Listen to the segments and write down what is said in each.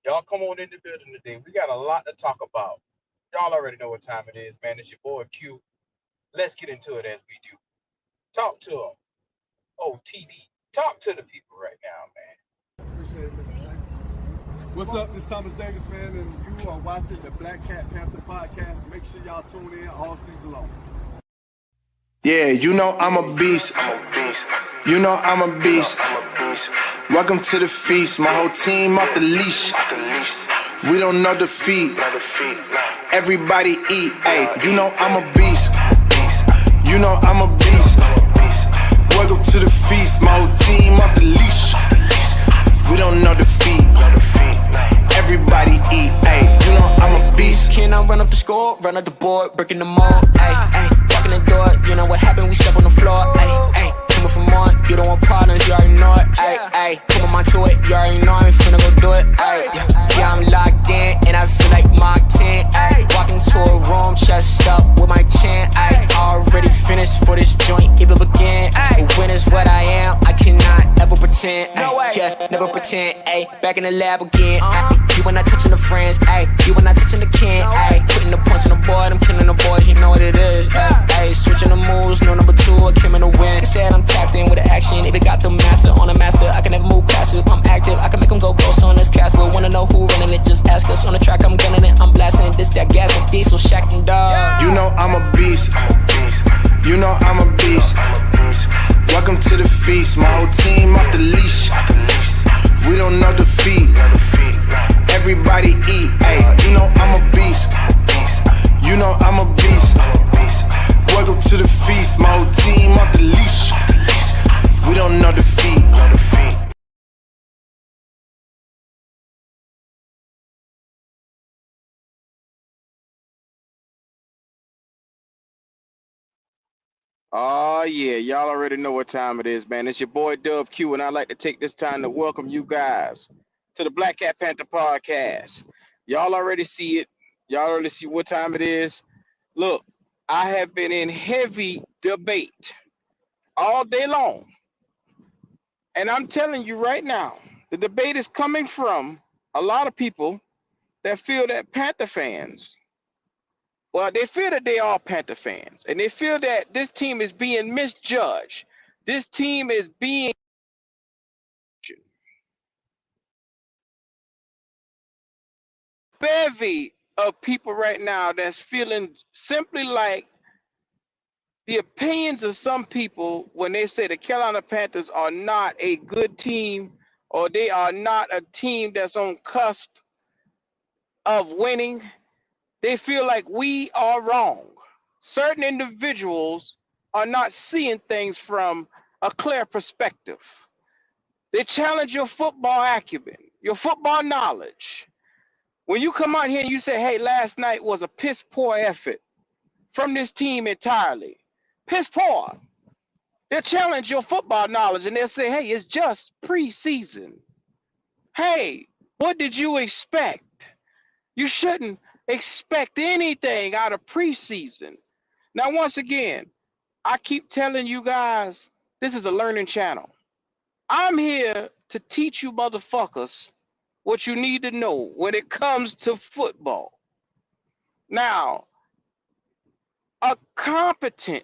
Y'all come on in the building today. We got a lot to talk about. Y'all already know what time it is, man. It's your boy Q. Let's get into it as we do. Talk to them. OTD. Talk to the people right now, man. Appreciate it, Mr. Davis. What's up? This is Thomas Davis, man, and you are watching the Black Cat Panther podcast. Make sure y'all tune in all season long. Yeah, you know I'm a beast. You know I'm a beast. Welcome to the feast. My whole team off the leash. We don't know defeat. Everybody eat. Hey, you know I'm a beast. You know I'm a beast. Welcome to the feast. My whole team off the leash. We don't know defeat. Everybody eat. Hey, you know I'm a beast. Can I run up the score, run up the board, breaking the mold? Ay, ay, walking the door, you know what happened? We step on the floor. Ay, ay, coming from on, you don't want partners, you already know it. Ay, ay, come on to it, you already know I'm finna go do it. Ay, yeah, I'm locked in and I feel like Mark 10. Ay, walking to a room, chest up with my chin. Ay, already finished for this joint, even begin. Ay, when is what I am, I cannot ever pretend. Ay, yeah, never pretend. Ay, back in the lab again. Ay, you when I touching the friends, ayy. You when I touching the can, ayy. Putting the punch on the board, I'm killing the boys, you know what it is, ayy. Switching the moves, no number two, I came in to win. They said I'm tapped in with the action, if it got the master on the master, I can never move passive. I'm active, I can make them go ghost on this castle. Wanna know who running it, just ask us. On the track, I'm gunning it, I'm blasting it. This, that gas and diesel, Shack and dog. You know I'm a beast. You know I'm a beast. Welcome to the feast. My whole team off the leash. We don't know defeat. Everybody eat, ayy, you know I'm a beast. You know I'm a beast. Welcome to the feast, my whole team off the leash. We don't know defeat. Oh, yeah. Y'all already know what time it is, man. It's your boy Dub Q, and I'd like to take this time to welcome you guys to the Black Cat Panther podcast. Y'all already see it. Y'all already see what time it is. Look, I have been in heavy debate all day long. And I'm telling you right now, the debate is coming from a lot of people that feel that Panther fans, well, they feel that they are Panther fans, and they feel that this team is being misjudged. This team is being bevy of people right now that's feeling simply like the opinions of some people when they say the Carolina Panthers are not a good team or they are not a team that's on cusp of winning. They feel like we are wrong. Certain individuals are not seeing things from a clear perspective. They challenge your football acumen, your football knowledge. When you come out here and you say, hey, last night was a piss poor effort from this team entirely, piss poor, they'll challenge your football knowledge and they'll say, hey, it's just preseason. Hey, what did you expect? You shouldn't expect anything out of preseason. Now, once again, I keep telling you guys, this is a learning channel. I'm here to teach you motherfuckers what you need to know when it comes to football. Now, a competent,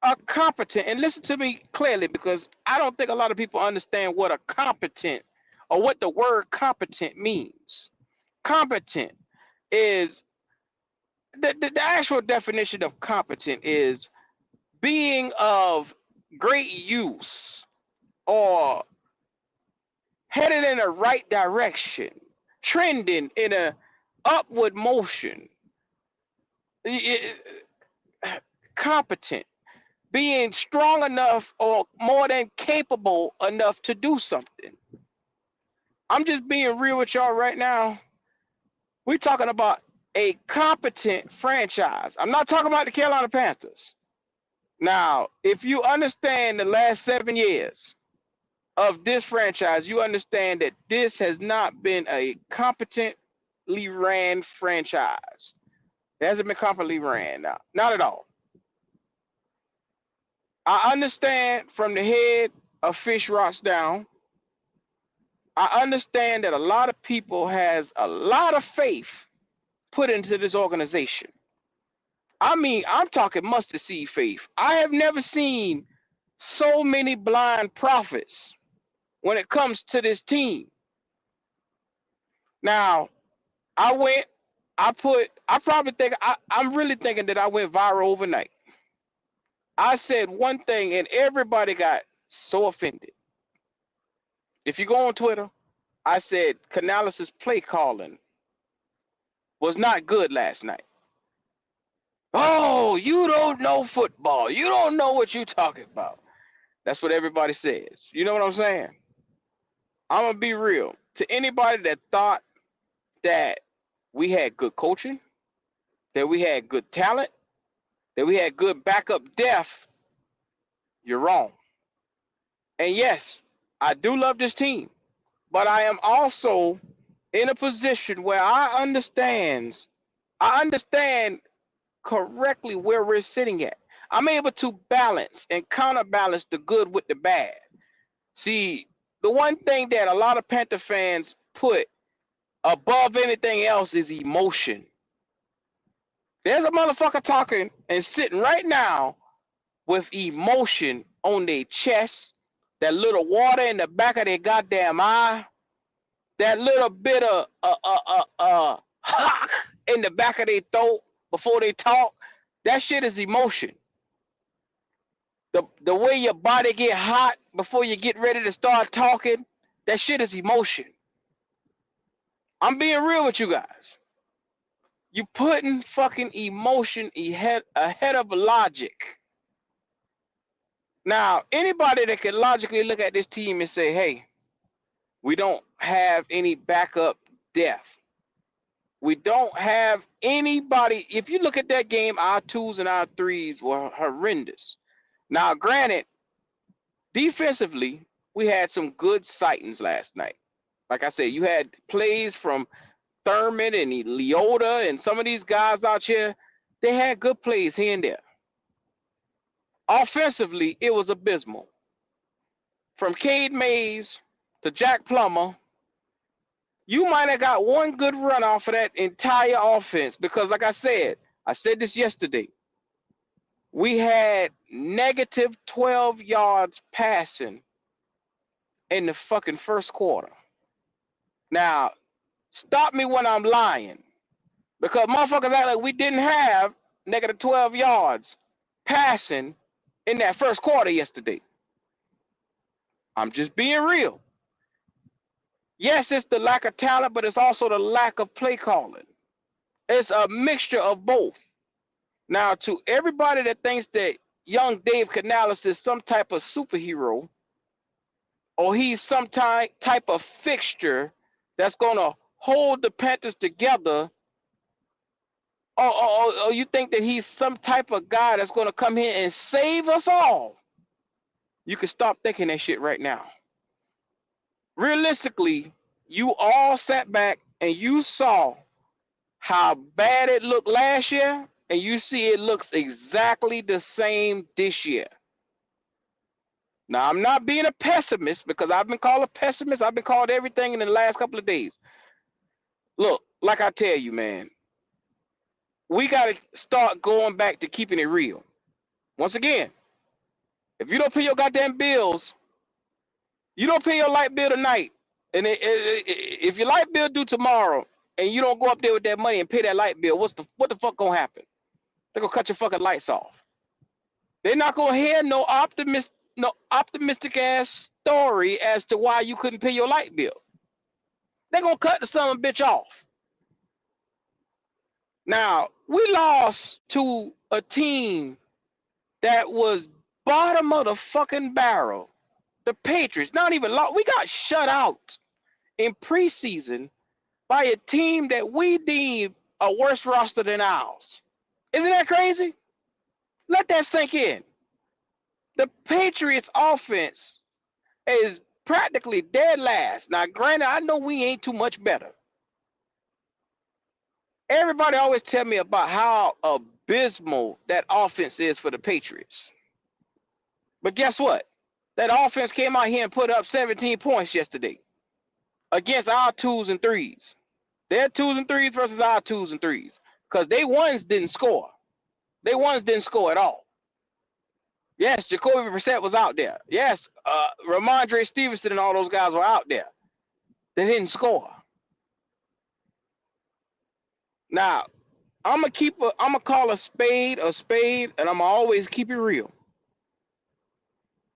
and listen to me clearly because I don't think a lot of people understand what a competent or what the word competent means. Competent is the actual definition of competent is being of great use or headed in the right direction, trending in a upward motion, competent, being strong enough or more than capable enough to do something. I'm just being real with y'all right now. We're talking about a competent franchise. I'm not talking about the Carolina Panthers. Now, if you understand the last 7 years of this franchise, you understand that this has not been a competently ran franchise. It hasn't been competently ran now. Not at all. I understand from the head of Fish Rocks down. I understand that a lot of people has a lot of faith put into this organization. I mean, I'm talking mustard seed faith. I have never seen so many blind prophets when it comes to this team. Now, I probably think, I'm really thinking that I went viral overnight. I said one thing and everybody got so offended. If you go on Twitter, I said Canales' play calling was not good last night. Oh, you don't know football. You don't know what you're talking about. That's what everybody says. You know what I'm saying? I'm going to be real. To anybody that thought that we had good coaching, that we had good talent, that we had good backup depth, you're wrong. And yes, I do love this team, but I am also in a position where I understand correctly where we're sitting at. I'm able to balance and counterbalance the good with the bad. See, the one thing that a lot of Panther fans put above anything else is emotion. There's a motherfucker talking and sitting right now with emotion on their chest, that little water in the back of their goddamn eye, that little bit of in the back of their throat before they talk. That shit is emotion. The way your body get hot before you get ready to start talking, that shit is emotion. I'm being real with you guys. You putting fucking emotion ahead of logic. Now, anybody that can logically look at this team and say, hey, we don't have any backup depth. We don't have anybody. If you look at that game, our twos and our threes were horrendous. Now, granted, defensively, we had some good sightings last night. Like I said, you had plays from Thurman and Leota and some of these guys out here. They had good plays here and there. Offensively, it was abysmal. From 𝐥𝐤𝐬 to Jack Plummer, you might have got one good run off of that entire offense because, like I said this yesterday, we had negative 12 yards passing in the fucking first quarter. Now, stop me when I'm lying, because motherfuckers act like we didn't have negative 12 yards passing in that first quarter yesterday. I'm just being real. Yes, it's the lack of talent, but it's also the lack of play calling. It's a mixture of both. Now, to everybody that thinks that young Dave Canales is some type of superhero, or he's some type of fixture that's going to hold the Panthers together, or you think that he's some type of guy that's going to come here and save us all, you can stop thinking that shit right now. Realistically, you all sat back and you saw how bad it looked last year, and you see it looks exactly the same this year. Now, I'm not being a pessimist, because I've been called a pessimist. I've been called everything in the last couple of days. Look, like I tell you, man, we got to start going back to keeping it real. Once again, if you don't pay your goddamn bills, you don't pay your light bill tonight, and if your light bill due tomorrow, and you don't go up there with that money and pay that light bill, what the fuck gonna happen? They're gonna cut your fucking lights off. They're not gonna hear no optimistic ass story as to why you couldn't pay your light bill. They're gonna cut the son of a bitch off. Now, we lost to a team that was bottom of the fucking barrel. The Patriots, not even lost. We got shut out in preseason by a team that we deem a worse roster than ours. Isn't that crazy? Let that sink in. The Patriots offense is practically dead last. Now, granted, I know we ain't too much better. Everybody always tell me about how abysmal that offense is for the Patriots. But guess what? That offense came out here and put up 17 points yesterday. against our 2s and 3s. Their 2s and 3s versus our 2s and 3s. Because they ones didn't score. They ones didn't score at all. Yes, Jacoby Brissett was out there. Yes, Ramondre Stevenson and all those guys were out there. They didn't score. Now, I'm gonna call a spade, and I'm gonna always keep it real.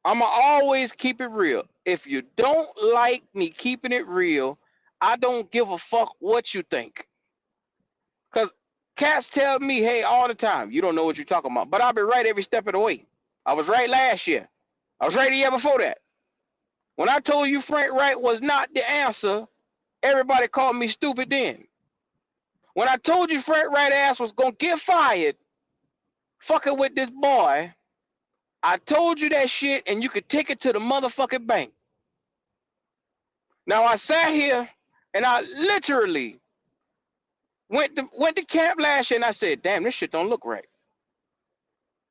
I'm gonna always keep it real. If you don't like me keeping it real, I don't give a fuck what you think. Cause cats tell me, hey, all the time, you don't know what you're talking about. But I'll be right every step of the way. I was right last year. I was right the year before that. When I told you Frank Wright was not the answer, everybody called me stupid then. When I told you Frank Wright ass was gonna get fired, fucking with this boy, I told you that shit and you could take it to the motherfucking bank. Now I sat here and I literally went to camp last year and I said, damn, this shit don't look right.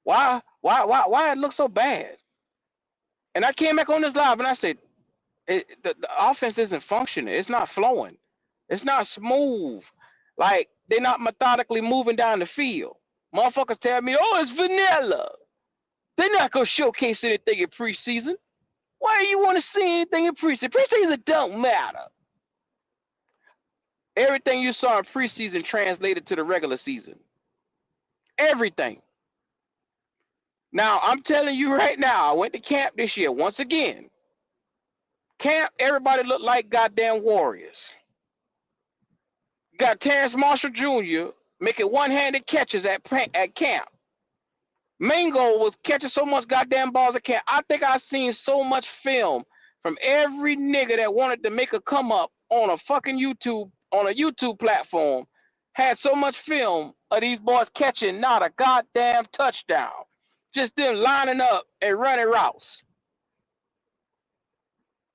Why it look so bad? And I came back on this live and I said, the offense isn't functioning. It's not flowing. It's not smooth. Like, they're not methodically moving down the field. Motherfuckers tell me, oh, it's vanilla. They're not going to showcase anything in preseason. Why do you want to see anything in preseason? Preseason don't matter. Everything you saw in preseason translated to the regular season. Everything. Now, I'm telling you right now, I went to camp this year once again. Camp, everybody looked like goddamn warriors. Got Terrence Marshall Jr. making one-handed catches at camp. Mingo was catching so much goddamn balls at camp. I think I've seen so much film from every nigga that wanted to make a come up on a fucking YouTube, on a YouTube platform, had so much film of these boys catching not a goddamn touchdown. Just them lining up and running routes.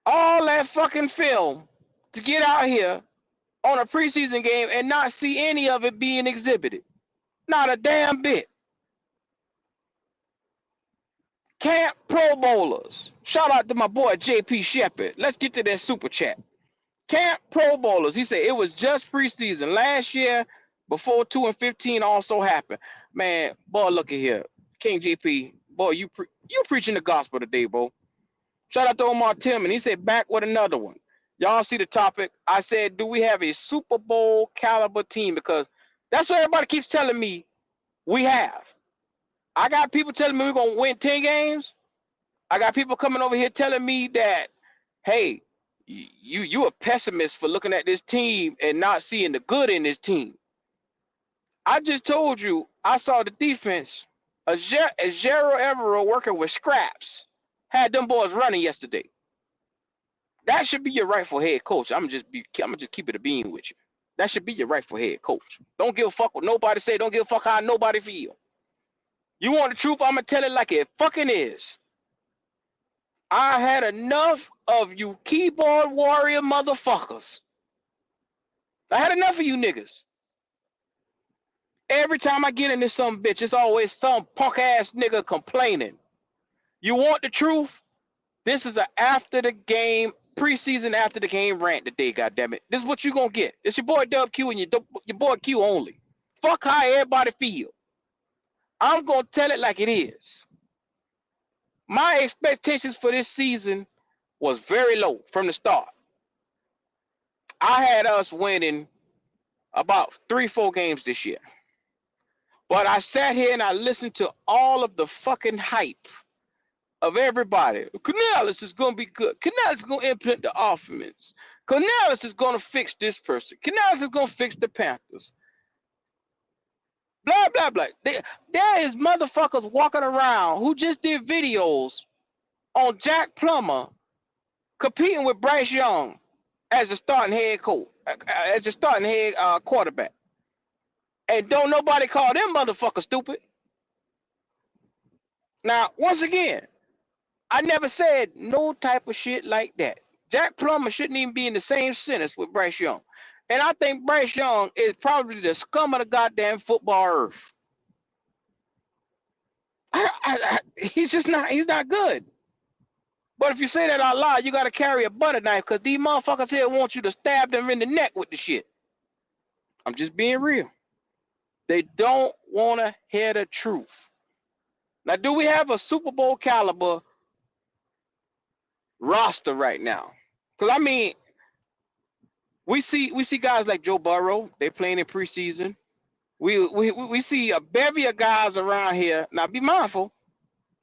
All that fucking film to get out here on a preseason game and not see any of it being exhibited. Not a damn bit. Camp Pro Bowlers. Shout out to my boy JP Shepard. Let's get to that super chat. Camp Pro Bowlers. He said it was just preseason. Last year, before 2 and 15 also happened. Man, boy, look at here. King JP, boy, you preaching the gospel today, bro. Shout out to Omar Tillman. He said back with another one. Y'all see the topic. I said, do we have a Super Bowl caliber team? Because that's what everybody keeps telling me we have. I got people telling me we're going to win 10 games. I got people coming over here telling me that, hey, you a pessimist for looking at this team and not seeing the good in this team. I just told you I saw the defense. 𝐥𝐢𝐤𝐤 working with scraps. Had them boys running yesterday. That should be your rightful head coach. I'm just keep it a bean with you. That should be your rightful head coach. Don't give a fuck what nobody say. Don't give a fuck how nobody feel. You want the truth? I'm gonna tell it like it fucking is. I had enough of you keyboard warrior motherfuckers. I had enough of you niggas. Every time I get into some bitch, it's always some punk ass nigga complaining. You want the truth? This is a after the game, preseason after the game rant today, goddammit. This is what you gonna get. It's your boy Dub Q and your boy Q only. Fuck how everybody feel. I'm gonna tell it like it is. My expectations for this season was very low from the start. I had us winning about 3-4 games this year. But I sat here and I listened to all of the fucking hype of everybody. Canales is going to be good. Canales is going to implement the offense. Canales is going to fix this person. Canales is going to fix the Panthers. Blah, blah, blah. There is motherfuckers walking around who just did videos on Jack Plummer competing with Bryce Young as a starting head coach, as a starting head quarterback. And don't nobody call them motherfuckers stupid. Now, once again, I never said no type of shit like that. Jack Plummer shouldn't even be in the same sentence with Bryce Young. And I think Bryce Young is probably the scum of the goddamn football earth. He's just not, he's not good. But if you say that out loud, you got to carry a butter knife because these motherfuckers here want you to stab them in the neck with the shit. I'm just being real. They don't want to hear the truth. Now, do we have a Super Bowl caliber roster right now? Because I mean, we see guys like Joe Burrow. They playing in preseason. We see a bevy of guys around here. Now, be mindful.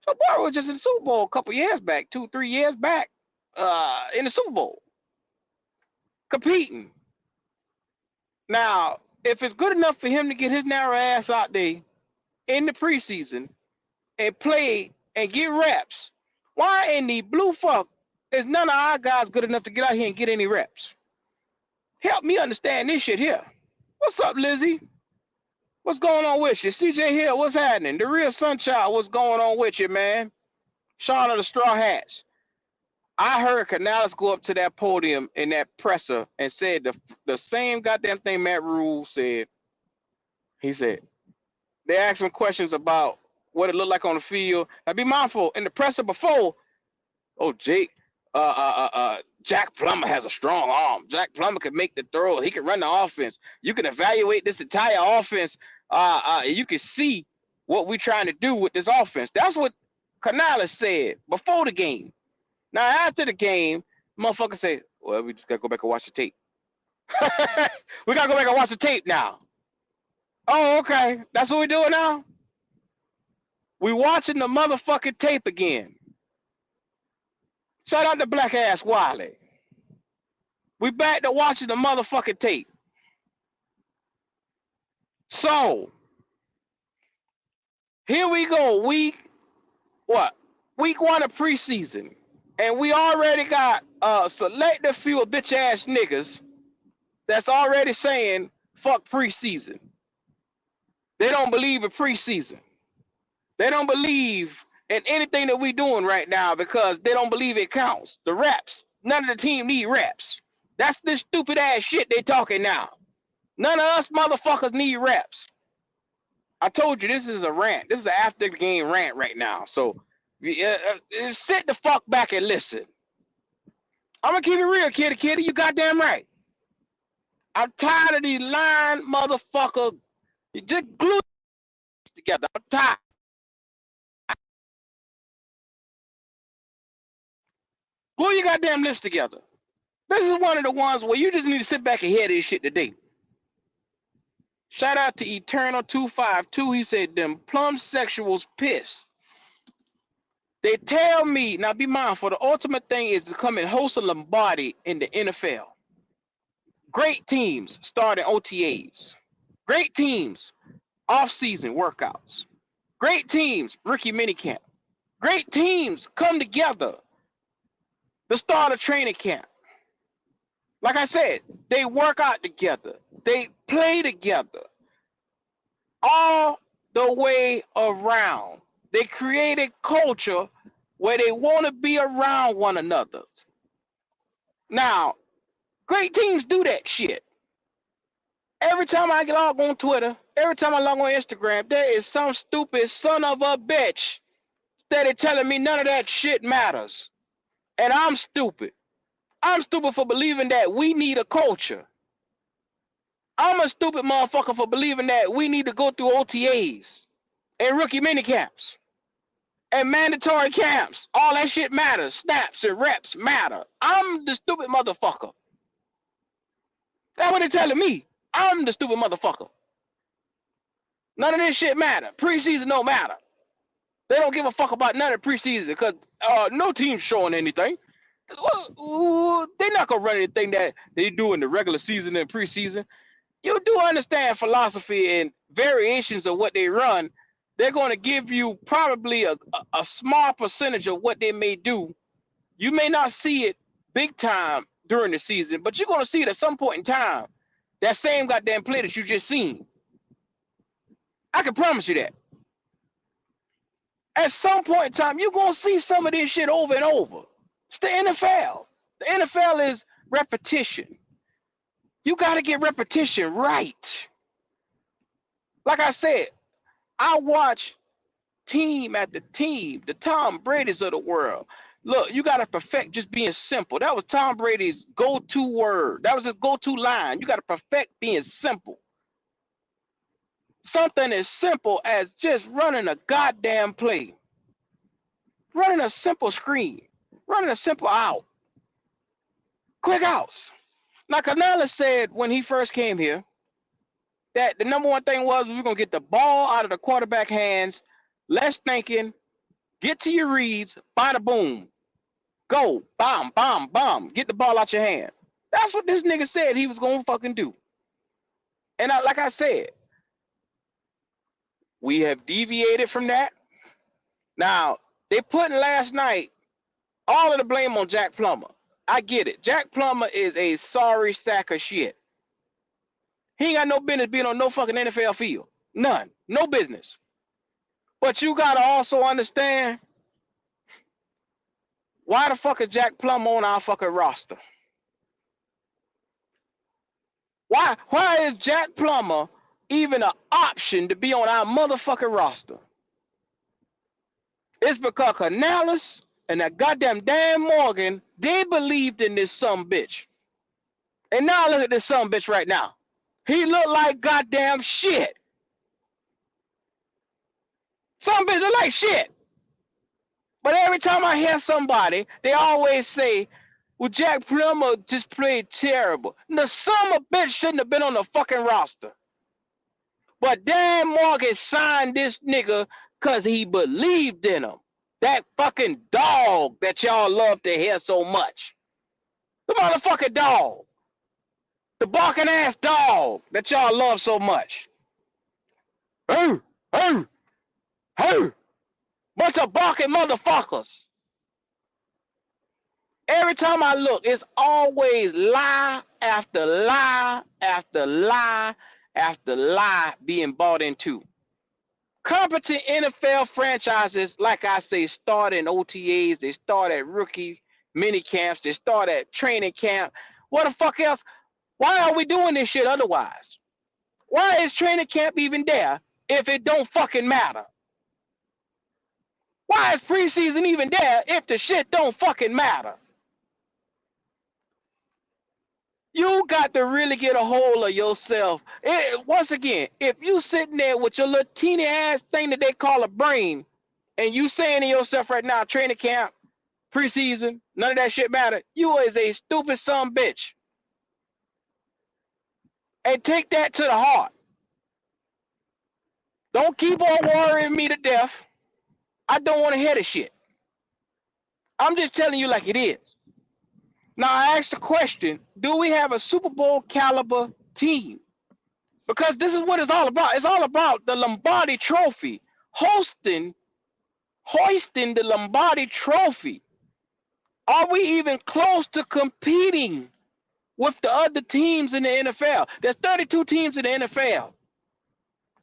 Joe Burrow was just in the Super Bowl a couple years back, 2-3 years back, in the Super Bowl, competing. Now, if it's good enough for him to get his narrow ass out there in the preseason and play and get reps, why in the blue fuck is none of our guys good enough to get out here and get any reps? Help me understand this shit here. What's up, Lizzie? What's going on with you? CJ Hill, what's happening? The real Sunchild, what's going on with you, man? Sean of the Straw Hats. I heard Canales go up to that podium in that presser and said the same goddamn thing Matt Rule said. He said, they asked him questions about what it looked like on the field. Now be mindful, in the presser before, Jack Plummer has a strong arm. Jack Plummer can make the throw. He can run the offense. You can evaluate this entire offense. You can see what we're trying to do with this offense. That's what Canales said before the game. Now, after the game, motherfucker say, well, we just got to go back and watch the tape. We got to go back and watch the tape now. Oh, okay. That's what we're doing now? We watching the motherfucking tape again. Shout out to Black Ass Wiley. We back to watching the motherfucking tape. So, here we go. Week 1 of preseason. And we already got a selective few of bitch ass niggas that's already saying fuck preseason. They don't believe in preseason. They don't believe in anything that we doing right now because they don't believe it counts. The reps. None of the team need reps. That's this stupid ass shit they talking now. None of us motherfuckers need reps. I told you this is a rant. This is an after the game rant right now. So sit the fuck back and listen. I'm gonna keep it real, kitty. You goddamn right. I'm tired of these lying motherfucker. You just glue together. I'm tired. Glue your goddamn lips together. This is one of the ones where you just need to sit back and hear this shit today. Shout out to Eternal252. He said them plum sexuals pissed. They tell me, now be mindful, the ultimate thing is to come and host a Lombardi in the NFL. Great teams starting OTAs. Great teams, off-season workouts. Great teams, rookie minicamp. Great teams come together to start a training camp. Like I said, they work out together. They play together. All the way around. They create a culture where they want to be around one another. Now, great teams do that shit. Every time I log on Twitter, every time I log on Instagram, there is some stupid son of a bitch that is telling me none of that shit matters. And I'm stupid. I'm stupid for believing that we need a culture. I'm a stupid motherfucker for believing that we need to go through OTAs and rookie minicamps and mandatory camps. All that shit matters. Snaps and reps matter. I'm the stupid motherfucker. That's what they're telling me. I'm the stupid motherfucker. None of this shit matter. Preseason don't matter. They don't give a fuck about none of preseason because no team's showing anything. Well, they're not going to run anything that they do in the regular season and preseason. You do understand philosophy and variations of what they run. They're going to give you probably a small percentage of what they may do. You may not see it big time during the season, but you're going to see it at some point in time. That same goddamn play that you just seen. I can promise you that. At some point in time, you're going to see some of this shit over and over. It's the NFL. The NFL is repetition. You got to get repetition right. Like I said, I watch team after team, the Tom Brady's of the world, Look, you got to perfect just being simple. That was Tom Brady's go-to word. That was his go-to line. You got to perfect being simple. Something as simple as just running a goddamn play, running a simple screen, running a simple out, quick outs. Now, Canales said when he first came here that the number one thing was we were going to get the ball out of the quarterback hands, less thinking, get to your reads, bada boom, go, bomb, bomb, bomb, get the ball out your hand. That's what this nigga said he was going to fucking do. And like I said, we have deviated from that. Now, they put last night all of the blame on Jack Plummer. I get it. Jack Plummer is a sorry sack of shit. He ain't got no business being on no fucking NFL field. None. No business. But you got to also understand, why the fuck is Jack Plummer on our fucking roster? Why is Jack Plummer even an option to be on our motherfucking roster? It's because Canales and that goddamn Dan Morgan, they believed in this sumbitch. And now look at this sumbitch right now. He look like goddamn shit. Sumbitch look like shit. But every time I hear somebody, they always say, well, Jack Plummer just played terrible. The son of a bitch shouldn't have been on the fucking roster. But Dan Morgan signed this nigga because he believed in him. That fucking dog that y'all love to hear so much. The motherfucking dog. The barking ass dog that y'all love so much. Hey, hey, hey. Bunch of barking motherfuckers. Every time I look, it's always lie after lie after lie after lie being bought into. Competent NFL franchises, like I say, start in OTAs, they start at rookie mini camps, they start at training camp. What the fuck else? Why are we doing this shit otherwise? Why is training camp even there if it don't fucking matter? Why is preseason even there if the shit don't fucking matter? You got to really get a hold of yourself. Once again, if you sitting there with your little teeny ass thing that they call a brain, and you saying to yourself right now, training camp, preseason, none of that shit matter, you is a stupid son bitch. And take that to the heart. Don't keep on worrying me to death. I don't want to hear the shit. I'm just telling you like it is. Now, I asked the question, do we have a Super Bowl caliber team? Because this is what it's all about. It's all about the Lombardi Trophy, hoisting the Lombardi Trophy. Are we even close to competing with the other teams in the NFL? There's 32 teams in the NFL.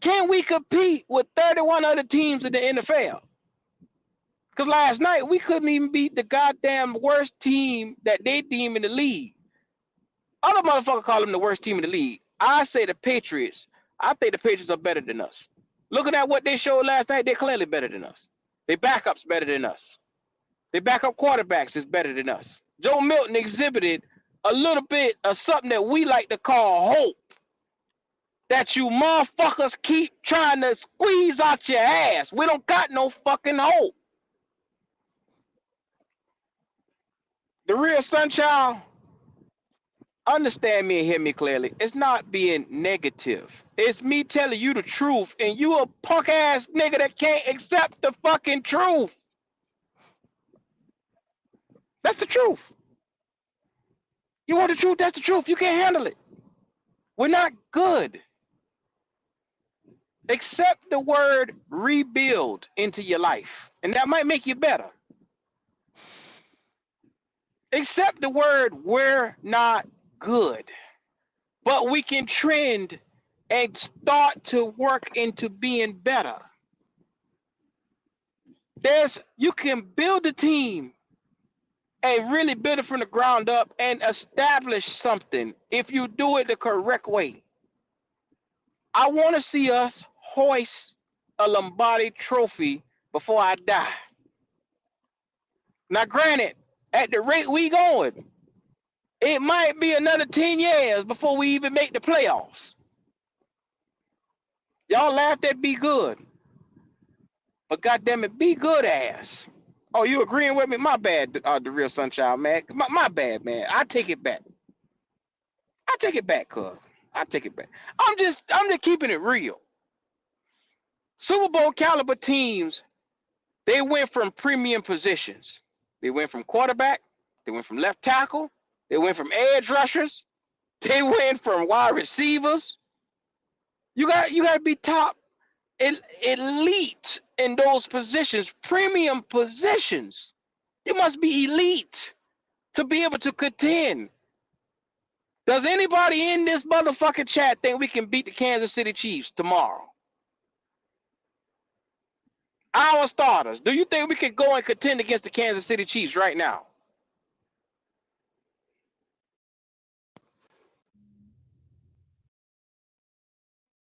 Can we compete with 31 other teams in the NFL? Because last night, we couldn't even beat the goddamn worst team that they deem in the league. Other motherfuckers call them the worst team in the league. I say the Patriots. I think the Patriots are better than us. Looking at what they showed last night, they're clearly better than us. Their backup's better than us. Their backup quarterbacks is better than us. Joe Milton exhibited a little bit of something that we like to call hope. That you motherfuckers keep trying to squeeze out your ass. We don't got no fucking hope. The real sunchild, understand me and hear me clearly. It's not being negative. It's me telling you the truth, and you a punk ass nigga that can't accept the fucking truth. That's the truth. You want the truth? That's the truth. You can't handle it. We're not good. Accept the word rebuild into your life, and that might make you better. Accept the word we're not good, but we can trend and start to work into being better. You can build a team and really build it from the ground up and establish something if you do it the correct way. I want to see us hoist a Lombardi trophy before I die. Now, granted, at the rate we going, it might be another 10 years before we even make the playoffs. Y'all laughed at Be Good. But goddamn it, Be Good ass. Oh, you agreeing with me? My bad, the real Sunshine, man. My bad, man. I take it back. I take it back, cuz. I take it back. I'm just keeping it real. Super Bowl caliber teams, they went from premium positions. They went from quarterback, they went from left tackle, they went from edge rushers, they went from wide receivers. You got to be top elite in those positions, premium positions. You must be elite to be able to contend. Does anybody in this motherfucking chat think we can beat the Kansas City Chiefs tomorrow? Our starters. Do you think we can go and contend against the Kansas City Chiefs right now?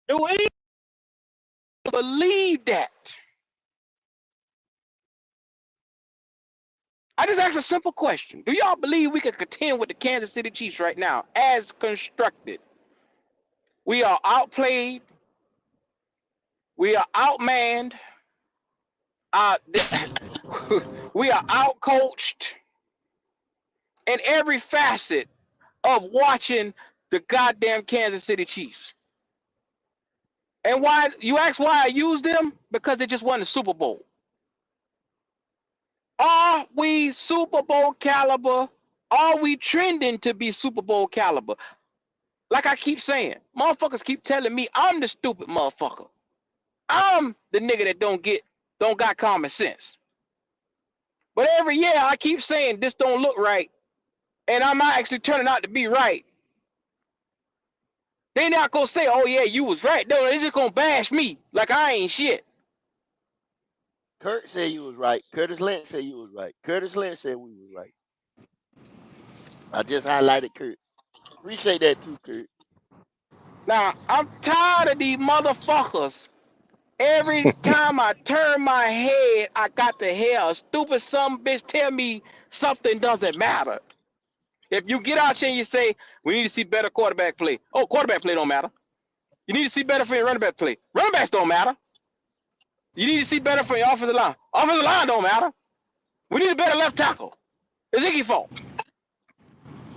Do we believe that? I just asked a simple question. Do y'all believe we can contend with the Kansas City Chiefs right now as constructed? We are outplayed. We are outmanned. We are outcoached in every facet of watching the goddamn Kansas City Chiefs. And why you ask why I use them? Because they just won the Super Bowl. Are we Super Bowl caliber? Are we trending to be Super Bowl caliber? Like I keep saying, motherfuckers keep telling me I'm the stupid motherfucker. I'm the nigga that don't got common sense. But every year I keep saying this don't look right, and I'm actually turning out to be right. They not gonna say, oh yeah, you was right. No, they just gonna bash me like I ain't shit. Kurt said you was right. Curtis Lynch said you was right. Curtis Lynch said we was right. I just highlighted Kurt. Appreciate that too, Kurt. Now I'm tired of these motherfuckers. Every time I turn my head, I got to hear a stupid some bitch tell me something doesn't matter. If you get out here and you say, we need to see better quarterback play. Oh, quarterback play don't matter. You need to see better for your running back play. Running backs don't matter. You need to see better for your offensive line. Offensive line don't matter. We need a better left tackle. It's Icky fault.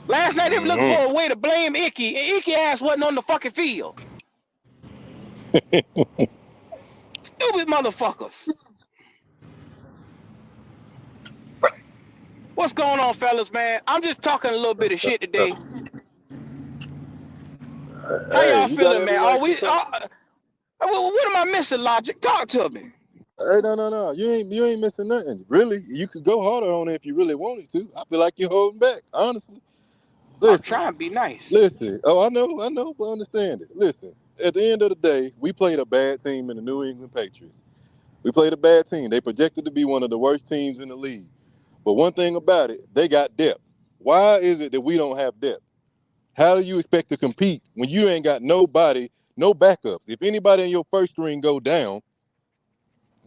Last night they were looking for a way to blame Icky, and Icky ass wasn't on the fucking field. Stupid motherfuckers. What's going on, fellas, man? I'm just talking a little bit of shit today. How y'all feeling, man? Are we? What am I missing, Logic? Talk to me. Hey, no. You ain't missing nothing. Really, you could go harder on it if you really wanted to. I feel like you're holding back, honestly. Listen, I'm trying to be nice. Listen. Oh, I know, but understand it. Listen, at the end of the day, we played a bad team in the New England Patriots. We played a bad team. They projected to be one of the worst teams in the league. But one thing about it, they got depth. Why is it that we don't have depth? How do you expect to compete when you ain't got nobody, no backups? If anybody in your first string go down,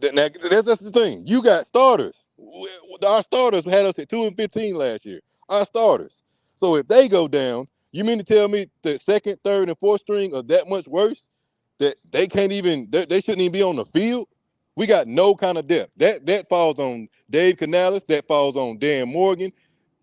that's the thing. You got starters. Our starters had us at 2-15 last year. Our starters. So if they go down, you mean to tell me the second, third, and fourth string are that much worse? That they can't even, they shouldn't even be on the field? We got no kind of depth. That falls on Dave Canales. That falls on Dan Morgan.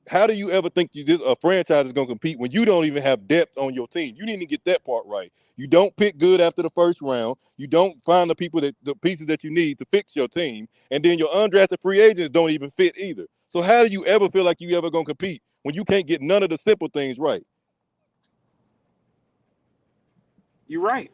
How do you ever think a franchise is going to compete when you don't even have depth on your team? You need to get that part right. You don't pick good after the first round. You don't find the pieces that you need to fix your team. And then your undrafted free agents don't even fit either. So how do you ever feel like you ever going to compete when you can't get none of the simple things right? You're right.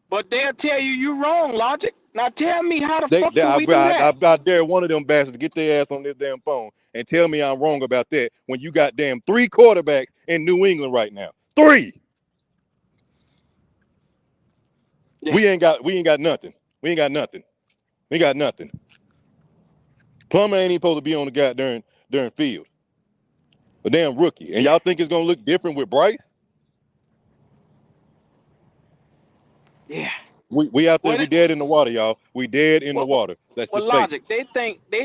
But they'll tell you wrong, Logic. Now tell me how the fuck do we do that? I dare one of them bastards to get their ass on this damn phone and tell me I'm wrong about that when you got damn 3 quarterbacks in New England right now. 3! Yeah. We ain't got nothing. We ain't got nothing. Plummer ain't even supposed to be on the goddamn field. A damn rookie. And y'all think it's gonna look different with Bryce? Yeah. We out there. Well, We dead in the water, y'all. We dead in the well, water. Let's well, just face it. logic. They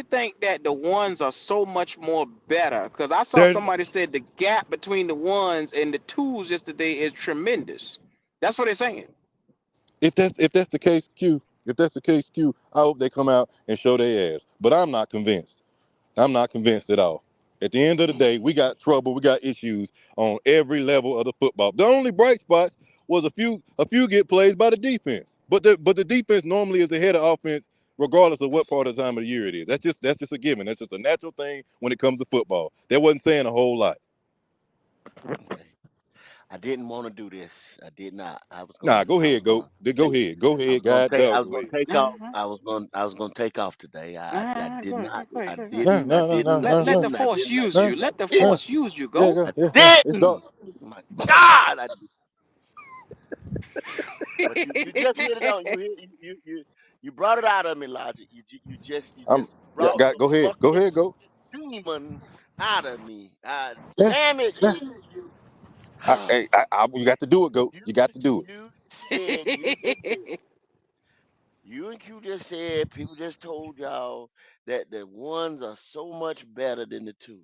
think that the ones are so much more better. Because I saw There, somebody said the gap between the ones and the twos yesterday is tremendous. That's what they're saying. if that's the case, Q, I hope they come out and show their ass. But I'm not convinced. I'm not convinced at all. At the end of the day, we got trouble. We got issues on every level of the football. The only bright spots was a few get plays by the defense. But the defense normally is ahead of offense, regardless of what part of the time of the year it is. That's just a given. That's just a natural thing when it comes to football. That wasn't saying a whole lot. Okay. I didn't want to do this. I did not. Nah, go I was ahead, going go. to Go take ahead. Go I was ahead, going to God take I dog. was Go going ahead. to take off. Uh-huh. I was going to take off today. I Uh-huh. did Go ahead, not. go ahead, I go ahead, go Nah, didn't. ahead. I nah, nah, nah, didn't. I nah, Let nah, the didn't. I force didn't. I use nah, you. didn't. I Let the didn't. nah. force use you. Yeah, Go. yeah, I yeah, yeah. It's didn't. dark. My God, I did. But you just hit it on. You brought it out of me, Logic. You I'm just yeah, brought God, the go ahead. Go fucking ahead, go. demon out of me. Yeah, Damn it, yeah. you. You got to do it, go. You You got to do it. you said you just said you and Q just said people just told y'all that the ones are so much better than the twos.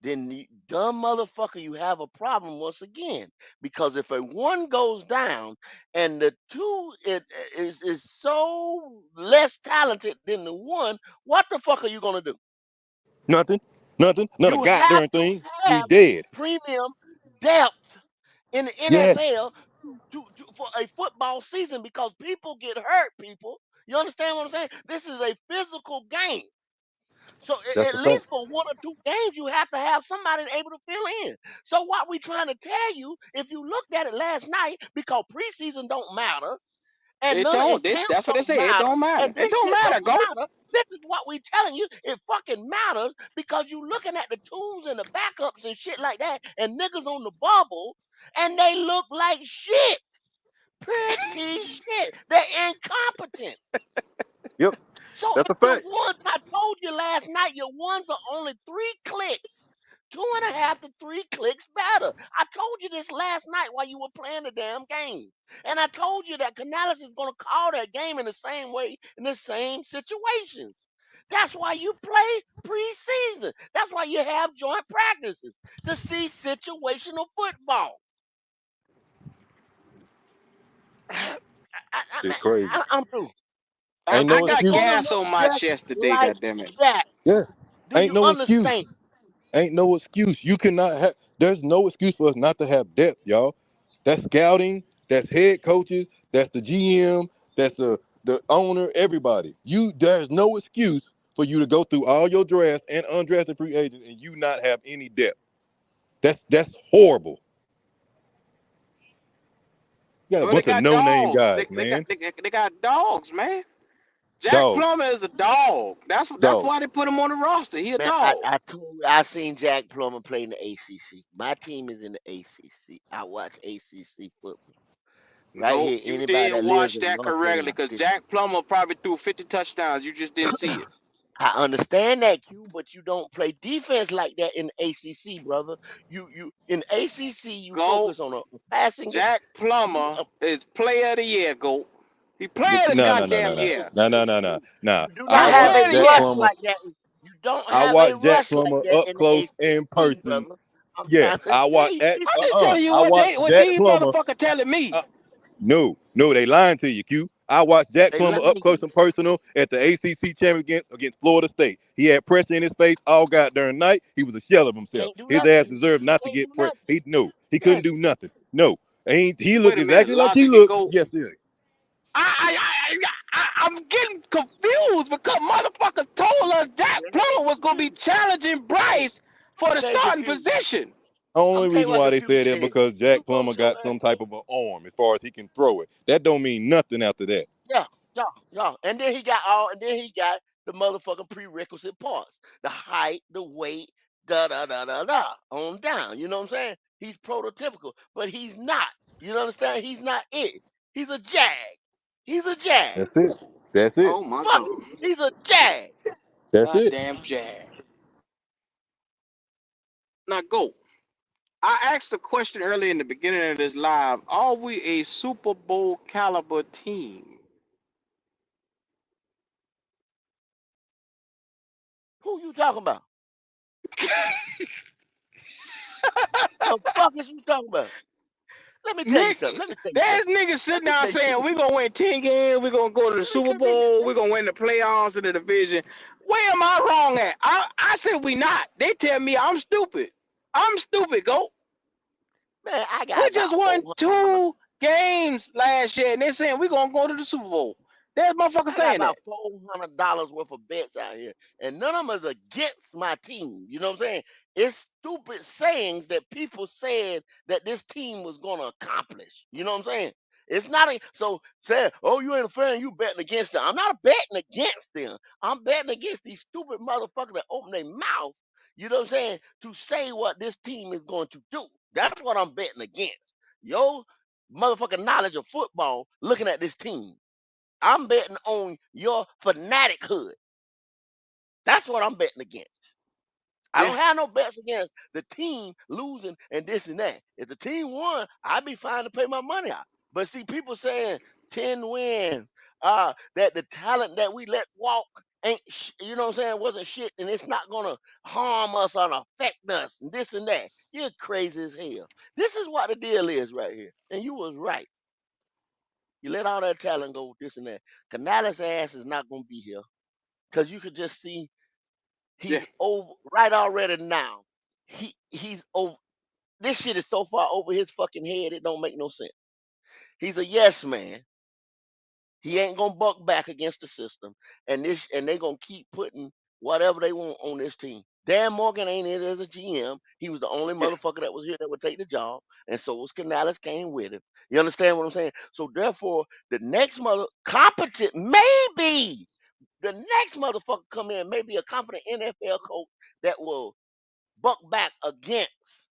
Then you dumb motherfucker, you have a problem once again. Because if a one goes down and the two is so less talented than the one, what the fuck are you gonna do? Nothing. Nothing. Not a You have goddamn to thing. We have dead. premium depth in the Yes. NFL for a football season because people get hurt, people. You understand what I'm saying? This is a physical game. So That's at a fact. least for one or two games, you have to have somebody able to fill in. So what we trying to tell you, if you looked at it last night, because preseason don't matter, and It none of don't. and camp That's what they don't say. It matter, don't matter. and It this don't shit matter. don't Go. matter. This is what we telling you. It fucking matters because you looking at the tools and the backups and shit like that, and niggas on the bubble, and they look like shit. Pretty shit. They're incompetent. Yep. So That's if a your fact. ones, I told you last night, your ones are only 3 clicks, 2.5 to 3 clicks better. I told you this last night while you were playing the damn game. And I told you that Canales is going to call that game in the same way, in the same situations. That's why you play preseason. That's why you have joint practices to see situational football. Shit crazy. I'm through. Ain't I no It's got excuse. gonna gas look on my just chest today. like God damn it. that. Yeah. Do Ain't you no excuse. understand? Ain't no excuse. You cannot have. There's no excuse for us not to have depth, y'all. That's scouting. That's head coaches. That's the GM. That's the owner. Everybody. There's no excuse for you to go through all your drafts and undrafted free agents and you not have any depth. That's horrible. You got a Well, they bunch of got no-name dogs. guys, man. They got dogs, man. Jack Dogs. Plummer is a dog. That's Dogs. why they put him on the roster. He a Man, dog. I seen Jack Plummer play in the ACC. My team is in the ACC. I watch ACC football. Right Go. here, You anybody did that lives watch in that North correctly Carolina. because Jack Plummer probably threw 50 touchdowns. You just didn't see it. I understand that, Q, but you don't play defense like that in ACC, brother. You in ACC, you Go. focus on a passing game. Jack You Plummer is player of the year. Go. He Get, played a no, no, no, no, goddamn no, year. no, no, no, no, no. you do He I not was have watched player a of the Jack year. rush Plummer. like that. You don't I have a watched Jack rush like Plummer that up in the close in ACC, person. brother. I'm Yes, trying to I tell watched. you. I'm just telling you I watched what Jack these Plummer. motherfuckers telling me. No, they lying to you, Q. I watched Jack They Plummer lying up to close you. and personal at the ACC championship against Florida State. He had pressure in his face all goddamn night. He was a shell of himself. Can't do His ass nothing. deserved not to Can't do get pressure. nothing. He couldn't Yes. do nothing. No, he Wait looked a minute, exactly like he logic and looked. go. Yes, sir. I'm getting confused because motherfuckers told us Jack Let me Plummer get was gonna be confused. challenging Hey, Bryce I'm for gonna the tell you starting confused. position. I'm Only gonna tell you reason what why they confused said that is. because You Jack go Plummer to got some type of an arm as far as he can throw it. That don't mean nothing after that. yeah, yeah. And then he got the motherfucking prerequisite parts. The height, the weight, on down. You know what I'm saying? He's prototypical, but he's not. You understand? He's not it. He's a jag. He's a jag. That's it. That's it. Oh my Fuck it. god. He's a jag. That's it. Goddamn Jag. Now go. I asked a question earlier in the beginning of this live. Are we a Super Bowl caliber team? Who you talking about? The fuck is you talking about? Let me tell you Nick, something. Let me tell you there's something. niggas Let sitting me down tell you saying something. we're gonna win 10 games, we're gonna go to the Let me Super continue. Bowl, we're gonna win the playoffs in the division. Where am I wrong at? I said we not. They tell me I'm stupid. I'm stupid, go. Man, I got We just about won 400. 2 games last year, and they're saying we're gonna go to the Super Bowl. There's motherfuckers I got saying that. about $400 worth of bets out here, and none of them is against my team. You know what I'm saying? It's stupid sayings that people said that this team was going to accomplish. You know what I'm saying? It's not so saying, "Oh, you ain't a fan, you betting against them." I'm not betting against them. I'm betting against these stupid motherfuckers that open their mouth. You know what I'm saying? To say what this team is going to do. That's what I'm betting against. Yo, motherfucking knowledge of football, looking at this team. I'm betting on your fanatichood. That's what I'm betting against. I Yeah. don't have no bets against the team losing and this and that. If the team won, I'd be fine to pay my money out. But see, people saying 10 wins, that the talent that we let walk ain't, you know what I'm saying, wasn't shit, and it's not gonna harm us or affect us, and this and that. You're crazy as hell. This is what the deal is right here, and you was right. You let all that talent go, this and that. Canales' ass is not gonna be here because you could just see Yeah. he's over right already now. He's over. This shit is so far over his fucking head, it don't make no sense. He's a yes man. He ain't gonna buck back against the system, and they gonna keep putting whatever they want on this team. Dan Morgan ain't in as a GM. He was the only Yeah. motherfucker that was here that would take the job, and so was Canales came with him. You understand what I'm saying? So therefore, the next mother competent, maybe the next motherfucker come in, maybe a competent NFL coach that will buck back against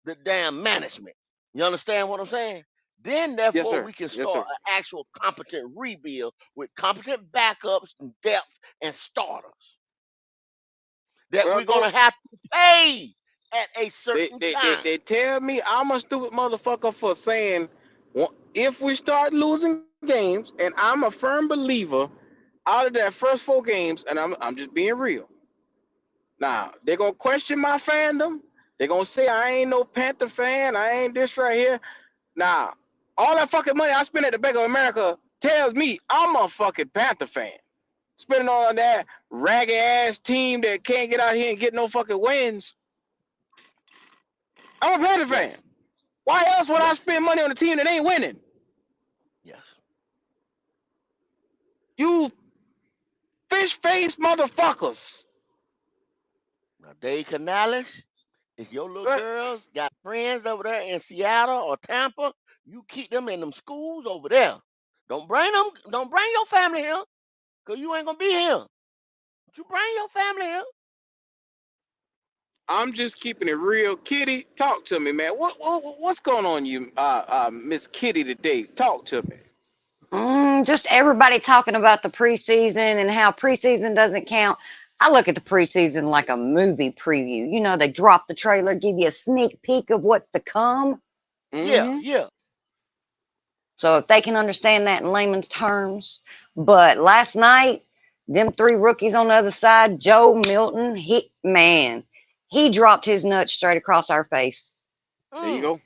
the damn management. You understand what I'm saying? Then, Yes, therefore, sir. we can Yes, start sir. an actual competent rebuild with competent backups and depth and starters that Well, we're go. gonna have to pay at a They, certain they, they, time. they tell me I'm a stupid motherfucker for saying if we start losing games, and I'm a firm believer out of that first 4 games, and I'm just being real. Now they're gonna question my fandom. They're gonna say I ain't no Panther fan. I ain't this right here. Now all that fucking money I spent at the Bank of America tells me I'm a fucking Panther fan. Spending on that ragged ass team that can't get out here and get no fucking wins. I'm a Panther fan. Yes, Why else would I yes, spend money on a team that ain't winning? yes. You fish face motherfuckers. Now, Dave Canales, if your little Right? girls got friends over there in Seattle or Tampa, you keep them in them schools over there. Don't bring them. Don't bring your family here, cause you ain't gonna be here. But you bring your family here. I'm just keeping it real. Kitty, talk to me, man. What's going on, you, Miss Kitty today? Talk to me. Just everybody talking about the preseason and how preseason doesn't count. I look at the preseason like a movie preview. You know, they drop the trailer, give you a sneak peek of what's to come. Yeah, Mm-hmm. yeah. So if they can understand that in layman's terms. But last night, them three rookies on the other side, Joe Milton, he dropped his nuts straight across our face. There you Mm. go.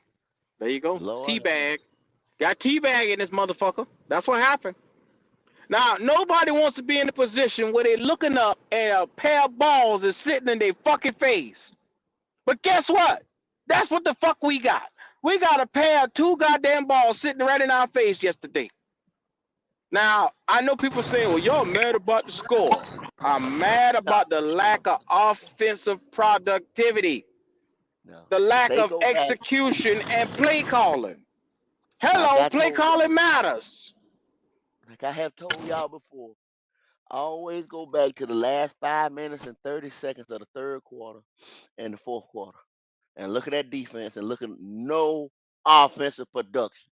There you go. Lord have mercy. Teabag. Got teabag in this motherfucker. That's what happened. Now, nobody wants to be in a position where they're looking up and a pair of balls is sitting in their fucking face. But guess what? That's what the fuck we got. We got a pair of 2 goddamn balls sitting right in our face yesterday. Now, I know people saying, well, y'all mad about the score. I'm mad No, about the lack of offensive productivity, no. the If lack they of go back, execution and play calling. like Hello, I play told y'all, calling matters. like I have told y'all before, always go back to the last 5 minutes and 30 seconds of the third quarter and the fourth quarter, and look at that defense and look at no offensive production.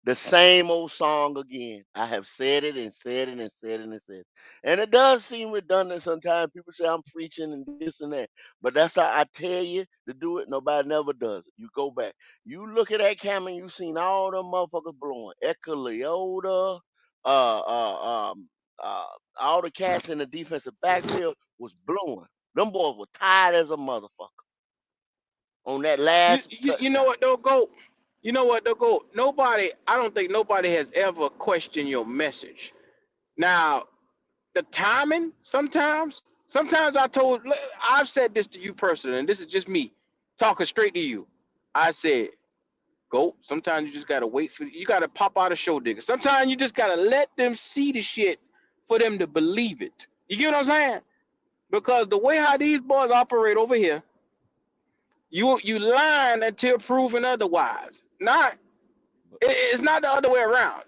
The same old song again. I have said it and said it and said it and said it. And it does seem redundant sometimes. People say I'm preaching and this and that. But that's how I tell you to do it. Nobody never does it. You go back. You look at that camera and you seen all them motherfuckers blowing. 𝐥𝐤𝐤𝐤, uh, uh, um, all the cats in the defensive backfield was blowing. Them boys were tired as a motherfucker on that last You know touchdown. what, though, go? You know what, though, go? I don't think nobody has ever questioned your message. Now, the timing, sometimes I've said this to you personally, and this is just me talking straight to you. I said, go, sometimes you just gotta you gotta pop out a show digger. Sometimes you just gotta let them see the shit for them to believe it. You get what I'm saying? Because the way how these boys operate over here, you lying until proven otherwise. It's not the other way around.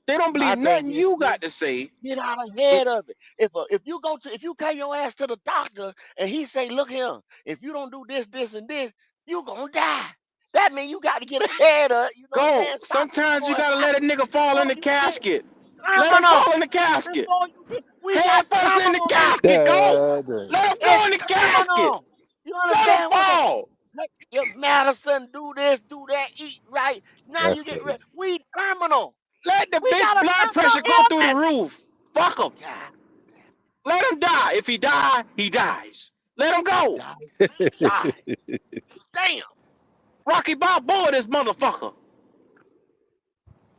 They don't My believe thing nothing is, you got to say. get out ahead of it. If you carry your ass to the doctor and he say, look here, if you don't do this, this, and this, you gonna die. That means you got to get ahead of it. You know what I'm Go. saying? Stop it Sometimes you before it gotta let a happens. nigga fall in Before the you get casket. Let him terminal. fall in the casket. Before you get, we got Head first in the terminal now. casket. Go. Damn. Let him go It's in the casket. terminal. You Let him understand what the fall. let your Madison do this, do that, eat right. Now That's you get crazy. ready. We terminal. Let the We bitch got a blood terminal pressure go through the illness. roof. Fuck him. God, Let him die. If he die, he dies. Let him go. die, die. Damn. Rocky Balboa, this motherfucker.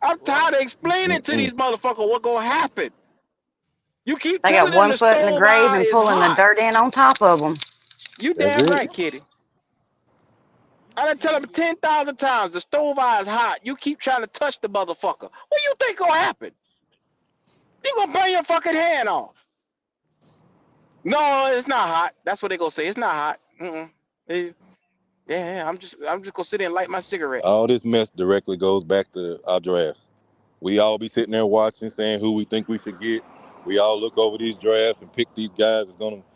I'm tired Well, of explaining to Mm-mm. these motherfuckers what gonna happen. You keep They got telling them one the foot in the stove grave eye and is pulling the hot. dirt in on top of them. You That's damn it. right, kitty. you I done tell can't them get 10,000 times the stove eye is hot. You keep trying to touch the motherfucker. What you think gonna happen? You gonna burn your fucking hand off. No, it's not hot. That's what they gonna say. It's not hot. Eh, yeah, I'm just gonna sit there and light my cigarette. All this mess directly goes back to our drafts. We all be sitting there watching, saying who we think we should get. We all look over these drafts and pick these guys that's going to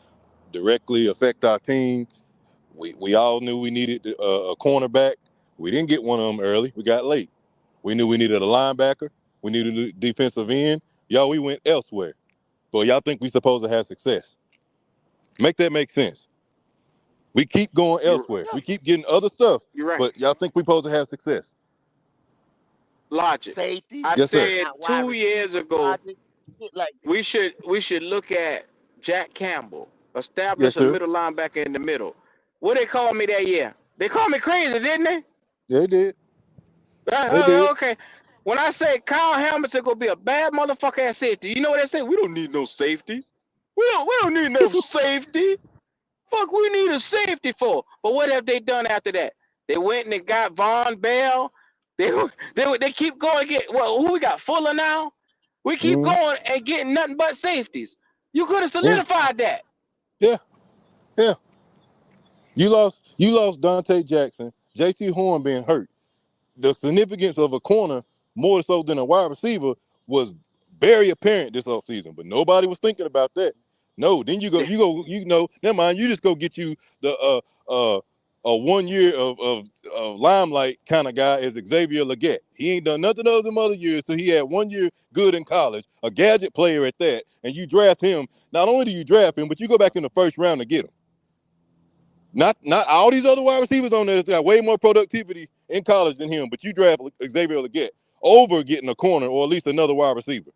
directly affect our team. We all knew we needed a cornerback. We didn't get one of them early. We got late. We knew we needed a linebacker. We needed a defensive end. Y'all, we went elsewhere. But y'all think we supposed to have success. Make that make sense. We keep going You elsewhere. yeah, We keep getting other stuff, you're right. but y'all think we supposed to have success. Logic. safety, I Yes, sir. said not wide 2 years receiver, ago logic, shit like that. we should look at Jack Campbell, Yes, establish a sir. middle linebacker in the middle. What they called me that year? They called me crazy, didn't they? They did. They did. Okay. When I say Kyle Hamilton gonna be a bad motherfucker at safety, you know what they say? We don't need no safety. We don't need no safety. Fuck, we need a safety for. But what have they done after that? They went and they got Von Bell. They keep going get who we got Fuller now. We keep Mm-hmm. going and getting nothing but safeties. You could have Yeah. solidified that. Yeah. Yeah. You lost Dante Jackson, J.C. Horn being hurt. The significance of a corner more so than a wide receiver was very apparent this offseason, but nobody was thinking about that. No, then Yeah, never mind, you just go get you the a 1 year of limelight kind of guy as 𝐥𝐤𝐬. He ain't done nothing other than other years, so he had 1 year good in college, a gadget player at that, and you draft him. Not only do you draft him, but you go back in the first round to get him. Not all these other wide receivers on there that got way more productivity in college than him, but you draft 𝐦𝐨𝐬𝐤 over getting a corner or at least another wide receiver.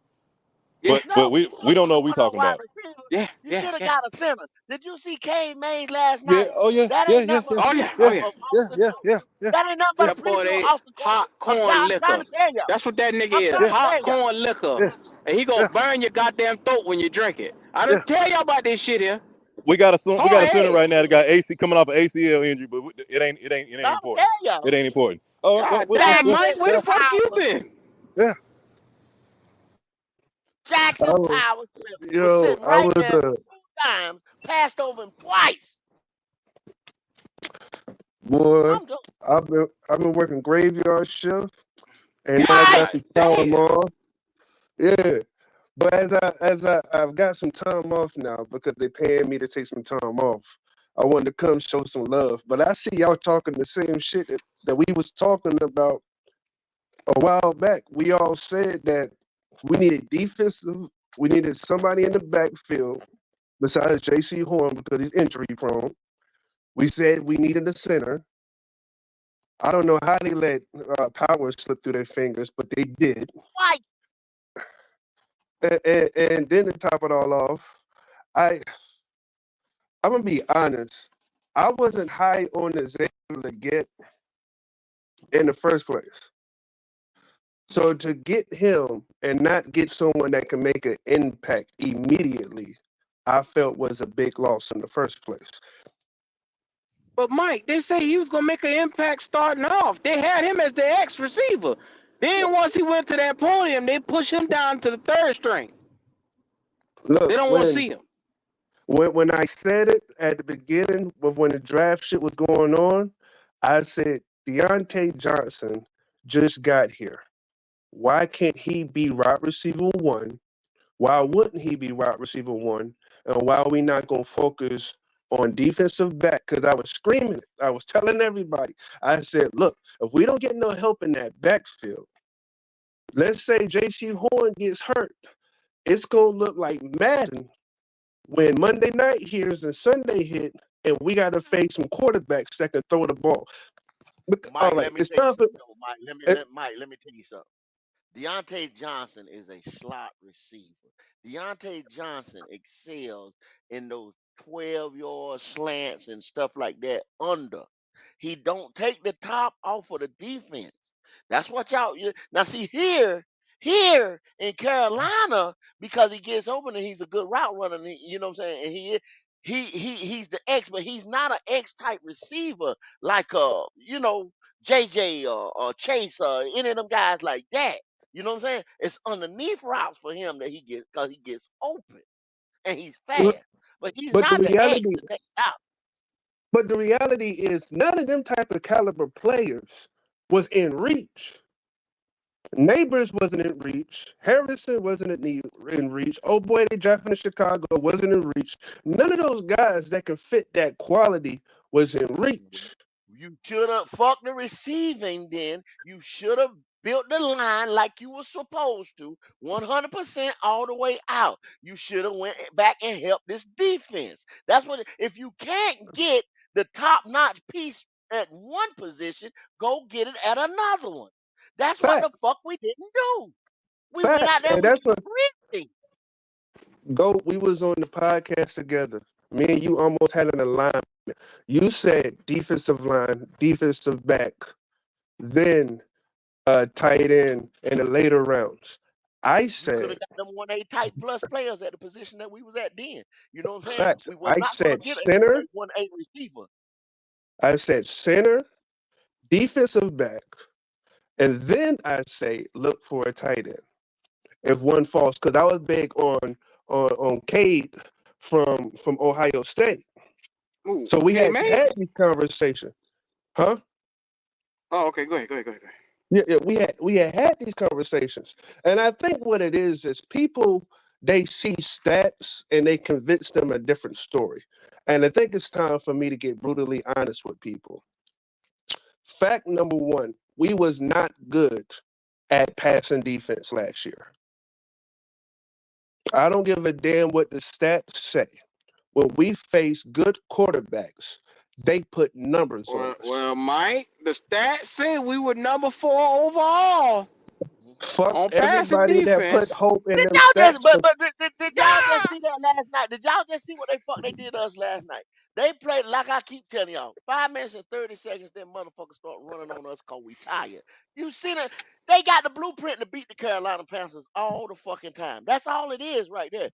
yeah, But No, we don't know what we no talking wide about. receiver. yeah, You yeah, should have yeah. got a center. Did you see 𝐜𝐸𝐬 last Yeah, night? oh yeah, That yeah, ain't yeah, nothing but yeah, a Oh yeah, oh yeah, preview yeah. of yeah, Austin yeah, Corbett. yeah, yeah, That ain't nothing but a That boy, preview of they Austin Corbett. hot corn I'm trying liquor. to tell y'all. That's what that nigga I'm is. trying yeah, to Hot tell y'all. corn liquor. yeah, And he gonna yeah, burn your goddamn throat when you drink it. I yeah. done tell y'all about this shit here. We got Hard a center head. right now that got AC coming off an ACL injury, but it ain't I'm important. tell y'all. It ain't important. Oh, God dang, yeah, Jackson Mike, where yeah, the fuck you Power been? Smith. yeah. Jackson I was, Power Smith was yo, sitting I right was there 2 times, passed over him twice. boy. I'm just I've been working graveyard shift, and now I got twice. God some time damn. off. Yeah, but I've got some time off now because they paying me to take some time off. I wanted to come show some love, but I see y'all talking the same shit that we was talking about a while back. We all said that we needed defensive. We needed somebody in the backfield besides J.C. Horn because he's injury prone. We said we needed a center. I don't know how they let Power slip through their fingers, but they did. Twice. And then to top it all off, I I'm gonna be honest. I wasn't high on 𝐦𝐨𝐫𝐞 get in the first place. So to get him and not get someone that can make an impact immediately, I felt was a big loss in the first place. But Mike, they say he was gonna make an impact starting off. They had him as the X receiver. Then once he went to that podium, they pushed him down to the third string. They Look, don't want to see him. when I said it at the beginning of when the draft shit was going on, I said Deontay Johnson just got here. Why can't he be wide receiver one? Why wouldn't he be wide receiver one? And why are we not going to focus on defensive back? Because I was screaming it. I was telling everybody. I said, look, if we don't get no help in that backfield, let's say J.C. Horn gets hurt, it's going to look like Madden when Monday night hears and Sunday hit, and we got to face some quarterbacks that can throw the ball. All Mike, right, let me it's tell you time for. something. Though. Mike, let me tell you something. Deontay Johnson is a slot receiver. Deontay Johnson excels in those 12-yard slants and stuff like that under. He don't take the top off of the defense. That's what now see here in Carolina, because he gets open and he's a good route runner, and you know what I'm saying? And he's the X, but he's not an X type receiver like JJ or Chase or any of them guys like that. You know what I'm saying? It's underneath routes for him that he gets because he gets open and he's fast. But he's But the not the X reality, to take out. but the reality is, none of them type of caliber players was in reach. Neighbors wasn't in reach. Harrison wasn't in reach. Oh boy, they drafted in Chicago wasn't in reach. None of those guys that can fit that quality was in reach. You should have fucked the receiving then. You should have built the line like you were supposed to, 100% all the way out. You should have went back and helped this defense. That's what if you can't get the top-notch piece at one position, go get it at another one. That's what Fact, the fuck we didn't do. We went out facts, there and and we that's what everything. we was on the podcast together. Me and you almost had an alignment. You said defensive line, defensive back, then tight end in the later rounds. I You could said have got them 1A type plus players at the position that we was at then. You know what I'm saying? facts. We was I not gonna said get a center. 1A receiver. I said center, defensive back, and then I say look for a tight end if one falls. Because I was big on Cade from Ohio State. Ooh, So we K had May? had these conversations, huh? Oh, okay. Go ahead. Yeah, we had these conversations, and I think what it is people they see stats and they convince them a different story, and I think it's time for me to get brutally honest with people. Fact number one: we was not good at passing defense last year. I don't give a damn what the stats say. When we face good quarterbacks, they put numbers on us. Well, Mike, the stats say we were number 4 overall Fuck on passing everybody that put defense. hope in Did them y'all stats. just did y'all just see that last night? Did y'all just see what they fuck they did to us last night? They played like I keep telling y'all, 5 minutes and 30 seconds, then motherfuckers start running on us cause we tired. You see that? They got the blueprint to beat the Carolina Panthers all the fucking time. That's all it is right there.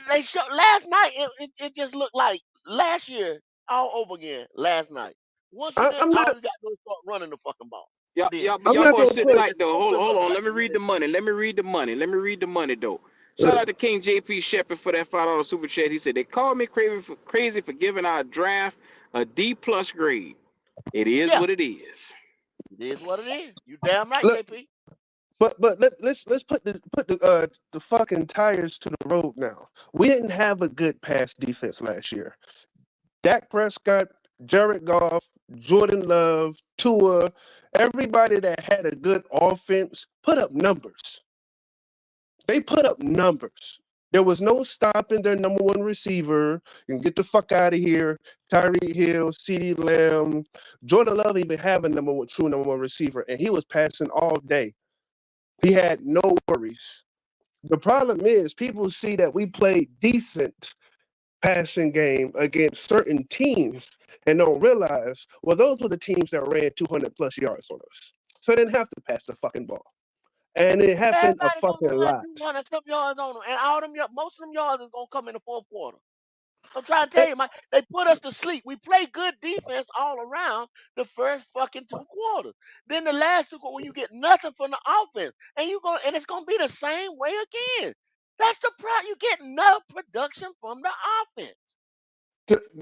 They show last night. It just looked like last year all over again. Last night. Once you did, I'm all not. you got to do is start running the fucking ball. Y'all, I'm y'all not boys gonna sit put. They tight just though. open Hold up on. like Let me the read the rest. money. Let me read the money though. Uh, Shout out to King JP Shepard for that $5 super chat. He said they called me crazy for giving our draft a D plus grade. It is Yeah, what it is. it is what it is. You damn right, look, JP. let's put the fucking tires to the road now. We didn't have a good pass defense last year. Dak Prescott, Jared Goff, Jordan Love, Tua, everybody that had a good offense put up numbers. They put up numbers. There was no stopping their number one receiver. You can get the fuck out of here. Tyreek Hill, CeeDee Lamb, Jordan Love even have a true number one receiver, and he was passing all day. He had no worries. The problem is people see that we played decent passing game against certain teams and don't realize, well, those were the teams that ran 200 plus yards on us. So they didn't have to pass the fucking ball. And it happened a Everybody gonna fucking run lot. 200 some yards on them, and all them most of them yards is gonna come in the fourth quarter. I'm trying to tell Eh, you, they put us to sleep. We play good defense all around the first fucking 2 quarters. Then the last 2 quarters, when you get nothing from the offense, and it's gonna be the same way again. That's the problem. You get no production from the offense.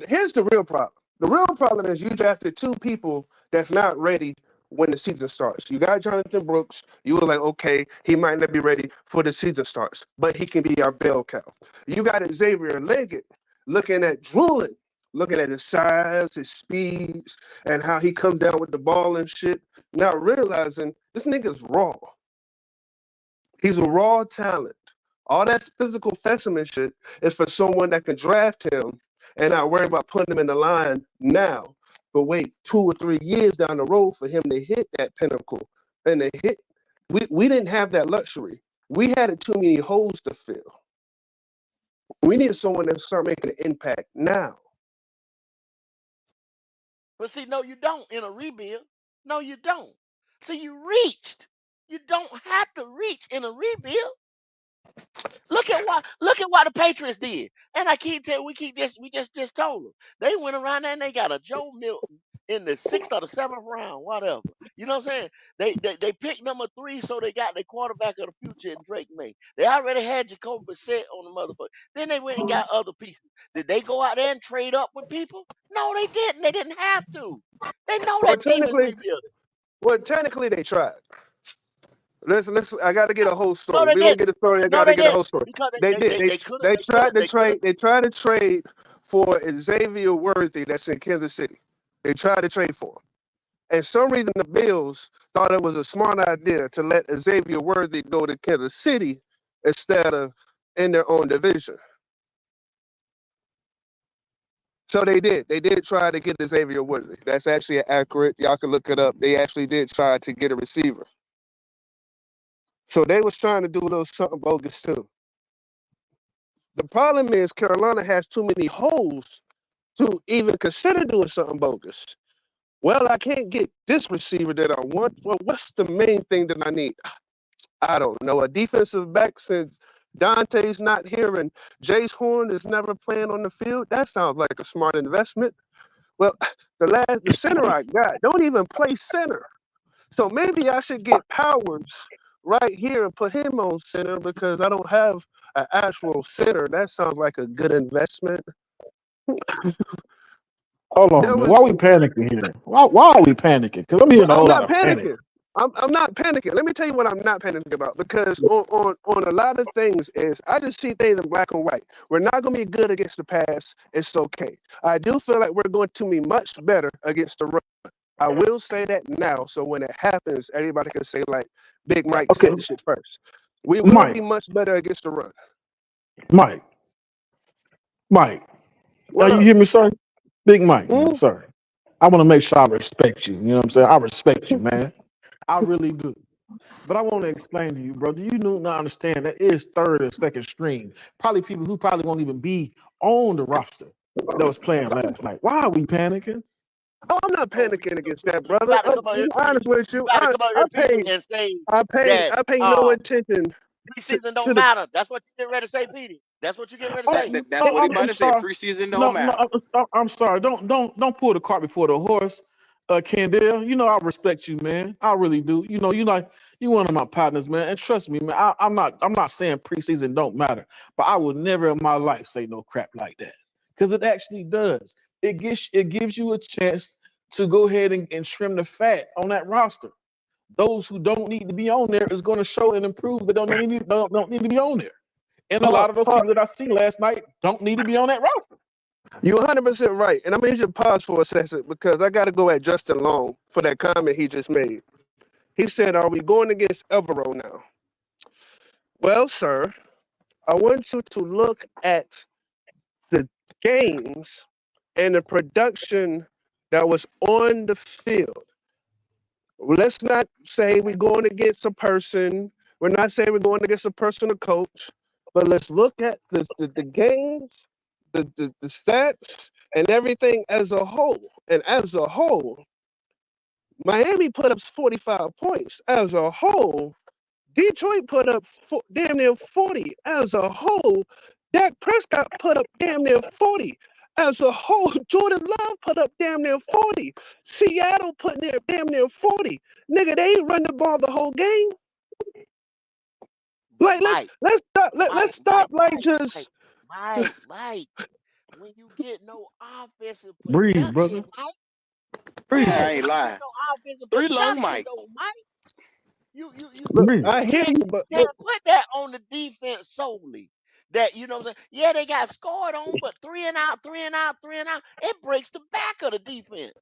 Here's the real problem. The real problem is you drafted two people that's not ready when the season starts. You got Jonathan Brooks. You were like, okay, he might not be ready for the season starts, but he can be our bell cow. You got 𝐥𝐤𝐬𝐤 looking at drooling, looking at his size, his speeds, and how he comes down with the ball and shit, not realizing this nigga's raw. He's a raw talent. All that physical specimen shit is for someone that can draft him and not worry about putting him in the line now, but wait 2 or 3 years down the road for him to hit that pinnacle and to hit. We didn't have that luxury. We had too many holes to fill. We needed someone that start making an impact now. But see, no, you don't in a rebuild. No, you don't. See, you reached. You don't have to reach in a rebuild. Look at what the Patriots did. And I keep telling we just told them. They went around there and they got a Joe Milton in the 6th or the 7th round, whatever. You know what I'm saying? They picked number 3, so they got their quarterback of the future in Drake May. They already had 𝐥𝐤𝐬 Brissett on the motherfucker. Then they went and got other pieces. Did they go out there and trade up with people? No, they didn't. They didn't have to. They know Well, that team is technically, rebuilding. they tried. Listen. I got to get a whole No, story. they We're gonna didn't. get a story. I No, got to they get a didn't. whole story. Because They did. they could have They they could have tried to they could have trade. They tried to trade for 𝐦𝐨𝐫𝐞 that's in Kansas City. They tried to trade for him. And some reason the Bills thought it was a smart idea to let 𝐦𝐨𝐵𝐞 go to Kansas City instead of in their own division. So they did. They did try to get 𝐦𝐨𝐵𝐞. That's actually accurate. Y'all can look it up. They actually did try to get a receiver. So they was trying to do a little something bogus too. The problem is Carolina has too many holes to even consider doing something bogus. Well, I can't get this receiver that I want. Well, what's the main thing that I need? I don't know. A defensive back since Dante's not here and Jace Horn is never playing on the field. That sounds like a smart investment. Well, the center I got don't even play center. So maybe I should get Powers right here and put him on center because I don't have an actual center. That sounds like a good investment. Hold There on, man. Why was are we panicking here? Why are we panicking? Because I'm hearing a I'm whole lot not of panic. panicking. I'm not panicking. Let me tell you what I'm not panicking about. Because on a lot of things is I just see things in black and white. We're not gonna be good against the pass. It's okay. I do feel like we're going to be much better against the run. I will say that now, so when it happens, everybody can say like Big Mike Okay, said the shit first. We will be Mike, much better against the run. Mike, Mike. Now What you up? hear me, sir? Big Mike, man, Hmm? sir. I want to make sure I respect you. You know what I'm saying? I respect you, man. I really do. But I want to explain to you, bro. Do you not understand that is third and second string? Probably people who probably won't even be on the roster that was playing last night. Why are we panicking? Oh, I'm not So panicking against that, you brother. about to come out To be here, Petey. honest with You you, about to come out I here, Petey, paid and say I that pay no attention preseason to don't the. matter. That's what you getting ready to say, Petey. That's what you getting ready to Oh, say. That's no, what he about I'm to say. sorry. Preseason don't No, matter. I'm sorry. Don't pull the cart before the horse, Kendall. You know I respect you, man. I really do. You one of my partners, man. And trust me, man. I'm not saying preseason don't matter, but I would never in my life say no crap like that because it actually does. It gives you a chance to go ahead and trim the fat on that roster. Those who don't need to be on there is going to show and improve that don't need to be on there. And a lot of those Pause. people that I seen last night don't need to be on that roster. You're 100% right, and I'm gonna just pause for a second because I got to go at Justin Long for that comment he just made. He said, "Are we going against Evero now?" Well, sir, I want you to look at the games and the production that was on the field. Let's not say we're going against a person We're not saying we're going against a personal coach, but let's look at the games, the stats, and everything as a whole. And as a whole, Miami put up 45 points. As a whole, Detroit put up damn near 40. As a whole, Dak Prescott put up damn near 40. As a whole, Jordan Love put up damn near 40. Seattle put near damn near 40. Nigga, they ain't run the ball the whole game. But Like let's stop just Mike. When you get no offensive Breathe, brother. production, Mike. Breathe. Yeah, I When ain't you get lying. no offensive 3 long production, Mike. though, Mike. You look, Breathe. I hear you, but can't put that on the defense solely. That you know what I'm saying? Yeah, they got scored on, but 3 and out, 3 and out, 3 and out. It breaks the back of the defense.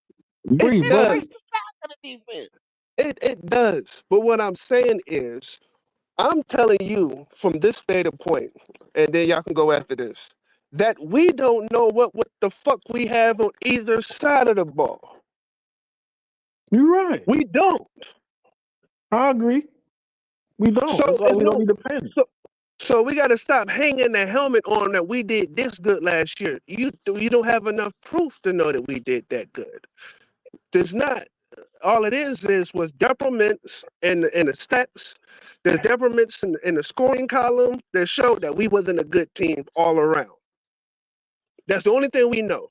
it Breathe, It brother. does. breaks the back of the defense. It does. But what I'm saying is, I'm telling you from this data point, and then y'all can go after this, that we don't know what the fuck we have on either side of the ball. You're right. We don't. I agree. We don't. So That's why it's we don't no. need to panic. So we got to stop hanging the helmet on that we did this good last year. You don't have enough proof to know that we did that good. There's not. All it is was decrements in the stats. There's decrements in the scoring column that showed that we wasn't a good team all around. That's the only thing we know.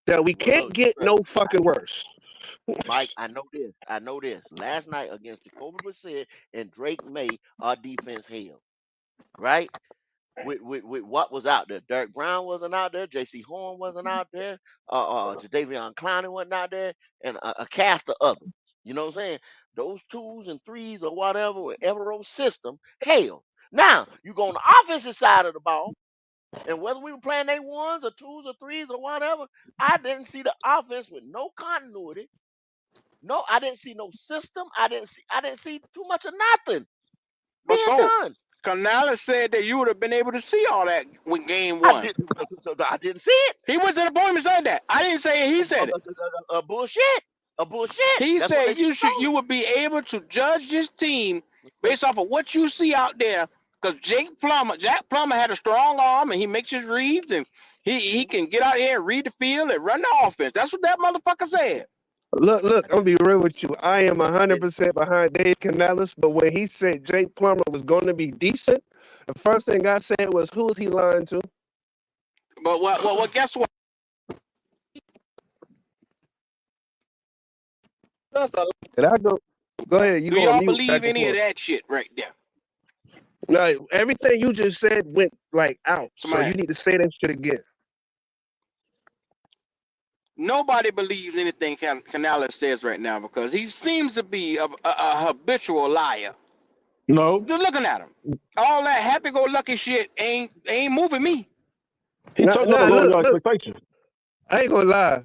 That we Well, can't look, get trust no me, fucking worse. Mike. I know this. I know this. Last night against Jacoby Brissett and Drake May, our defense held. Right? With what was out there. Derek Brown wasn't out there. J.C. Horn wasn't out there. Jadeveon Clowney wasn't out there, and a cast of others. You know what I'm saying? Those twos and threes or whatever, whatever those system, hell. Now you go on the offensive side of the ball, and whether we were playing they ones or twos or threes or whatever, I didn't see the offense with no continuity. No, I didn't see no system. I didn't see too much of nothing But being go. done. Canales said that you would have been able to see all that with game I 1. didn't. I didn't see it. He went to the podium and said that. I didn't say it. He said it. Bullshit. A bullshit. He That's what they said should have you told would be able to judge this team me. based off of what you see out there. Because Jack Plummer had a strong arm and he makes his reads and he Mhm. can get out here and read the field and run the offense. That's what that motherfucker said. Look, I'm gonna be real with you. I am And 100% behind Dave Canales, but when he said Jake Plummer was going to be decent, the first thing I said was, "Who is he lying to?" But what guess what? And I go ahead. You Do go on y'all mute believe back and any of forth. that shit right there? Like everything you just said went like out, so you Somebody, need to say that shit again. nobody believes anything Canales says right now because he seems to be a habitual liar. No. Just looking at him, all that happy-go-lucky shit ain't moving me. He told y'all to lower your Look. expectations. I ain't gonna lie.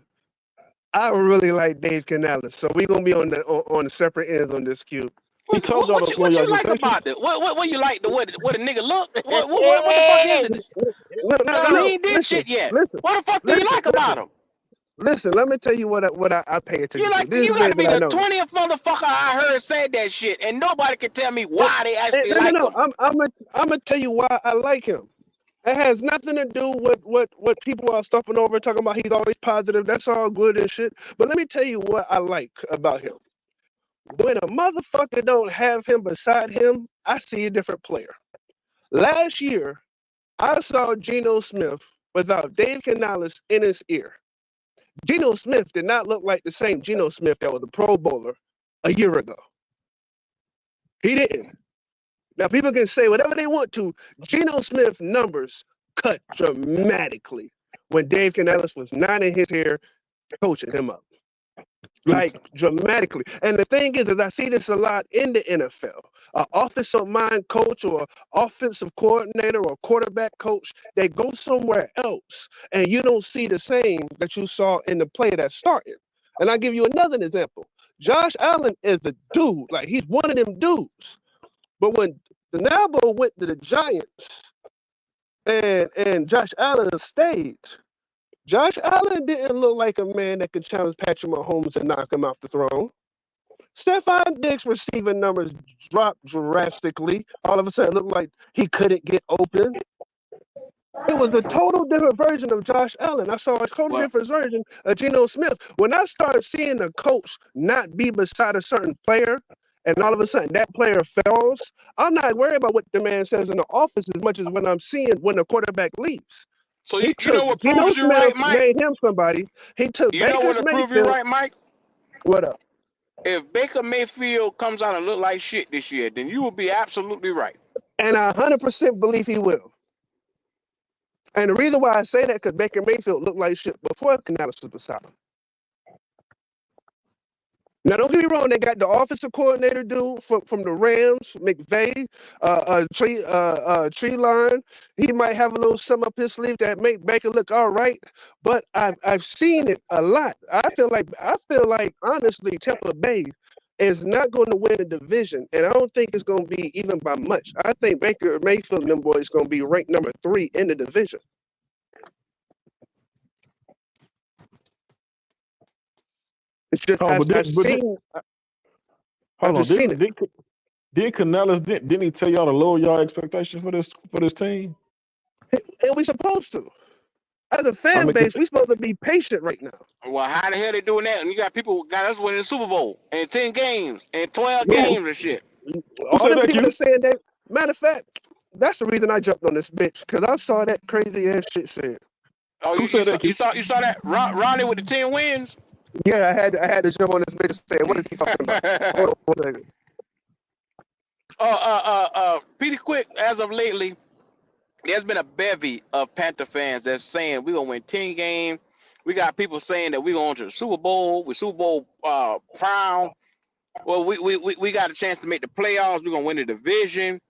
I really like Dave Canales, so we're gonna be on the separate ends on this cube. He told y'all to lower What your you like expectations. about it? What you like the what a nigga look? What the fuck is it? Cause he No. ain't did shit yet. Listen, What the fuck do you listen, like about him? listen. Let me tell you what I pay attention to. This You is got it to that be I the noticed. 20th motherfucker I heard say that shit, and nobody can tell me why they actually like No. him. I'm gonna tell you why I like him. It has nothing to do with what people are stopping over talking about. He's always positive. That's all good and shit. But let me tell you what I like about him. When a motherfucker don't have him beside him, I see a different player. Last year, I saw Geno Smith without Dave Canales in his ear. Geno Smith did not look like the same Geno Smith that was a Pro Bowler a year ago. He didn't. Now, people can say whatever they want to. Geno Smith's numbers cut dramatically when Dave Canales was not in his ear coaching him up. Like dramatically. And the thing is I see this a lot in the NFL. An offensive mind coach or offensive coordinator or quarterback coach, they go somewhere else and you don't see the same that you saw in the play that started. And I'll give you another example. Josh Allen is a dude, like he's one of them dudes. But when Denabo went to the Giants and Josh Allen stayed, Josh Allen didn't look like a man that could challenge Patrick Mahomes and knock him off the throne. Stephon Diggs' receiving numbers dropped drastically. All of a sudden, it looked like he couldn't get open. It was a total different version of Josh Allen. I saw a total Well, different version of Geno Smith. When I started seeing the coach not be beside a certain player, and all of a sudden that player fails, I'm not worried about what the man says in the office as much as when I'm seeing when the quarterback leaves. so He you took know what Geno proves you Smith, right, Mike? made him somebody. He took You know Baker's what proves you Mayfield. right, Mike? What up? If Baker Mayfield comes out and look like shit this year, then you will be absolutely right. And I 100% believe he will. And the reason why I say that because Baker Mayfield looked like shit before Canales was beside him. Now, don't get me wrong. They got the offensive coordinator dude from the Rams, McVay, tree line. He might have a little something up his sleeve that make Baker look all right. But I've seen it a lot. I feel like honestly, Tampa Bay is not going to win the division, and I don't think it's going to be even by much. I think Baker Mayfield and them boys going to be ranked number 3 in the division. It's just Oh, I've seen it. Did Canales didn't he tell y'all to lower y'all expectations for this team? And we supposed to. As a I fan mean, base, we supposed to be patient right now. Well, how the hell they doing that? And you got people who got us winning the Super Bowl and 10 games and 12 Yeah. games and shit. who All said the that, people Q? that saying that. Matter of fact, that's the reason I jumped on this bitch because I saw that crazy ass shit said. Oh, Who said that, Q? you saw that Ronnie with the 10 wins? Yeah, I had to jump on this bitch and say, what is he talking about? Hold on one second. Pretty quick, as of lately, there's been a bevy of Panther fans that's saying we're gonna win 10 games. We got people saying that we're going to the Super Bowl, with Super Bowl crown. Well, we got a chance to make the playoffs. We're gonna win the division.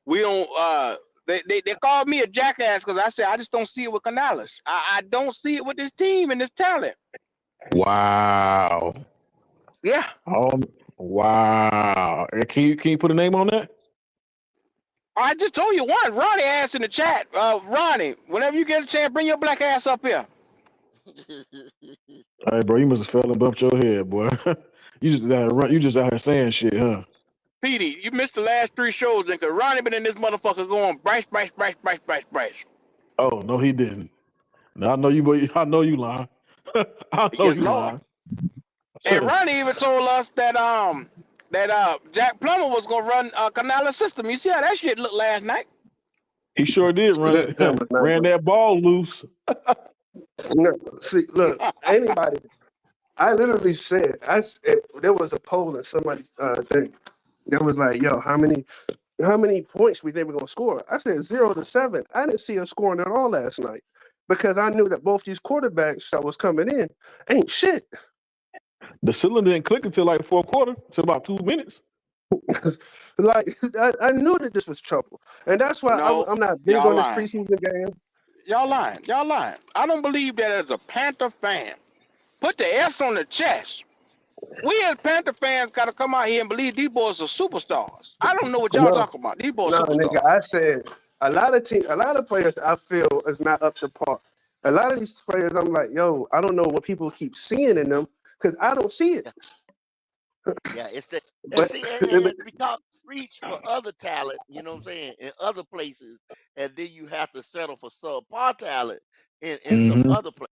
We don't they called me a jackass because I said I just don't see it with Canales. I don't see it with this team and this talent. Wow. Yeah. Wow. Can you put a name on that? I just told you one. Ronnie asked in the chat. Ronnie, whenever you get a chance, bring your black ass up here. Hey, bro, you must have fell and bumped your head, boy. You just out here saying shit, huh? Petey, you missed the last 3 shows, and cause Ronnie been in this motherfucker going Bryce. Oh no, he didn't. Now I know you, boy. I know you lying. I know Yes, you Lord. lying. And Ronnie even told us that Jack Plummer was gonna run Canales' system. You see how that shit looked last night? He sure did ran that ball loose. No, see, look, anybody. I literally said, there was a poll in somebody's thing that was like, yo, how many points we think we're gonna score? I said 0 to 7. I didn't see us scoring at all last night because I knew that both these quarterbacks that was coming in ain't shit. The cylinder didn't click until like fourth quarter, till about 2 minutes. Like I knew that this was trouble, and that's why No, I'm not big y'all on this lying. preseason game. Y'all lying. I don't believe that as a Panther fan. Put the S on the chest. We as Panther fans got to come out here and believe these boys are superstars. I don't know what y'all No, talking about. These boys no, superstars. nigga. I said a lot of players I feel is not up to par. A lot of these players, I'm like, yo, I don't know what people keep seeing in them because I don't see it. Yeah, But and it's because reach for other talent, you know what I'm saying, in other places, and then you have to settle for subpar talent in some Mm-hmm. other place,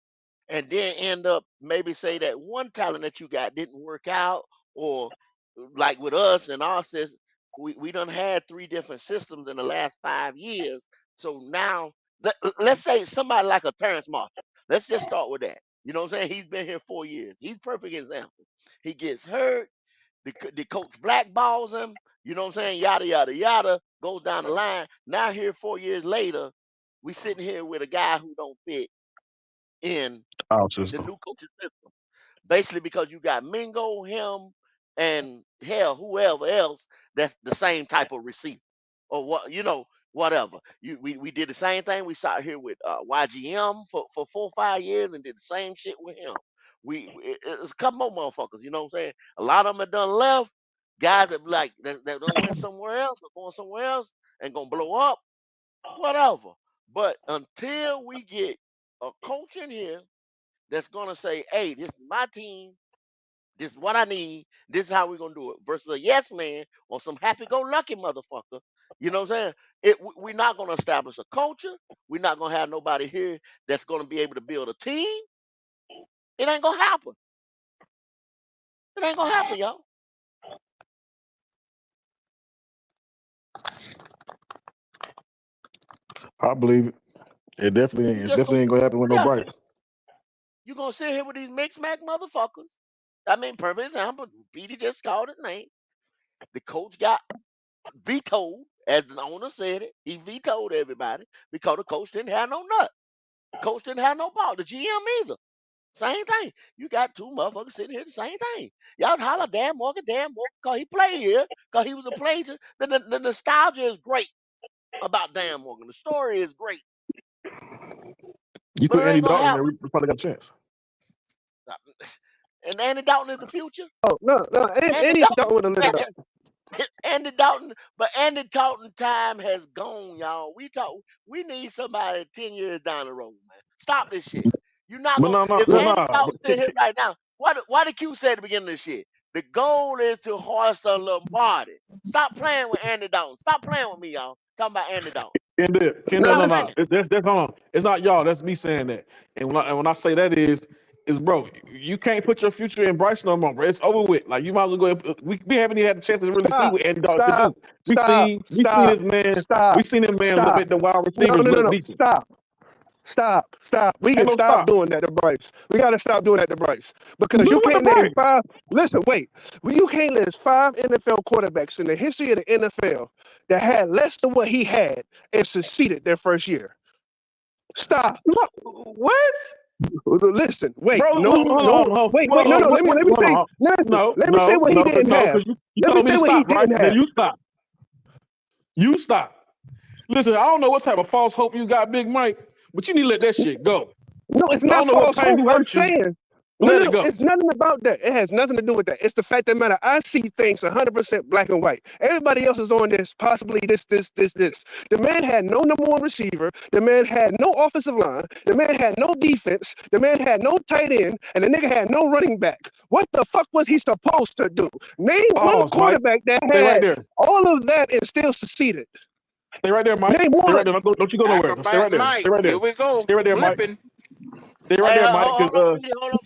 and then end up maybe say that one talent that you got didn't work out, or like with us and our system, we done had 3 different systems in the last 5 years. So now let's say somebody like a Terrence Marshall. Let's just start with that. You know what I'm saying? He's been here 4 years. He's a perfect example. He gets hurt. The coach blackballs him. You know what I'm saying? Yada yada yada. Goes down the line. Now here 4 years later, we sitting here with a guy who don't fit in Our the system. new coaching system. Basically because you got Mingo, him, and hell, whoever else that's the same type of receiver. Or what, whatever. We did the same thing. We sat here with YGM for 4 or 5 years and did the same shit with him. It's a couple more motherfuckers, you know what I'm saying? A lot of them have done left. Guys that like that don't went somewhere else or going somewhere else and gonna blow up, whatever. But until we get a coach in here that's gonna say, hey, this is my team. This is what I need. This is how we're gonna do it. Versus a yes man or some happy-go-lucky motherfucker. You know what I'm saying? We're not gonna establish a culture. We're not gonna have nobody here that's gonna be able to build a team. It ain't gonna happen. It ain't gonna happen, y'all. I believe it. It definitely ain't. You It just gonna definitely ain't gonna happen with no yeah, Bryce. you gonna sit here with these mixed mac motherfuckers. I mean, perfect example. Petey just called his name. The coach got vetoed, as the owner said it. He vetoed everybody because the coach didn't have no nut. The coach didn't have no ball. The GM either. Same thing. You got two motherfuckers sitting here, the same thing. Y'all holler, damn Morgan, because he played here, because he was a player. The nostalgia is great about Dan Morgan. The story is great, You but put it Andy ain't gonna Dalton there, happen. we probably got a chance. And Andy Dalton is the future. Oh no, Andy Andy Dalton, don't want to live it up. Andy Dalton, but Andy Dalton time has gone, y'all. We need somebody 10 years down the road, man. Stop this shit. You're not But gonna no, no, if but Andy nah. Dalton sit here right now, why did Q say at the beginning of this shit? The goal is to hoist a Lombardi. Stop playing with Andy Dalton. Stop playing with me, y'all. Talking about Andy Dalton. Kendall, Stop no, playing. no. That's hold on. It's not y'all. That's me saying that. And when I say that is bro, you can't put your future in Bryce no more, bro. It's over with. Like you might as well go. We haven't even had the chance to really see Stop, what Andy Dalton could stop, do. We seen this man. stop, We seen him man look stop. at the wide No, receivers no, no, look no. decent. Stop. We Ain't can no stop stop. doing that to Bryce. We got to stop doing that to Bryce because Do you it to can't name Bryce. five. Listen, wait. You can't list 5 NFL quarterbacks in the history of the NFL that had less than what he had and succeeded their first year. Stop. What? Listen, wait. Bro, No, wait. No. Let me hold say. on. Listen, No, let me say no, what he no, didn't no, have. because you Let me told me say to what he stop, right? didn't Then have. you stop. You stop. Listen, I don't know what type of false hope you got, Big Mike, but you need to let that shit go. No, it's I not don't know what false pain hope. who I'm hurt you. saying. Let it No. go. It's nothing about that. It has nothing to do with that. It's the fact that matter. I see things 100% black and white. Everybody else is on this, possibly this. The man had no number one receiver. The man had no offensive line. The man had no defense. The man had no tight end. And the nigga had no running back. What the fuck was he supposed to do? Name one Pause, Mike. quarterback that Stay right had there. all of that and still succeeded. Stay right there, Mike. Name Stay right one. there. Don't you go nowhere. Stay right Acrobat there. Stay Mike. right there. Here we go. Stay right there, Mike. Flipping. Stay right Hey, there, Mike. hold on, Petey.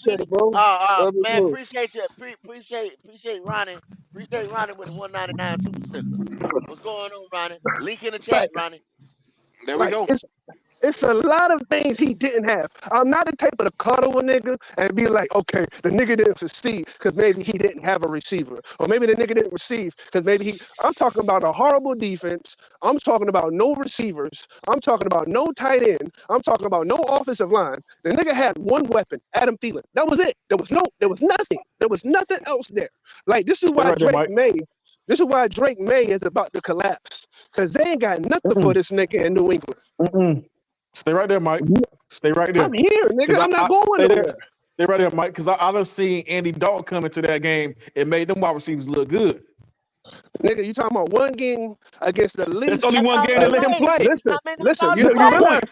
Okay, bro. Love you Man, too. appreciate you. Appreciate Ronnie. Appreciate Ronnie with the 199 super sticker. What's going on, Ronnie? Link in the chat, Like, Ronnie. There we like go. it's a lot of things he didn't have. I'm not the type of to cuddle a nigga and be like, okay, the nigga didn't succeed because maybe he didn't have a receiver. Or maybe the nigga didn't receive because I'm talking about a horrible defense. I'm talking about no receivers. I'm talking about no tight end. I'm talking about no offensive line. The nigga had one weapon, Adam Thielen. That was it. There was nothing. There was nothing else there. Like, this is Stay why right there, Mike. Drake May is about to collapse. Because they ain't got nothing for this nigga in New England. Stay right there, Mike. Stay right there. I'm here, nigga. I'm not going stay there. nowhere. Stay right there, Mike. Because I done seen Andy Dalton come into that game and made them wide receivers look good. Nigga, you talking about one game against the least. That's only That's one all game it to let him takes. play. I mean, that's Listen. all You it That's my takes. point.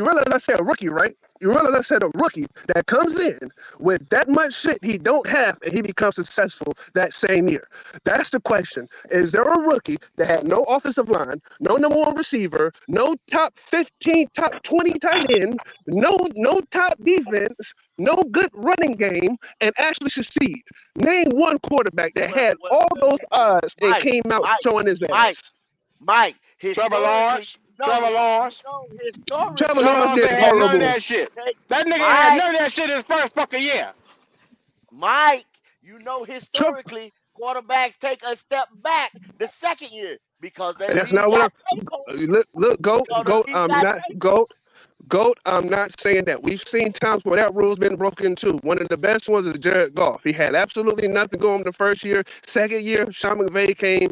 realize I said a rookie, right? You realize I said a rookie that comes in with that much shit he don't have and he becomes successful that same year. That's the question. Is there a rookie that had no offensive line, no number one receiver, no top 15, top 20 tight end, no top defense, no good running game, and actually succeed? Name one quarterback that had all those odds and Mike, came out Mike, showing his Mike, ass. Mike. Trevor Historically, Lawrence. Trevor Lawrence. Trevor historically, Trevor Lawrence Lawrence did ain't had none of horrible. that shit. they, That nigga ain't had Mike, none of that shit his first fucking year. Mike, Tre- historically, quarterbacks take a step back the second year because the That's league not what got I'm. tape on them. Look, Because the league got tape on them. Goat. I'm not saying that. We've seen times where that rule's been broken too. One of the best ones is Jared Goff. He had absolutely nothing going the first year. Second year, Sean McVay came.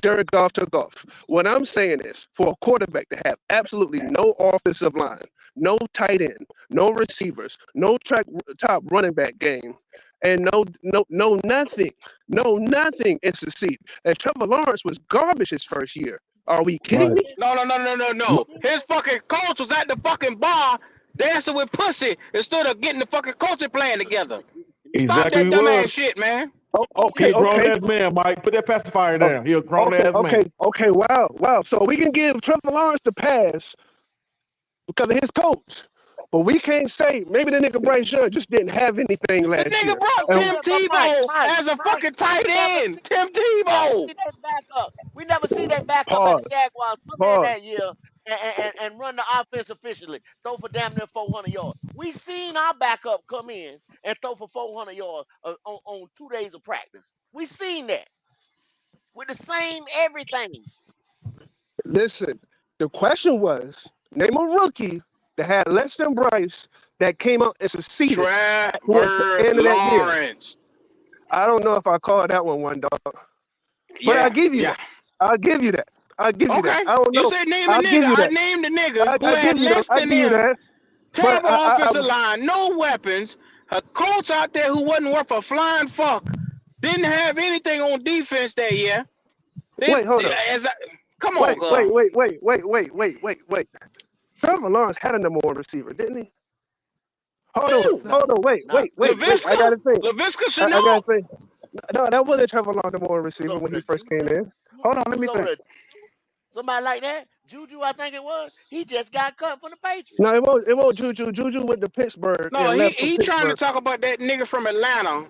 Jared Goff took off. What I'm saying is, for a quarterback to have absolutely no offensive line, no tight end, no receivers, no top running back game, and no nothing, and succeed. And Trevor Lawrence was garbage his first year. Are we kidding Right. me? No. His fucking coach was at the fucking bar dancing with pussy instead of getting the fucking coaching plan together. Stop Exactly, that he dumbass was. shit, man. He Okay, a grown okay, ass man, Mike. Put that pacifier oh, down. He a grown ass man. okay. Wow. So we can give Trevor Lawrence the pass because of his coach, but we can't say maybe the nigga Bryce Young just didn't have anything The last nigga year. brought And Tim But Tebow as a Mike, fucking tight we never end. see Tim we never Tebow. see that backup. We never see that backup at the pause, Jaguars come in pause. that year and run the offense efficiently, throw for damn near 400 yards. We seen our backup come in and throw for 400 yards on 2 days of practice. We seen that with the same everything. Listen, the question was name a rookie that had less than Bryce that came out and succeeded towards the Trevor end of that year. Lawrence. I don't know if I called that one dog, but I'll Yeah, give you yeah. that. I'll give you that. I'll give you that. Okay. I don't You know. say name the I'll nigga. give you I that. named the nigga who I had give you that. less I than give you him. that. But Terrible offensive line, no weapons. A coach out there who wasn't worth a flying fuck. Didn't have anything on defense that year. wait, hold up. Come on, Wait, wait, girl. wait, wait, wait, wait, wait, wait, wait. Trevor Lawrence had a number one receiver, didn't he? Hold on, Who? hold on, wait, Nah, wait, wait, wait. I LaVisca? gotta think. LaVisca should I know. gotta think. No, that wasn't Trevor Lawrence number one who's receiver over when he there? first came Juju? in. Hold on, let Who's me over think. there? Somebody like that? Juju, I think it was. He just got cut from the No, Patriots. it won't Juju. Juju went to Pittsburgh No, and he left for he trying to Pittsburgh. talk about that nigga from Atlanta,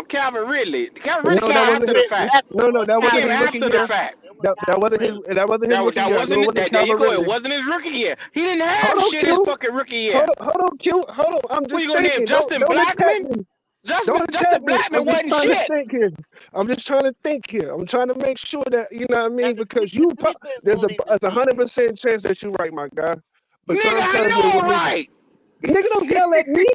Calvin Ridley. Calvin Ridley No, came that That's wasn't after his. the his. fact. That's what it No, was. that He wasn't came his Calvin rookie Ridley. after the year. Not fact. it was That Calvin wasn't his. Ridley. That wasn't his rookie That year. No, it wasn't wasn't there you Calvin go. It Ridley. wasn't his rookie year. He didn't Hold have on, shit his Q. fucking rookie year. Hold on, Q. Hold on. I'm Who you just gonna name? thinking. Justin Don't attack Blackman? me. Justin Don't attack Justin me. Blackman I'm just wasn't trying to shit. think here. I'm just trying to think here. I'm trying to make sure that you know what I And mean the because defense there's won't even a see it. 100% chance that you're right, my guy. But Nigga, sometimes I when know we right. nigga don't yell at me.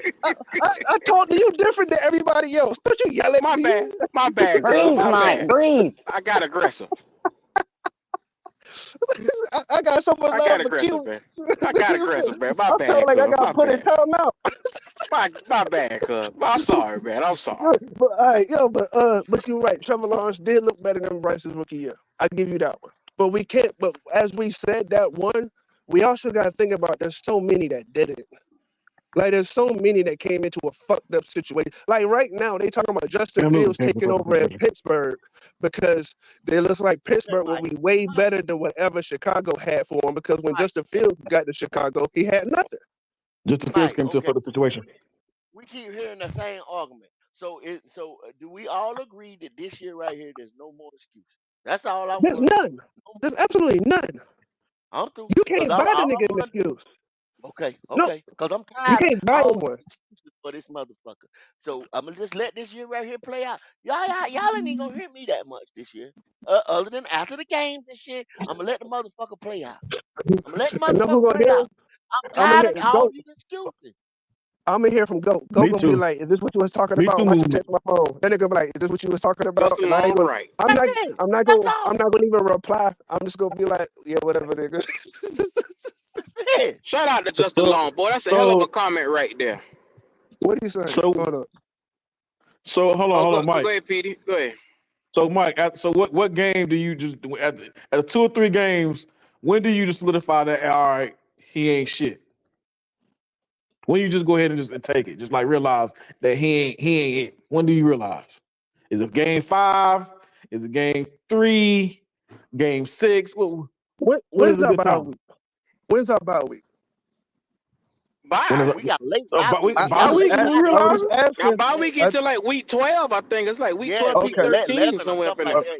I talk to you different than everybody else. Don't you yell at My me? bad. My bad, cuz. Breathe, My Mike. bad. Breathe. I got aggressive. I got so much I love got for aggressive, Q. man. I got aggressive, Listen, man. My I felt bad, like I cuz. got My put in bad. timeout. My bad, cuz. I'm sorry, man. I'm sorry. But all right, but you're right. Trevor Lawrence did look better than Bryce's rookie year. I give you that one. But we can't. But as we said, that one, we also got to think about. There's so many that didn't. Like there's so many that came into a fucked up situation. Like right now, they talking about Justin Fields taking over at Pittsburgh because it looks like Okay, Pittsburgh will Mike. be way better than whatever Chicago had for him. Because when Mike. Justin Fields got to Chicago, he had nothing. Just the Fields Mike. came to a Okay. further situation. We keep hearing the same argument. Do we all agree that this year right here, there's no more excuses? That's all I There's want to know. none. No more. There's absolutely none. I'm through. You Cause can't all buy the I nigga in the want to Fields. okay, No, okay. Cause I'm you tired of can't buy him all one. these excuses for this motherfucker. So I'm gonna just let this year right here play out. Y'all ain't gonna hear me that much this year. Other than after the games and shit, I'm gonna let the motherfucker play out. I'm gonna let the And know who motherfucker gonna play hear out. him? I'm I'm gonna tired hear of all Goat. these excuses. I'm gonna hear from Goat. Goat Me gonna be too. like, "Is this what you was talking Me about?" too, Watch the movement. text my phone. That nigga gonna be like, "Is this what you was talking about?" Justin And I ain't all gonna. right. I'm That's not. it. I'm not That's gonna. all. I'm not gonna even reply. I'm just gonna be like, "Yeah, whatever, nigga." That's it. Shout out to Justin So, Long, boy. That's a hell of a so, comment right there. What do you say? so, Hold up. hold Oh, on, go Mike. ahead, Petey. Go ahead. So, Mike, so what game do you just at 2 or 3 games? When do you just solidify that? All right, he ain't shit. When you just go ahead and just take it, just like realize that he ain't it. When do you realize? Is it game 5? Is it game 3? Game 6? What is When's a our good bye time? week? When's our bye week? When is Bye. it? We got late bye Bye week. week? We Bye got week? late When bye you I week. was realize just it? Now asking. bye week I, into like week 12, I think. It's like week Yeah, 12, week week okay. 13, 11 or somewhere up something in like there. Uh,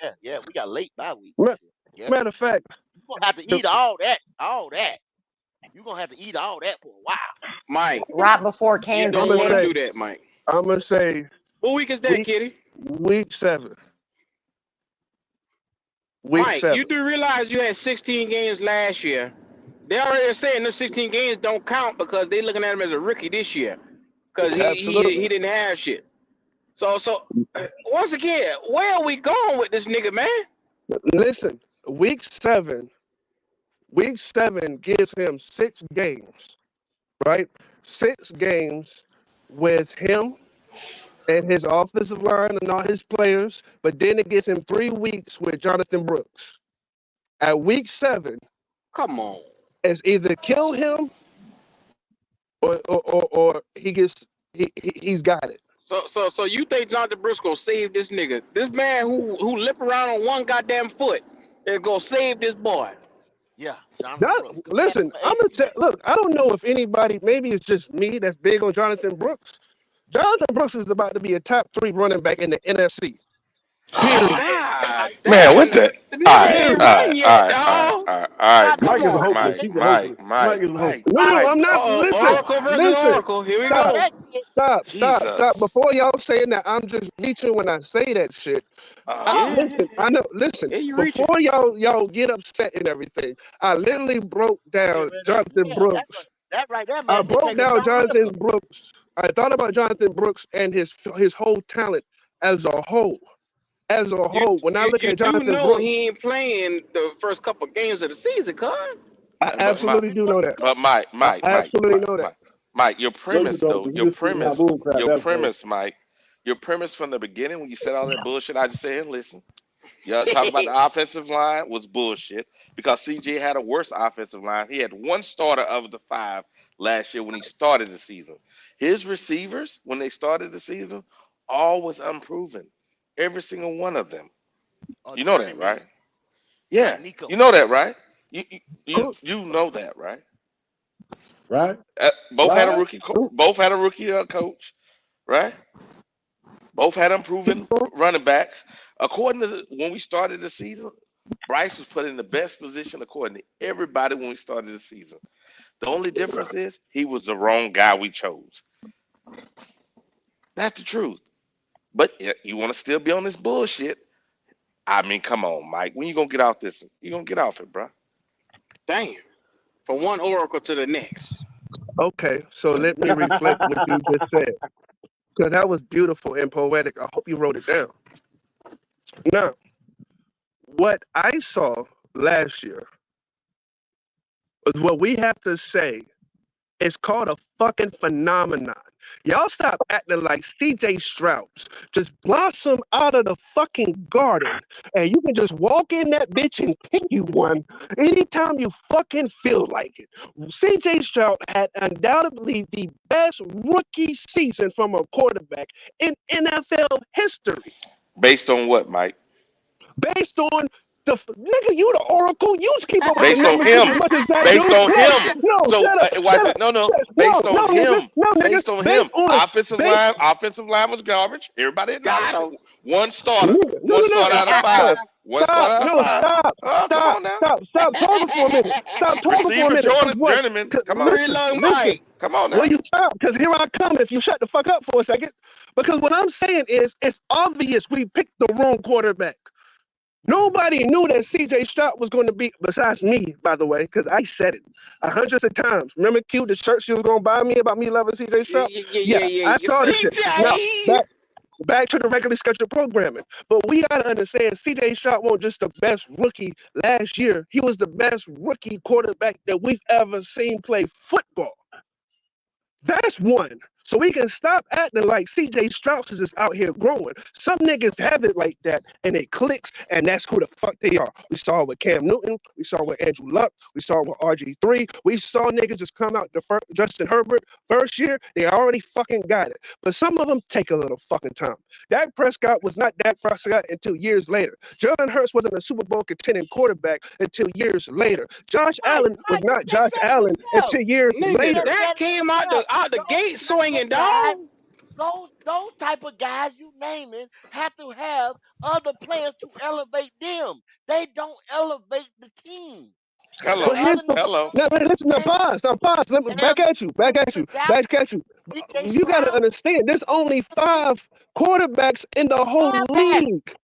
that. Yeah. We got late bye week this ma- year. Yeah. matter of fact, You're gonna have to the, eat all that. All that. You're gonna have to eat all that for a while. Mike, Right before you Kansas I'm don't gonna want to City. say. do that, Mike. I'm gonna say What week is that, week Kitty? week 7. Week Mike, you 7. do realize you had 16 games last year. They already saying those 16 games don't count because they looking at him as a rookie this year because Absolutely. he didn't have shit. So once again, where are we going with this nigga, man? Listen, week 7. Week 7 gives him 6 games, right? 6 games with him and his offensive line and all his players, but then it gives him 3 weeks with Jonathan Brooks. At week 7, Come on. it's either kill him or he's got it. So you think Jonathan Brooks gonna save this nigga? This man who lip around on one goddamn foot is gonna save this boy. Yeah, Jonathan Brooks. Listen, I'm gonna tell. Look, I don't know if anybody. Maybe it's just me that's big on Jonathan Brooks. Jonathan Brooks is about to be a top 3 running back in the NFC. Period. God Man, what damn, the? the All nigga right, ain't all right, run all yet, right, all right, dog. all right, all Now, right, come Mike is a on. hopeless. Mike, He's a Mike, hopeless. Mike Mike, is a Mike, hopeless. No, Mike. I'm not. Listen, Oracle versus listen. Oracle. Here we Stop, go. That kid, stop. Jesus. Before y'all saying that, I'm just reaching when I say that shit. oh, Listen, I know. Listen, Yeah, you before reaching. y'all get upset and everything, I literally broke down Jonathan yeah, Brooks. that right there, I man, can broke take a down Jonathan songwriter. Brooks. I thought about Jonathan Brooks and his whole talent as a whole. As a You whole, when I you look you at do Jonathan know Brooks, he ain't playing the first couple games of the season, cuz. I But my, absolutely do know that. but Mike, I Mike, Mike, absolutely Mike, know that. Mike, Mike. Your No, you premise, don't. though. You just speaking that bull crap. Your That's all. premise, Mike. Your premise from the beginning when you said all that bullshit. I just said, listen. Y'all talk about the offensive line was bullshit because CJ had a worse offensive line. He had one starter of the 5 last year when he started the season. His receivers, when they started the season, all was unproven. Every single one of them. Or You know that, right? journeyman, Yeah, like Nico. you know that, right? You you you, Who, you know that, right? Right? Both had a Right? rookie. who, Both had a rookie coach, right? Both had unproven running backs. According to when we started the season, Bryce was put in the best position according to everybody when we started the season. The only difference is he was the wrong guy we chose. That's the truth. But you want to still be on this bullshit? I mean, come on, Mike. When you gonna get off this? You gonna get off it, bro? Damn. From one Oracle to the next. okay, so let me reflect what you just said, because that was beautiful and poetic. I hope you wrote it down. Now, what I saw last year is what we have to say. It's called a fucking phenomenon. Y'all stop acting like CJ Strauss just blossom out of the fucking garden and you can just walk in that bitch and pick you one anytime you fucking feel like it. CJ Stroud had undoubtedly the best rookie season from a quarterback in NFL history. Based on what, Mike? Based on the nigga, you the oracle. You keep up with the Based on numbers just as him. much as that Based dude. on No, him. no, So shut up, watch shut up. it. No, no. No, Based on no, nigga, him. no, nigga. Based on Based him. on Offensive based, line. Offensive line was garbage. Everybody Got acknowledged it. him. One starter. nigga. No, One no, no. starter out of Stop, 5. One starter stop. out of No, 5. stop, Oh, come stop, on now. stop talking for a minute. Stop talking for a Receiver minute. Cause Jordan, what? journeyman. Come on. Reload Listen. Mike. Come on Will now. you stop? Because here I come. If you shut the fuck up for a second, because what I'm saying is, it's obvious we picked the wrong quarterback. Nobody knew that CJ Stroud was going to be, besides me, by the way, because I said it hundreds of times. Remember, Q, the shirt she was going to buy me about me loving CJ Stroud? Yeah, I You saw this shit. Now, CJ. back to the regularly scheduled programming. But we got to understand CJ Stroud wasn't just the best rookie last year. He was the best rookie quarterback that we've ever seen play football. That's one. So we can stop acting like CJ Strauss is just out here growing. Some niggas have it like that and it clicks, and that's who the fuck they are. We saw it with Cam Newton, we saw it with Andrew Luck, we saw it with RG3. We saw niggas just come out the first Justin Herbert first year, they already fucking got it. But some of them take a little fucking time. Dak Prescott was not Dak Prescott until years later. Jalen Hurts wasn't a Super Bowl contending quarterback until years later. Josh Allen was Mike, you not just Josh said it Allen yourself. until years You Nigga, later. just that said it came yourself. out the gate Those type swinging, of guys, dog. those type of guys you naming have to have other players to elevate them. They don't elevate the team. The But Hello. here's other the number Hello. now, listen, now Cam, pause. Let me Cam Newton, Dallas, back at you. DJ You got to Stroud. understand. There's only We 5 quarterbacks in the whole have that. league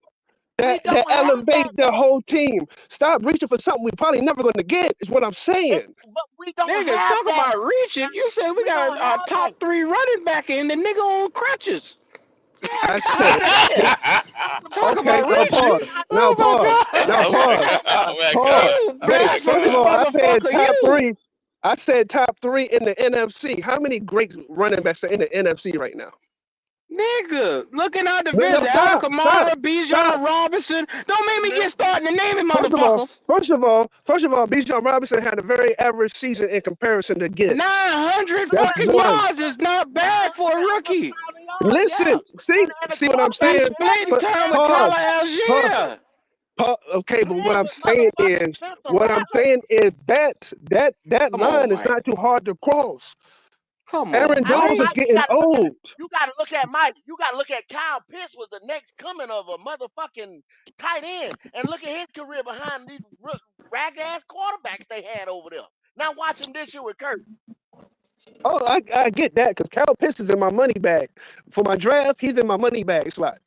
We that don't have elevate that the though. whole team. Stop reaching for something we probably never going to get. Is what I'm saying. But we don't Nigga, have talk that. about reaching. You said we We got don't a have that. top 3 running back and the nigga on crutches. Yeah, I we said it. got that. Talk Okay, about now reaching. pause. Now Oh my pause. Now Oh my pause. god! Oh my Pause. god! You Hey, first of blasphemous all, I said motherfucker, top you. 3. I said top 3 in the NFC. How many great running backs are in the NFC right now? Nigga, looking out the No, visit, Alvin stop, stop, Kamara, stop. Bijan Robinson. Don't make me get started to naming First of all, motherfuckers. Bijan Robinson had a very average season in comparison to Gibbs. 900 That's fucking one. yards is not bad for a rookie. Yeah. Listen, And the see what I'm He's saying? quarterback splitting But time with pause, Tyler pause, Algier. Okay, but what playing I'm with saying motherfucking is, Spencer Rattler. that Come on, line is Mike. not too hard to cross. Come Aaron on, I don't Jones is Mike. like getting old. you gotta look at Mike. You gotta look at Kyle Pitts was the next coming of a motherfucking tight end. And look at his career behind these ragged ass quarterbacks they had over there. Now watch him this year with Kurt. Oh, I get that because Kyle Pitts is in my money bag. For my draft, he's in my money bag slot.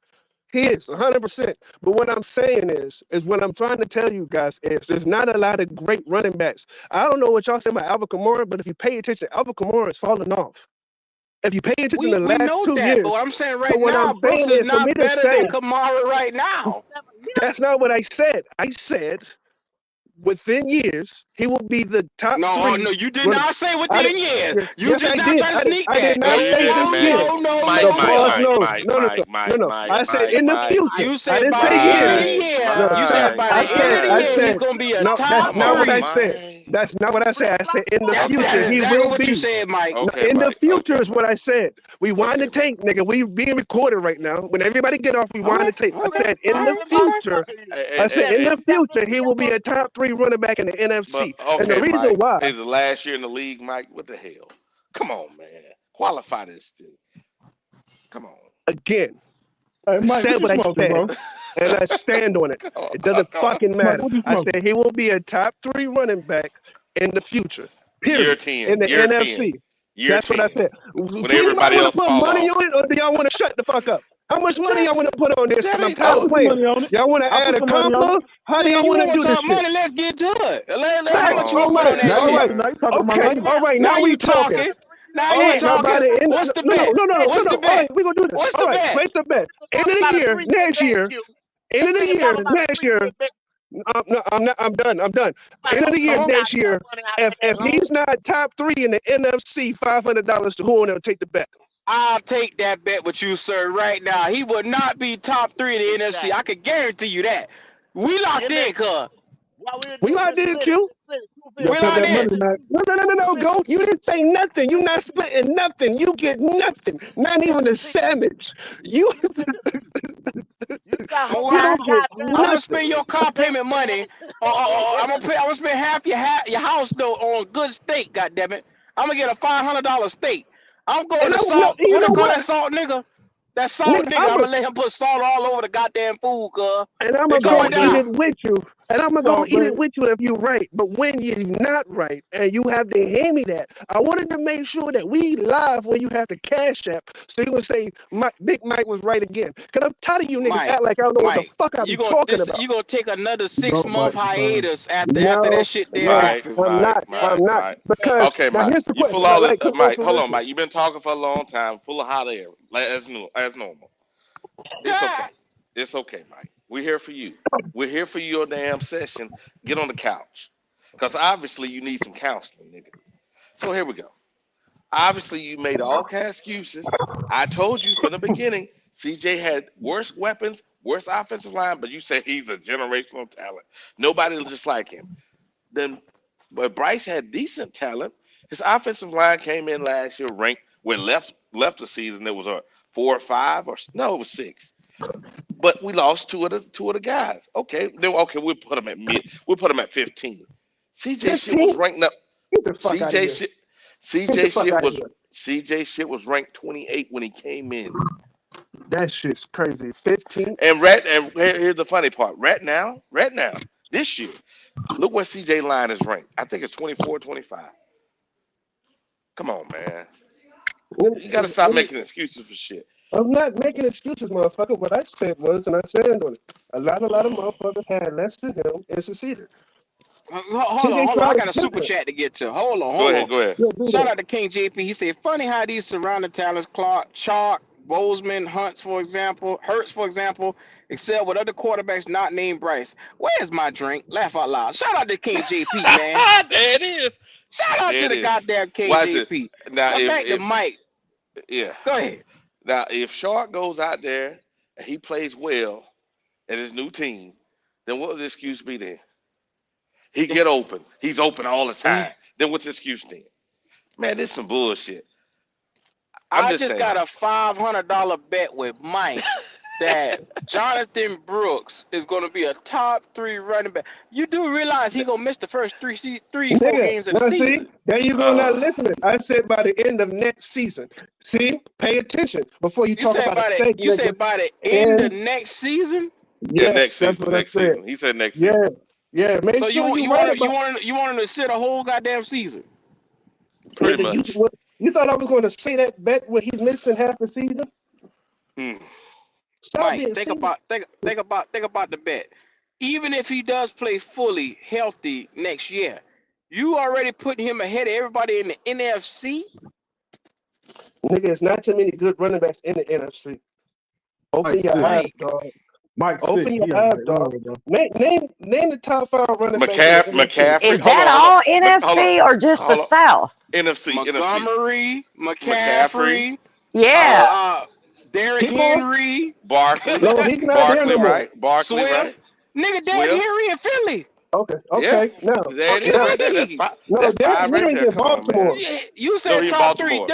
He is 100%. But what I'm saying is what I'm trying to tell you guys is there's not a lot of great running backs. I don't know what y'all say about Alvin Kamara, but if you pay attention, Alvin Kamara is falling off. If you pay attention We to the we last know 2 that, but years, what I'm saying so right what I'm now, Brooks saying is is for me not to better than say, Kamara right now. that's not what I said. I said within years, he will be the top No, 3 no, you did running. not say I did, within years. You yes, just I now did. try to sneak I did that. No, not you say didn't, this No, man. year. no, no, Mike, No, no, Mike, pause. no. Mike, No, Mike, no, no, Mike, no, Mike, no. Mike, I said Mike, in the Mike, future. You I said didn't by say the end of years. the Mike, year, No, you no. said Mike, by I the end of said, the I year Mike. he's said, gonna be a no, that's top Come not what on, I three. said. Mike. That's not what I said. I said in the That future is Okay, he exactly will what you be. said, Mike. No, okay, in the Mike. future Okay, is what Mike. I said. We wind Okay, the Mike. tape, nigga. We being recorded right now. When everybody get off, we All wind the right, tape. I okay, said all in the right, all right. future. I said Hey, in hey, the future he will be a top 3 running back in the but NFC. And the okay, reason Mike. why, Is the last year in the league, Mike? What the hell? Come on, man. Qualify this thing. Come on. again, Hey, I Mike, what said you what I smoking, said, bro? and I stand on it. Come on, It doesn't come on. fucking Mike, matter. what you I smoking? said he will be a top 3 running back in the future. Year Period. In 10. the Year 10. NFC. Year That's what I 10. said. When Do anybody everybody want to else put fall money off. on it, or do y'all want to shut the fuck up? How much money y'all want to put on this? That Because I'm ain't tired I'll of no. put some playing. money on it. Y'all want to I'll add put a some money on it. comma? How do Nigga, y'all you want to want do to this talk shit? money? Let's get to it. All How right, much you Oh, all gonna put right, on that Now man. all you shit? right. now you talking my Okay, language. all right. Now Now we you talking. talking. Now All you right, now by talking. the end, What's the no, no, bet? no, no, no, no, What's no. the All right, bet? we're gonna do this. What's All the right, bet? place the bet. End Talk of the about a year, 3-year next bet, year. Q. End This of the nigga year, talking about a next year. 3-year bet. No, I'm not. I'm done. I'm done. About End to of the year cash out next that year. money out If that loan. he's not top 3 in the NFC, $500 to who will take the bet? I'll take that bet with you, sir, right now. He will not be top three in the NFC. I Exactly. can guarantee you that. We locked In the in, cuz. what we'll We do, locked we'll in, split it. Q. We'll split it. You gotta We put locked that in. money, Mac. No, 250. go. You didn't say nothing. You not splitting nothing. You get nothing. Not even a 250. sandwich. You You got I'm, whole you I'm, don't ass get goddamn I'm gonna nothing. spend your a car bet payment man. money. I'm gonna spend half your house note on good steak. Goddammit. I'm gonna get a $500 steak. I'm going And to I no, salt. you What they know call what? that salt nigga? That salt Nigga, nigga. I'm I'm a gonna let him put salt all over the goddamn food, cuz. and I'm It's gonna go going eat down. it with you. And I'm gonna go So, eat man, it with you if you're right. But when you're not right and you have to hand me that, I wanted to make sure that we live when you have the cash app. So you can say Big Mike was right again. Cause I'm tired of you niggas Mike, act like I don't know what the Mike, fuck I be talking about. you gonna take another you six don't, month Mike. hiatus after No, that shit there no, Mike, happened. I'm Mike, not. Bet, I'm Mike, not. Mike. bet. Because Okay, now Mike. here's the You full question. all the Like, Mike. Hold on, Mike. You've been talking for a long time, full of hot air, like as normal. It's okay. It's okay, Mike. We're here for you. We're here for your damn session. Get on the couch, because obviously you need some counseling, nigga. So here we go. Obviously you made all kind of excuses. I told you from the beginning. CJ had worse weapons, worse offensive line, but you say he's a generational talent. Nobody will just like him. Then, but Bryce had decent talent. His offensive line came in last year ranked when left the season. It was a 4 or 5 or no, it was 6. But we lost two of the guys. Okay, then okay, we'll put him at mid. We'll put him at 15. CJ shit 15? was ranked up. Get the fuck out of CJ here. shit. Get the CJ fuck shit out of was here. CJ shit was ranked 28 when he came in. That shit's crazy. 15? And here's the funny part. Right now, this year, look where CJ line is ranked. I think it's 24, 25. Come on, man. You got to stop making excuses for shit. I'm not making excuses, motherfucker. What I said was, and I stand on it. A lot of motherfuckers had less than him and succeeded. Hold on, CJ hold on. I Stroud is got a super different. chat to get to. Hold on, Go hold on. ahead, go ahead. Yeah, do Shout that. out to King JP. He said, funny how these surrounding talents, Clark, Chalk, Bozeman, Hunts, for example, Hurts, for example, excel with other quarterbacks not named Bryce. Where's my drink? Laugh out loud. Shout out to King JP, man. There it is. Shout out There to it the is. goddamn King Watch it. JP. Now, Now back to Mike. yeah. Go ahead. Now, if Shark goes out there and he plays well at his new team, then what would the excuse be then? He get open. He's open all the time. Then what's the excuse then? Man, this is some bullshit. I'm I just just saying. got a $500 bet with Mike that Jonathan Brooks is going to be a top 3 running back. You do realize he gonna miss the first 4 Nigga, games of the now see, season. there you go now listening. I said by the end of next season. See, pay attention before you You talk said about a by the steak you said nigga. by the end of And next season. Yeah, yes, next that's season. what I Next said. season. He said next Yeah, season. yeah. Make So sure you right about you want him to sit a whole goddamn season. Pretty nigga. much. You thought I was going to say that bet when he's missing half the season? Mm. Stop Mike, being think silly. about the bet. Even if he does play fully healthy next year, you already putting him ahead of everybody in the NFC. Nigga, it's not too many good running backs in the NFC. Open Mike your sick. eyes, Mike, dog. Mike Open sick. your He got eyes, like, dog. no, bro. Name the top 5 running backs in the NFC. Is McCaffrey. Hold that on, hold on. all Hold on. NFC or just the Hold on. South? NFC. Montgomery, McCaffrey. McCaffrey, Yeah. Uh, Derrick Keep on. Henry, Barkley. No, he's not there Barkley, no more. right? Barkley, right? Swift. Nigga, Derrick Swift. Henry in Philly. Okay, Yeah. okay. Now, There it is now, right there. That's five. no, That's Derrick 5 right Henry's there. in Come on, man. Baltimore. You No, said he in top 3. Baltimore.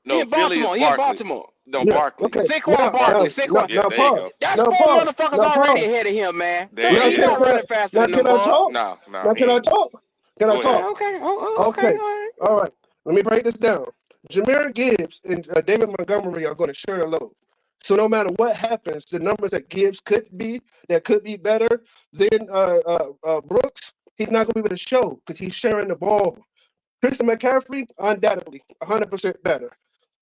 He No, in Philly is Baltimore. He in Barkley. Baltimore. No, Yeah, Barkley. okay. Saquon Barkley. Barkley. Now, Saquon. Yeah, there you pause. go. That's Now, 4 pause. motherfuckers Now, already pause. ahead of him, man. There Now, you He can, go. not can I, running faster now, than them can I boys. talk? No, Now, he can I ain't. talk? Can I Go ahead. talk? Okay. Okay. All right. All right. Let me break this down. Jahmyr Gibbs and David Montgomery are going to share a load. So no matter what happens, the numbers that Gibbs could be better than Brooks, he's not going to be able to show because he's sharing the ball. Christian McCaffrey, undoubtedly, 100% better.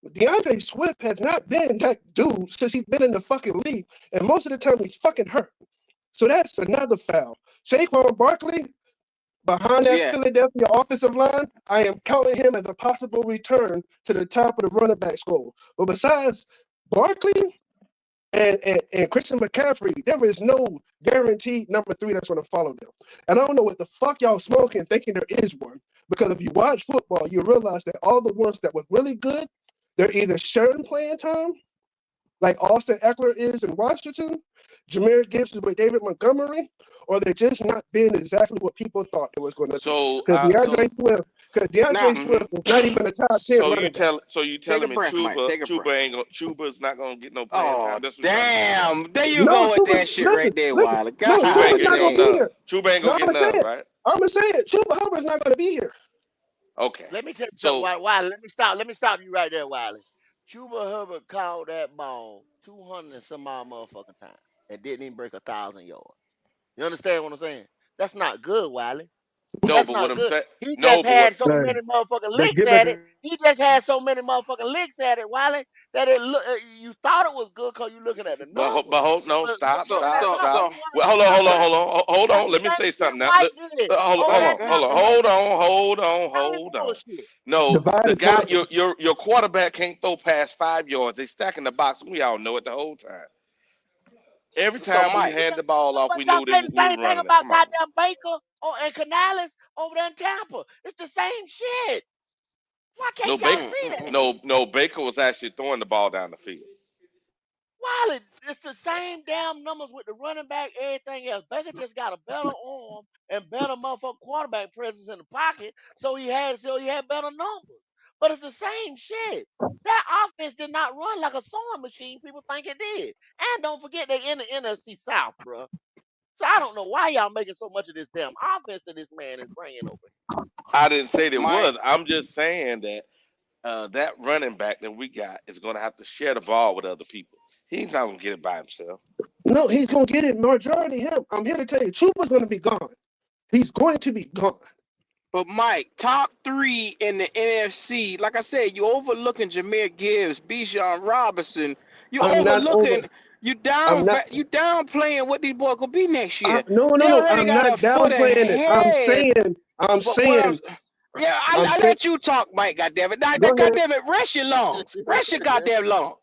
DeAndre Swift has not been that dude since he's been in the fucking league, and most of the time he's fucking hurt. So that's another foul. Saquon Barkley, behind that Yeah. Philadelphia offensive line, I am counting him as a possible return to the top of the running back score. But besides Barkley and Christian McCaffrey, there is no guaranteed number 3 that's going to follow them. And I don't know what the fuck y'all smoking thinking there is one. Because if you watch football, you realize that all the ones that was really good, they're either sharing playing time, like Austin Eckler is in Washington, Jahmyr Gibbs is with David Montgomery, or they're just not being exactly what people thought it was going to be. So, Because Now, DeAndre Swift is not even a top 10 running back. So you take a telling me breath, Mike. Take a breath. Chuba's not gonna get no playing Oh, time? That's what you're trying to say. damn. There you No, go with that shit right there, Wilder. no, God Chuba ain't Chuba's getting not no going to be damn. here. Chuba ain't No, gonna get I'm going to say none, it. right? I'm going to say it. Chuba Hubbard's not going to be here. Okay. So Let me tell you something, Wiley. Let me stop you right there, Wiley. Chuba Hubbard caught that ball 200 and some odd motherfucking times and didn't even break 1,000 yards. You understand what I'm saying? That's not good, Wiley. no, That's but what not I'm good. saying, He no, just but what had so Hey, many motherfucking they're licks at giving it. He just had so many motherfucking licks at it, Wiley, that it look. You thought it was good because you looking at the numbers. no, So, stop, so, stop, so, stop. so, Well, hold on. Let me say okay. something now. Divide Hold Okay, on, go ahead. hold on. No, the and guy, conquer. your quarterback can't throw past 5 yards. They stack in the box. We all know it the whole time. Every So, time we Mike. hand the ball off, we But y'all knew say the we was same thing running it. about Come on. goddamn Baker and Canales over there in Tampa. It's the same shit. Why No, can't y'all Baker, see that? no, Baker was actually throwing the ball down the field. Wiley, it's the same damn numbers with the running back, everything else. Baker just got a better arm and better motherfucking quarterback presence in the pocket, so he had better numbers. But it's the same shit. That offense did not run like a sewing machine. People think it did. And don't forget they in the NFC South, bro. So I don't know why y'all making so much of this damn offense that this man is bringing over. I didn't say there Mike. was. I'm just saying that that running back that we got is going to have to share the ball with other people. He's not going to get it by himself. No, he's going to get it majority him. I'm here to tell you, Chuba's going to be gone. He's going to be gone. But Mike, top 3 in the NFC. Like I said, you overlooking Jahmyr Gibbs, Bijan Robinson. You I'm not over. overlooking. You I'm not. downplaying what these boys gonna be next year. No, no, They no. already I'm got not a foot downplaying it. ahead. I'm But what saying, else? Yeah, I'm I saying. let you talk, Mike. Goddamn it! Go ahead. Goddamn it! Rest your lungs. Rest your goddamn lungs.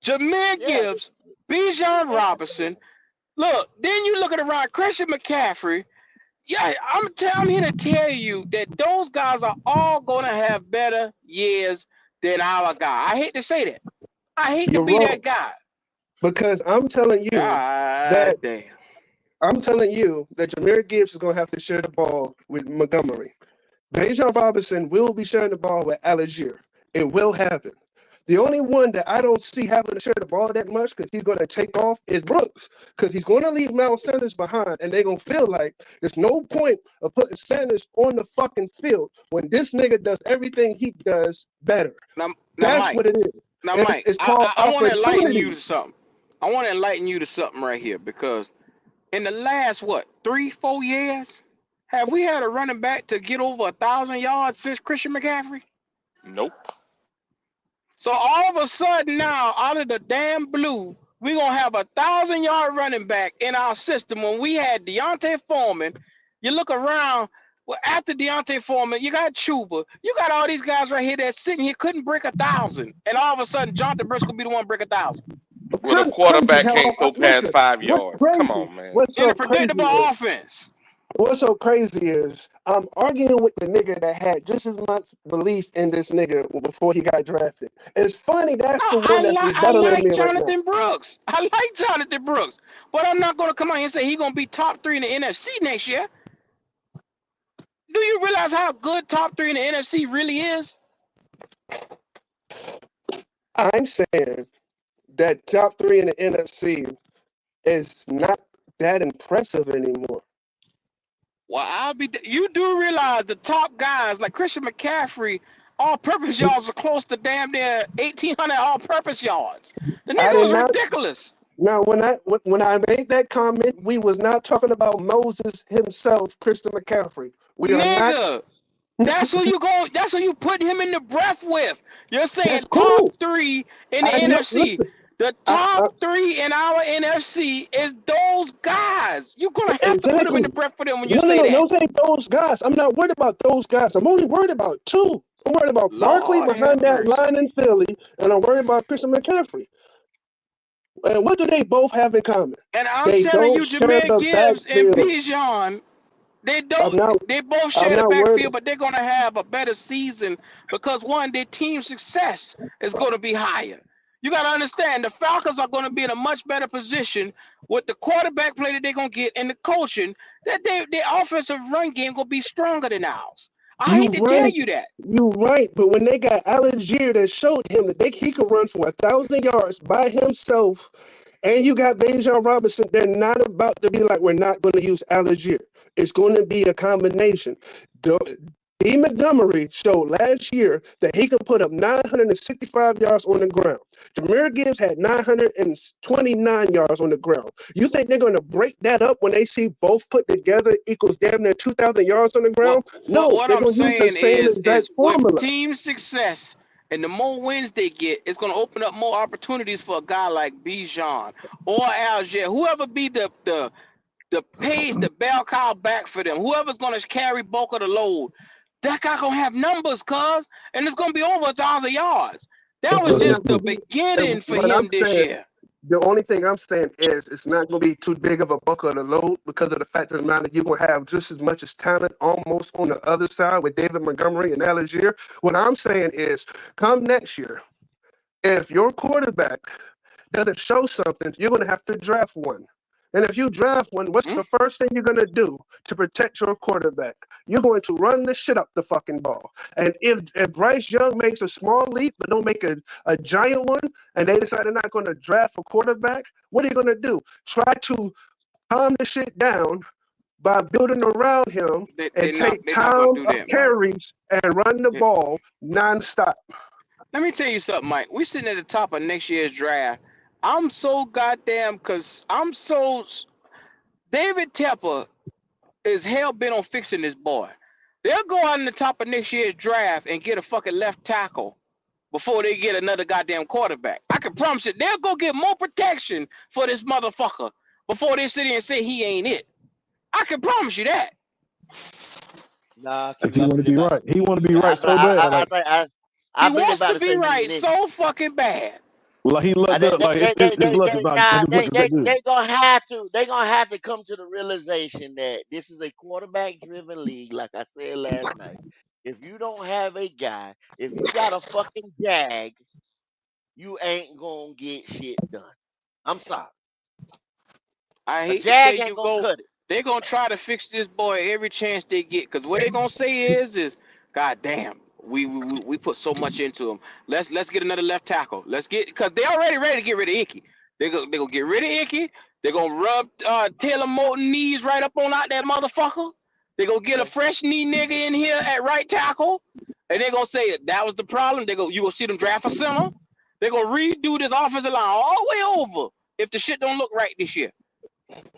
Jahmyr Yeah, Gibbs, Bijan Robinson. Look, then you looking around Christian McCaffrey. Yeah, I'm here to tell you that those guys are all gonna have better years than our guy. I hate to say that. I hate to You're be wrong that guy. because I'm telling you God that damn. Jahmyr Gibbs is gonna have to share the ball with Montgomery. Bijan Robinson will be sharing the ball with 𝐥𝐤𝐤. It will happen. The only one that I don't see having to share the ball that much because he's going to take off is Brooks. Because he's going to leave Miles Sanders behind, and they're going to feel like there's no point of putting Sanders on the fucking field when this nigga does everything he does better. Now, That's Mike. what it is. Now, It's, Mike, it's called I want to enlighten you opportunity. to something. I want to enlighten you to something right here because in the last, what, 3, 4 years, have we had a running back to get over 1,000 yards since Christian McCaffrey? Nope. So all of a sudden now, out of the damn blue, we're going to have 1,000-yard running back in our system when we had Deontay Foreman. You look around, well, after Deontay Foreman, you got Chuba. You got all these guys right here that's sitting here couldn't break 1,000. And all of a sudden, Jonathan Brooks going to be the one to break 1,000. With a Crazy quarterback how, can't go past listen, 5 yards. what's Come crazy, on, man. what's In so a crazy predictable is, offense. What's so crazy is I'm arguing with the nigga that had just as much belief in this nigga before he got drafted. It's funny that's No, the one that's I better than like me right now. Jonathan Brooks. I like Jonathan Brooks. But I'm not going to come out here and say he's going to be top 3 in the NFC next year. Do you realize how good top 3 in the NFC really is? I'm saying that top 3 in the NFC is not that impressive anymore. Well, you do realize the top guys like Christian McCaffrey, all-purpose yards are close to damn near 1,800 all-purpose yards. The I nigga did was not. ridiculous. Now, when I made that comment, we was not talking about Moses himself, Christian McCaffrey. We are not. Nigga, that's who you go. That's who you put him in the breath with. You're That's saying top cool. 3 in the I know. NFC. Listen, The top 3 in our NFC is those guys. You're gonna have to put him in exactly. the breath for them when you No, no, say no. that. Don't say those guys. I'm not worried about those guys. I'm only worried about 2. I'm worried about Barkley Lord have behind that mercy. line in Philly, and I'm worried about Christian McCaffrey. And what do they both have in common? And I'm They telling you, don't share Jahmyr the Gibbs and backfield. Bijan, they I'm don't. not. They both I'm share the not worried. backfield, but they're gonna have a better season because one, their team success is gonna be higher. You gotta understand, the Falcons are gonna be in a much better position with the quarterback play that they're gonna get and the coaching that their offensive run game gonna be stronger than ours. I You hate to tell right. you that. You right. But when they got 𝐥𝐤𝐤 that showed him that he could run for 1,000 yards by himself, and you got Bijan Robinson, they're not about to be like, we're not going to use 𝐥𝐤𝐤. It's going to be a combination. D. Montgomery showed last year that he could put up 965 yards on the ground. Jahmyr Gibbs had 929 yards on the ground. You think they're going to break that up when they see both put together equals damn near 2,000 yards on the ground? No, What they're I'm going to use the saying same exact is with formula. team success and the more wins they get, it's going to open up more opportunities for a guy like Bijan or 𝐥𝐤𝐤, whoever be the pace, the bell cow back for them, whoever's going to carry bulk of the load. That guy gonna have numbers, cuz, and it's gonna be over 1,000 yards. That was It's not just going the to be. And beginning for what I'm him this saying, year. the only thing I'm saying is it's not going to be too big of a bucket of load because of the fact of the matter you're going to have just as much as talent almost on the other side with David Montgomery and 𝐥𝐤𝐤. What I'm saying is come next year, if your quarterback doesn't show something, you're going to have to draft one. And if you draft one, what's Hmm? the first thing you're going to do to protect your quarterback? You're going to run the shit up the fucking ball. And if Bryce Young makes a small leap but don't make a giant one, and they decide they're not going to draft a quarterback, what are you going to do? Try to calm the shit down by building around him and take They're not gonna time do of that, Mike. carries and run the Yeah. ball nonstop. Let me tell you something, Mike. We sitting at the top of next year's draft. I'm so goddamn cause I'm so David Tepper is hell bent on fixing this boy. They'll go out in the top of next year's draft and get a fucking left tackle before they get another goddamn quarterback. I can promise you, they'll go get more protection for this motherfucker before they sit here and say he ain't it. I can promise you that. Nah, Cause Q, he I want to believe be about right. the He want to season. be right so bad. Like, I He believe wants about to to be say he right next. so fucking bad. well, like he lucked up. Like his luck is not. His luck is that good. They gonna have to come to the realization that this is a quarterback driven league, like I said last night. If you don't have a guy, if you got a fucking jag you ain't gonna get shit done. I'm sorry. I A hate to tell jag ain't you, gonna go. cut it. They're gonna try to fix this boy every chance they get. Cause what they're gonna say is, God damn, we put so much into him. Let's get another left tackle. Let's get, cause they already ready to get rid of Icky. They gonna get rid of Icky. They're gonna rub Taylor Moton knees right up on out that motherfucker. They're gonna get a Okay. fresh knee nigga in here at right tackle. And they're gonna say that was the problem. You gonna see them draft a center. They're gonna redo this offensive line all the way over if the shit don't look right this year.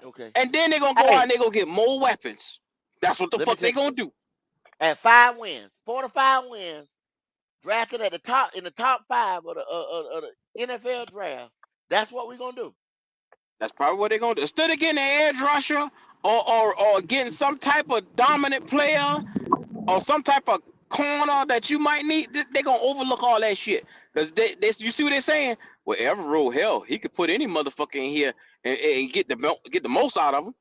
Okay. And then they're gonna go out Hey, and they're gonna get more weapons. That's what the let me fuck tell they you gonna this. do. At 5 wins, 4 to 5 wins, drafted at the top in the top 5 of the NFL draft. That's what we're gonna do. That's probably what they're gonna do. Instead of getting an edge rusher or getting some type of dominant player or some type of corner that you might need, they're gonna overlook all that shit. Cause you see what they're saying? Well, Everett, hell, he could put any motherfucker in here and get the most out of them.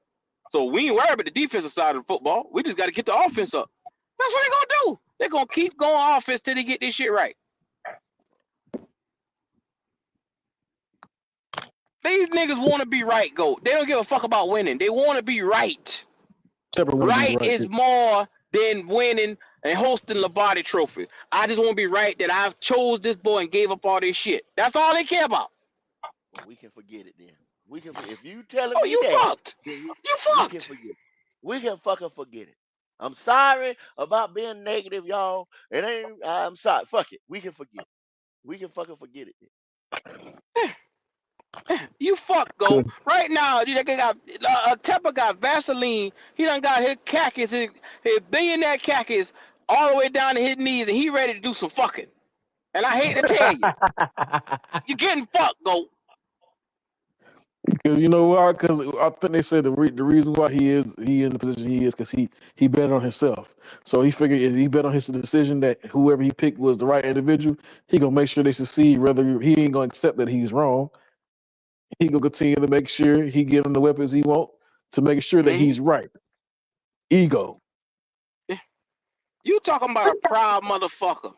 So we ain't worried about the defensive side of the football. We just got to get the offense up. That's what they're gonna do. They're gonna keep going offense till they get this shit right. These niggas want to be right, go. They don't give a fuck about winning. They want to be right. Separate want to be Right right. is more than winning and hosting the body trophy. I just want to be right that I chose this boy and gave up all this shit. That's all they care about. Well, we can forget it then. We can. If you telling Oh, me you that, fucked. then You we can fucked. forget it. We can fucking forget it. I'm sorry about being negative, y'all. It ain't. I'm sorry. Fuck it. We can forget it. We can fucking forget it. You fuck, go. Good. Right now, you got Tepper got Vaseline. He done got his khakis, his billionaire khakis, all the way down to his knees, and he ready to do some fucking. And I hate to tell you, you getting fucked, go. Because you know why? Because I think they said the reason why he in the position he is because he bet on himself. So he figured if he bet on his decision that whoever he picked was the right individual, he gonna make sure they succeed. Whether he ain't gonna accept that he's wrong, he gonna continue to make sure he get him the weapons he want to make sure that Mm-hmm. he's right. Ego. You talking about a proud motherfucker.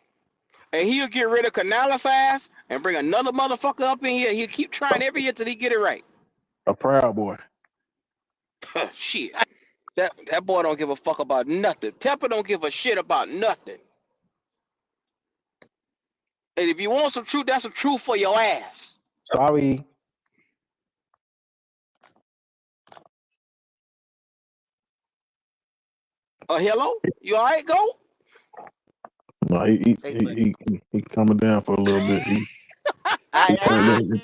And he'll get rid of Canales' ass and bring another motherfucker up in here. He'll keep trying every year till he get it right. A proud boy. Shit. That boy don't give a fuck about nothing. Tepper don't give a shit about nothing. And if you want some truth, that's some truth for your ass. Sorry. Hello? You alright, go? No, he Hey, he, but he, he, he coming down for a little bit. He turned I in.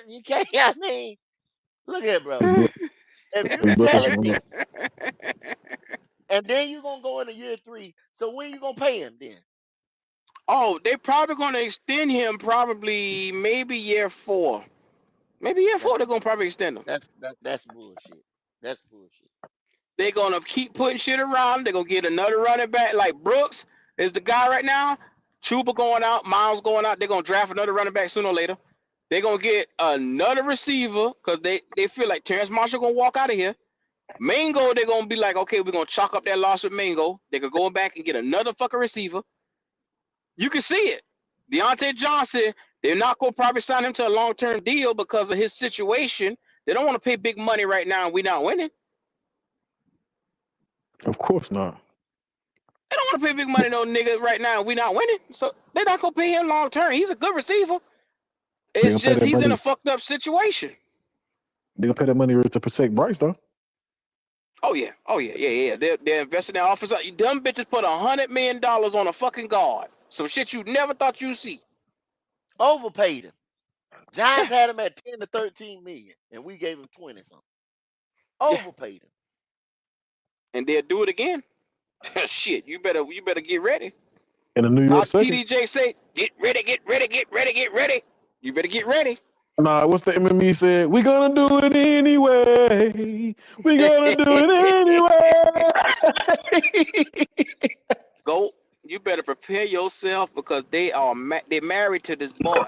you can't. I mean, look here, bro. His blood, If you his blood pressure telling went me, up. and then you gonna go into year 3, so when you gonna pay him then? Oh, they probably gonna extend him probably maybe year 4. Maybe year That's 4 they're gonna probably extend him. that's bullshit. That's bullshit. They're gonna keep putting shit around. They're gonna get another running back like Brooks is the guy right now. Chuba going out, Miles going out. They're gonna draft another running back sooner or later. They're gonna get another receiver because they feel like Terrence Marshall gonna walk out of here. Mingo, they're gonna be like, okay, we're gonna chalk up that loss with Mingo. They could go back and get another fucking receiver. You can see it. Deontay Johnson, they're not gonna probably sign him to a long-term deal because of his situation. They don't want to pay big money right now and we not winning. Of course not. They don't want to pay big money no nigga right now and we not winning. So they're not gonna pay him long term. He's a good receiver. They It's gonna pay just that he's in a money. fucked up situation. They gonna pay that money to protect Bryce though. Oh yeah, yeah. They're investing in their offense. Dumb bitches put $100 million on a fucking guard. Some shit you never thought you'd see. Overpaid him. Giants had him at 10 to 13 million, and we gave him 20 something. Yeah, Overpaid him. and they'll do it again. Shit, you better get ready. In the New How York second. TDJ say, get ready, get ready, get ready, get ready. You better get ready. Nah, what's the MME said? We gonna do it anyway. We gonna do it anyway. Go. You better prepare yourself because they married to this boy.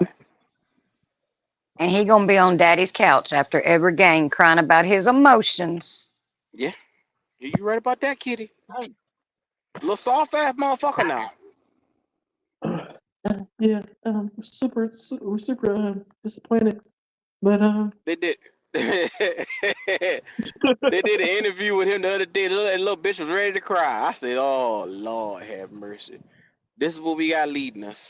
And he gonna be on daddy's couch after every game crying about his emotions. Yeah, you right about that, kitty. Hey, Little soft ass motherfucker now. Yeah, we're super disappointed. But They did. They did an interview with him the other day. Little bitch was ready to cry. I said, "Oh Lord, have mercy. This is what we got leading us."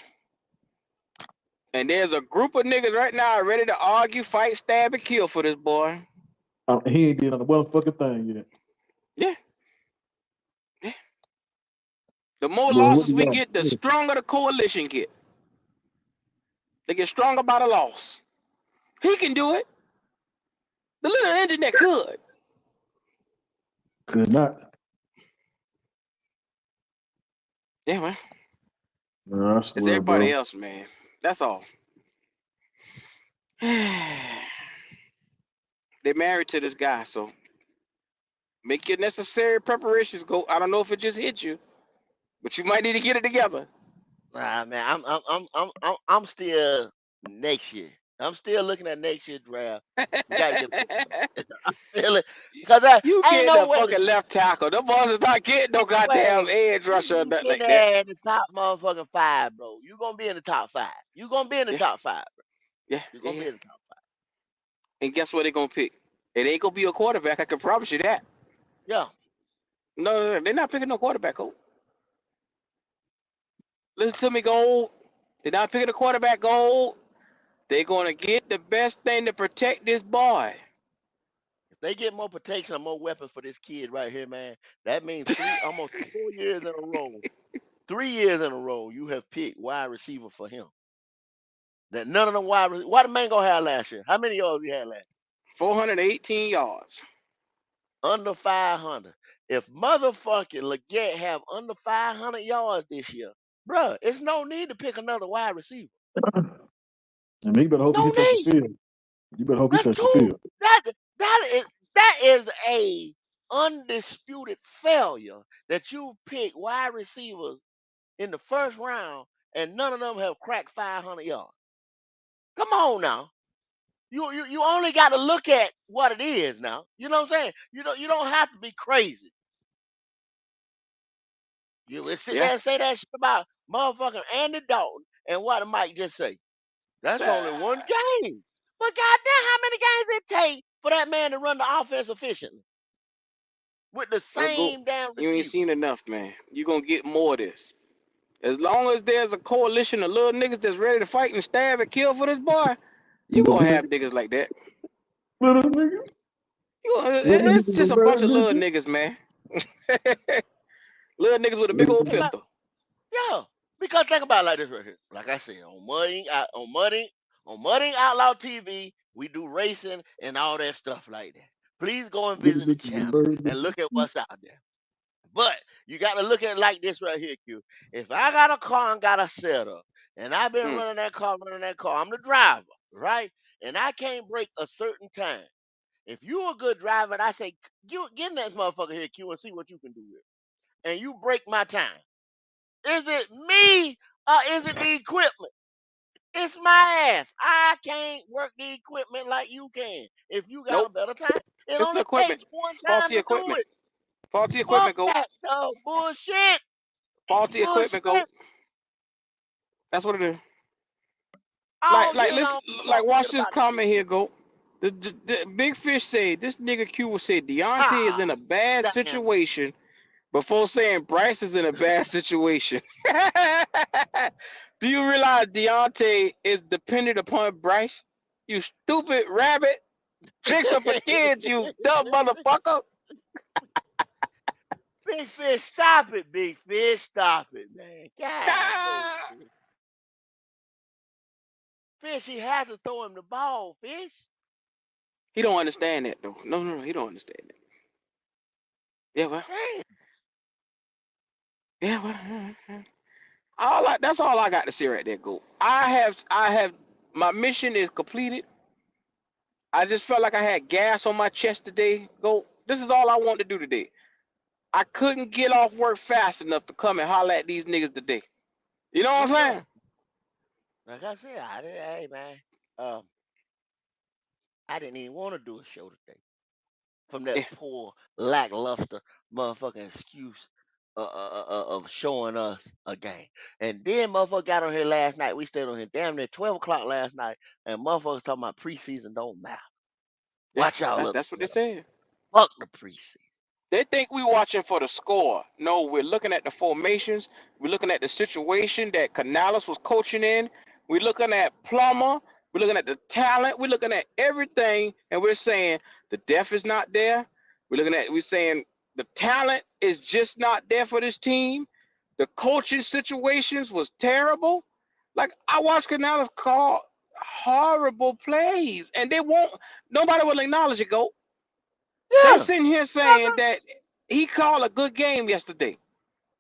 And there's a group of niggas right now ready to argue, fight, stab, and kill for this boy. he ain't did on the motherfucking thing yet. Yeah, yeah. The more But what losses do we y'all? get, the stronger the coalition get. They get stronger by the loss. He can do it. The little engine that could. Could not. Yeah, man. No, I It's swear, everybody bro. else, man. That's all. They married to this guy, so make your necessary preparations. Go. I don't know if it just hit you, but you might need to get it together. Nah, man, I'm still next year. I'm still looking at next year's draft. We got to get a quarterback. Really, because You ain't getting no a way, fucking left tackle. The boys is not getting no ain't no goddamn way edge you rusher or be nothing sitting like that. there in the top motherfucking five, bro. You gonna be in the top five. You gonna be in the Yeah, top five, bro. yeah, You yeah, gonna yeah. be in the top five. And guess what they're gonna pick? It ain't gonna be a quarterback. I can promise you that. Yeah, No, they're not picking no quarterback. Gold. Listen to me, Gold. They're not picking a quarterback. Gold. They're gonna get the best thing to protect this boy. if they get more protection and more weapons for this kid right here, man, that means almost 4 years in a row, 3 years in a row, you have picked wide receiver for him. That none of them why the man gonna have last year? How many yards he had last year? 418 yards. Under 500. If motherfucking Leggett have under 500 yards this year, bruh, it's no need to pick another wide receiver. And you better hope No he touch the need. field. You better hope he That's touch the two. field. That is a undisputed failure that you pick wide receivers in the first round and none of them have cracked 500 yards. Come on now. You only got to look at what it is now. You know what I'm saying? You don't have to be crazy. You would sit Yeah. there and say that shit about motherfucking Andy Dalton and what Mike just say. That's only one game. But goddamn, how many games it take for that man to run the offense efficiently with the Well, go. same damn You ain't receiver? seen enough, man. You gonna get more of this. As long as there's a coalition of little niggas that's ready to fight and stab and kill for this boy, you Little gonna have nigga, niggas like that. little nigga, little nigga It's with a just a bunch bad of little nigga. niggas, man. Little niggas with a big Little old nigga. pistol. Yeah, because think about it like this right here. Like I said, on Mudding Outlaw TV, we do racing and all that stuff like that. Please go and Little visit the nigga with a channel bad and nigga. look at what's out there. But you got to look at it like this right here, Q. If I got a car and got a setup, and I've been Mm. running that car, I'm the driver, right? And I can't break a certain time. If you a good driver, and I say, get in that motherfucker here, Q, and see what you can do with it. And you break my time. Is it me or is it the equipment? It's my ass. I can't work the equipment like you can. If you got a Nope. better time, it It's the only equipment. takes one time Faulty to do equipment. it. Faulty Fuck equipment, go. that, dog. Bullshit. Faulty equipment, go. Bullshit. That's what it is. All Like, year let's long, people like talk shit watch this about the comment here, equipment. go. The Big Fish said this nigga Q will say Deontay is Ah, in a bad damn. situation before saying Bryce is in a bad situation. Do you realize Deontay is dependent upon Bryce? You stupid rabbit. Tricks are for kids, you dumb motherfucker. Big fish, stop it, big fish, stop it, man. God, no. Ah! Fish, he had to throw him the ball, fish. He don't understand that though. No, he don't understand that. Yeah, well, Damn. yeah, well. That's all I got to say right there, go. I have my mission is completed. I just felt like I had gas on my chest today. Go. This is all I want to do today. I couldn't get off work fast enough to come and holler at these niggas today. You know what Yes, I'm sir. saying? Like I said, hey, man. Um, I didn't even want to do a show today from that Yeah. poor, lackluster motherfucking excuse. of showing us a game. And then motherfucker got on here last night. We stayed on here damn near 12 o'clock last night, and motherfuckers talking about preseason don't matter. Yeah, Watch y'all little that's what they self. said. Fuck the preseason. They think we watching for the score. No, we're looking at the formations. We're looking at the situation that Canales was coaching in. We're looking at Plummer. We're looking at the talent. We're looking at everything, and we're saying the depth is not there. We're saying the talent is just not there for this team. The coaching situations was terrible. Like I watched Canales call horrible plays, and they won't. Nobody will acknowledge it. Go. They Yeah. sitting here saying that he called a good game yesterday.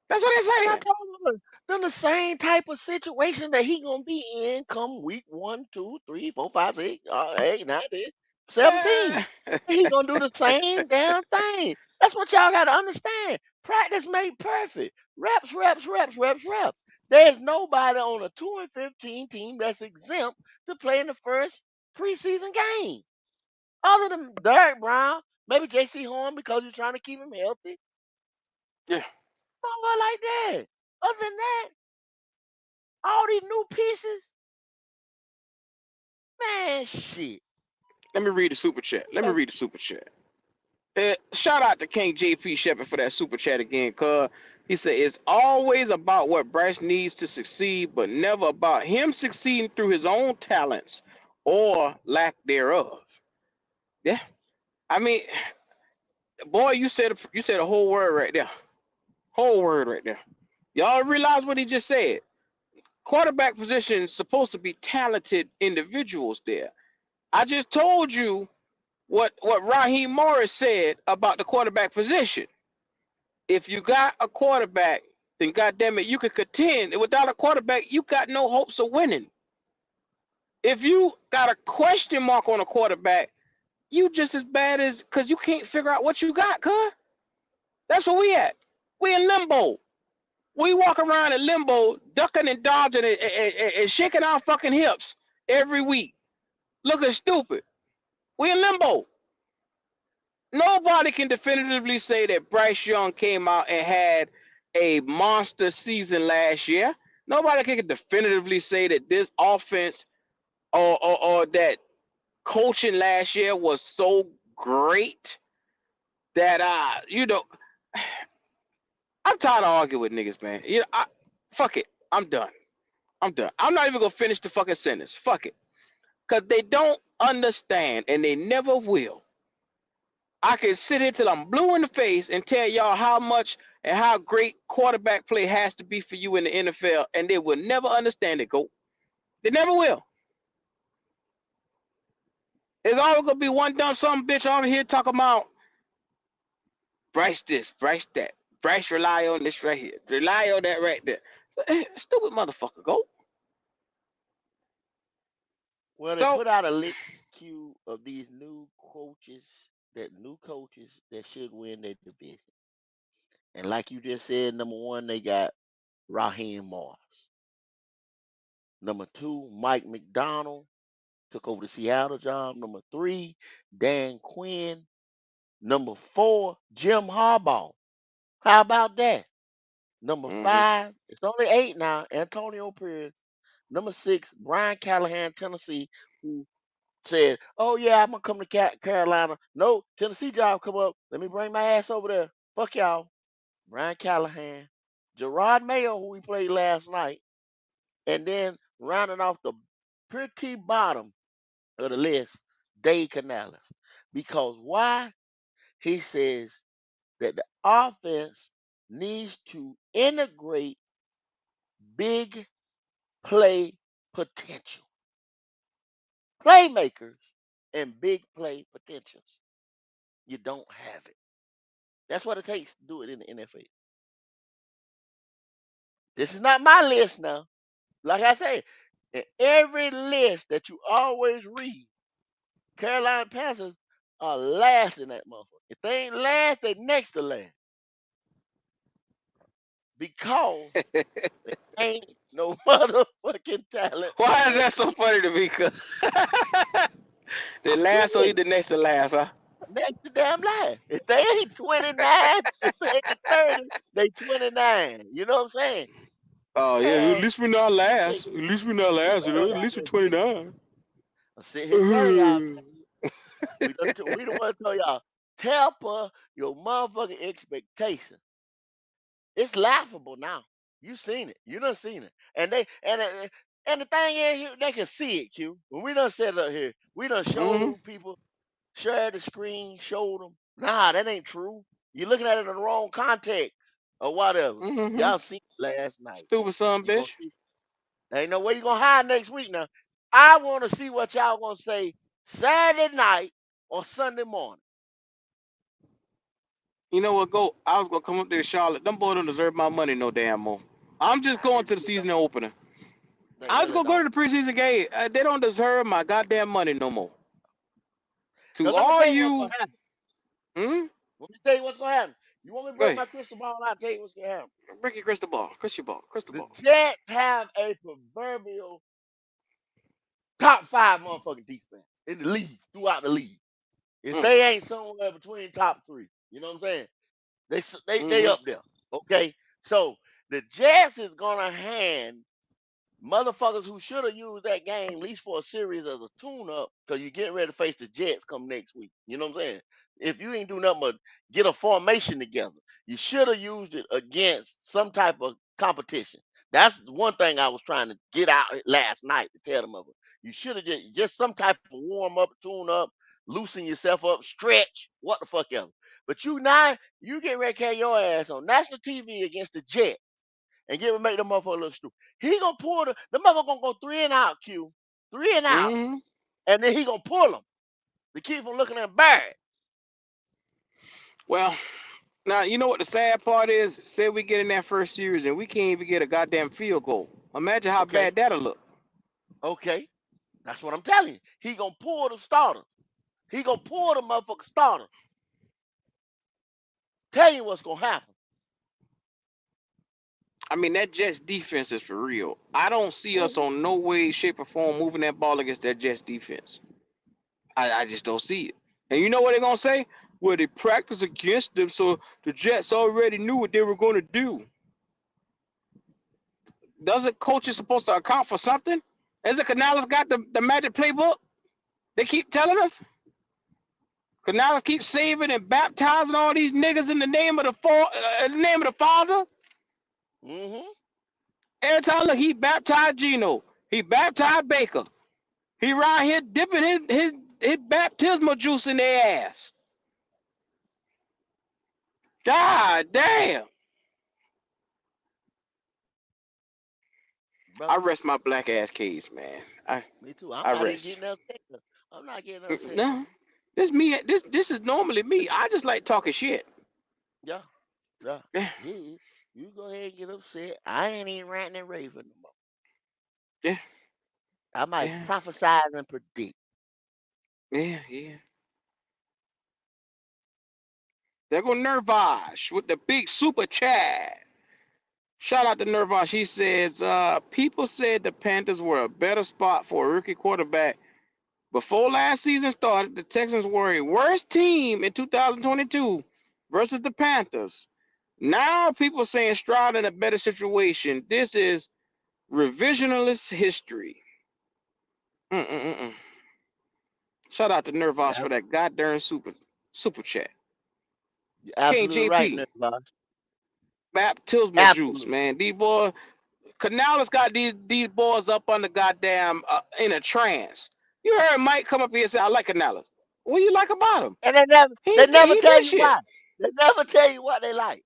That's what they're And I saying. told him, then the same type of situation that he gonna be in come week 1, 2, 3, 4, 5, 6, 8, 9, 10, 17. Eh, He gonna do the same damn thing. That's what y'all gotta understand. Practice made perfect. Reps, reps, reps, reps, reps. There's nobody on a 2-15 team that's exempt to play in the first preseason game. Other than Derek Brown, maybe JC Horn because you're trying to keep him healthy. yeah, Nobody like that. Other than that, all these new pieces, man, shit. let me read the super chat. Let me Yeah, read the super chat. Shout out to King JP Shepard for that super chat again, cuz he said it's always about what Bryce needs to succeed, but never about him succeeding through his own talents or lack thereof. Yeah, I mean, boy, you said a whole word right there. Whole word right there. Y'all realize what he just said? Quarterback position is supposed to be talented individuals there. I just told you what Raheem Morris said about the quarterback position. If you got a quarterback, then goddamn it, you can contend. Without a quarterback, you got no hopes of winning. If you got a question mark on a quarterback, you just as bad as because you can't figure out what you got, cuz. That's where we at. We in limbo. We walk around in limbo, ducking and dodging and shaking our fucking hips every week, looking stupid. We in limbo. Nobody can definitively say that Bryce Young came out and had a monster season last year. Nobody can definitively say that this offense or that coaching last year was so great that I'm tired of arguing with niggas, man. Fuck it. I'm done. I'm done. I'm not even gonna finish the fucking sentence. Fuck it. Cause they don't understand and they never will. I can sit here till I'm blue in the face and tell y'all how much and how great quarterback play has to be for you in the NFL, and they will never understand it, go. They never will. There's always gonna be one dumb some bitch over here talking about Bryce this, Bryce that. Bryce rely on this right here. Rely on that right there. Stupid motherfucker, go. well, they So put out a list queue of these new coaches that should win their division. And like you just said, number 1, they got Raheem Morris. Number 2, Mike McDonald took over the Seattle job. Number 3, Dan Quinn. Number 4, Jim Harbaugh. How about that? Number mm-hmm. 5, it's only 8 now, Antonio Pierce. Number 6, Brian Callahan, Tennessee, who said, "Oh yeah, I'm gonna come to Carolina. No, Tennessee job come up. Let me bring my ass over there. Fuck y'all." Brian Callahan, Gerard Mayo, who we played last night, and then rounding off the pretty bottom of the list, Dave Canales. Because why? He says that the offense needs to integrate big play potential, playmakers, and big play potentials. You don't have it. That's what it takes to do it in the NFL. This is not my list now. Like I say, in every list that you always read, Carolina Panthers are last in that motherfucker. If they ain't last, they next to last. Because they ain't no motherfucking talent Why on is that that so team. funny to me? Cause the I'm last or serious. either next to last, huh? Next to damn life. If they ain't 29, if they ain't 30, they 29. You know what I'm saying? Oh yeah, at Man, least we're not hey, last. At least we're not last. You know, at least we're man, 29. I'm sitting here telling y'all, we don't want to tell y'all, temper your motherfucking expectation. It's laughable now. You seen it. You done seen it. And the thing is, they can see it, Q. When we done set it up here, we done Mm-hmm. showed people, shared the screen, showed them. Nah, that ain't true. You're looking at it in the wrong context or whatever. Mm-hmm. Y'all seen it last night. Stupid son You gonna bitch. see. There ain't no way you gonna hide next week now. I want to see what y'all gonna say Saturday night or Sunday morning. You know what? Go. I was gonna come up there to Charlotte. Them boys don't deserve my money no damn more. I'm just Nah, they going to the really season don't. opener. They I was really gonna go to don't. the preseason game. They don't deserve my goddamn money no more. To Cause I'm gonna all tell you what's gonna you, happen. hmm? Let me tell you what's gonna happen. You want me to Go break ahead. my crystal ball? I'll tell you what's gonna happen. Break your crystal ball. Crystal The ball. Jets have a proverbial top five motherfucking defense in the league, throughout the league. If Mm. they ain't somewhere between top three, you know what I'm saying? They Mm-hmm. up there. Okay. So the Jets is gonna hand motherfuckers who should have used that game at least for a series as a tune-up, because you're getting ready to face the Jets come next week. You know what I'm saying? If you ain't do nothing but get a formation together, you should have used it against some type of competition. That's the one thing I was trying to get out last night to tell them of it. You should have just some type of warm up, tune up, loosen yourself up, stretch, what the fuck ever. But you get ready to carry your ass on national TV against the Jets and get to make the motherfucker a little stupid. He gonna pull the motherfucker gonna go three and out, Q, three and out, Mm-hmm. and then he gonna pull him to keep from looking embarrassed. Well, now you know what the sad part is. Say we get in that first series and we can't even get a goddamn field goal. Imagine how Okay, bad that'll look. okay, that's what I'm telling you. He gonna pull the starter. He gonna pull the motherfucker starter. Tell you what's gonna happen. I mean, that Jets defense is for real. I don't see us Mhm. on no way, shape, or form moving that ball against that Jets defense. I just don't see it. And you know what they're gonna say? Well, they practiced against them, so the Jets already knew what they were gonna do. Doesn't coaches supposed to account for something? Isn't Canales got the magic playbook? They keep telling us. Canales keeps saving and baptizing all these niggas in the name of the Father. Mhm. Every time look, he baptized Geno. He baptized Baker. He around here dipping his baptismal juice in their ass. God damn. I Brother, rest my black ass case, man. me too. I'm I not even rest. getting upset. I'm not getting upset. No, this me. This is normally me. I just like talking shit. Yeah, yeah. Yeah, You go ahead and get upset. I ain't even ranting and raving no more. yeah, I might yeah, prophesize and predict. yeah, yeah. There go Nervosh with the big super chat. Shout out to Nervosh. He says, people said the Panthers were a better spot for a rookie quarterback. Before last season started, the Texans were a worse team in 2022 versus the Panthers. Now people saying Stroud in a better situation. This is revisionist history. Mm-mm-mm. Shout out to Nervosh Yeah, for that goddamn super chat. you're absolutely right, KJP, Nervous. baptismal juice, Absolutely. man. These boys, Canales got these boys up on the goddamn in a trance. You heard Mike come up here and say, "I like Canales." What do you like about him? And He they did, never he tell did you shit. why. They never tell you what they like.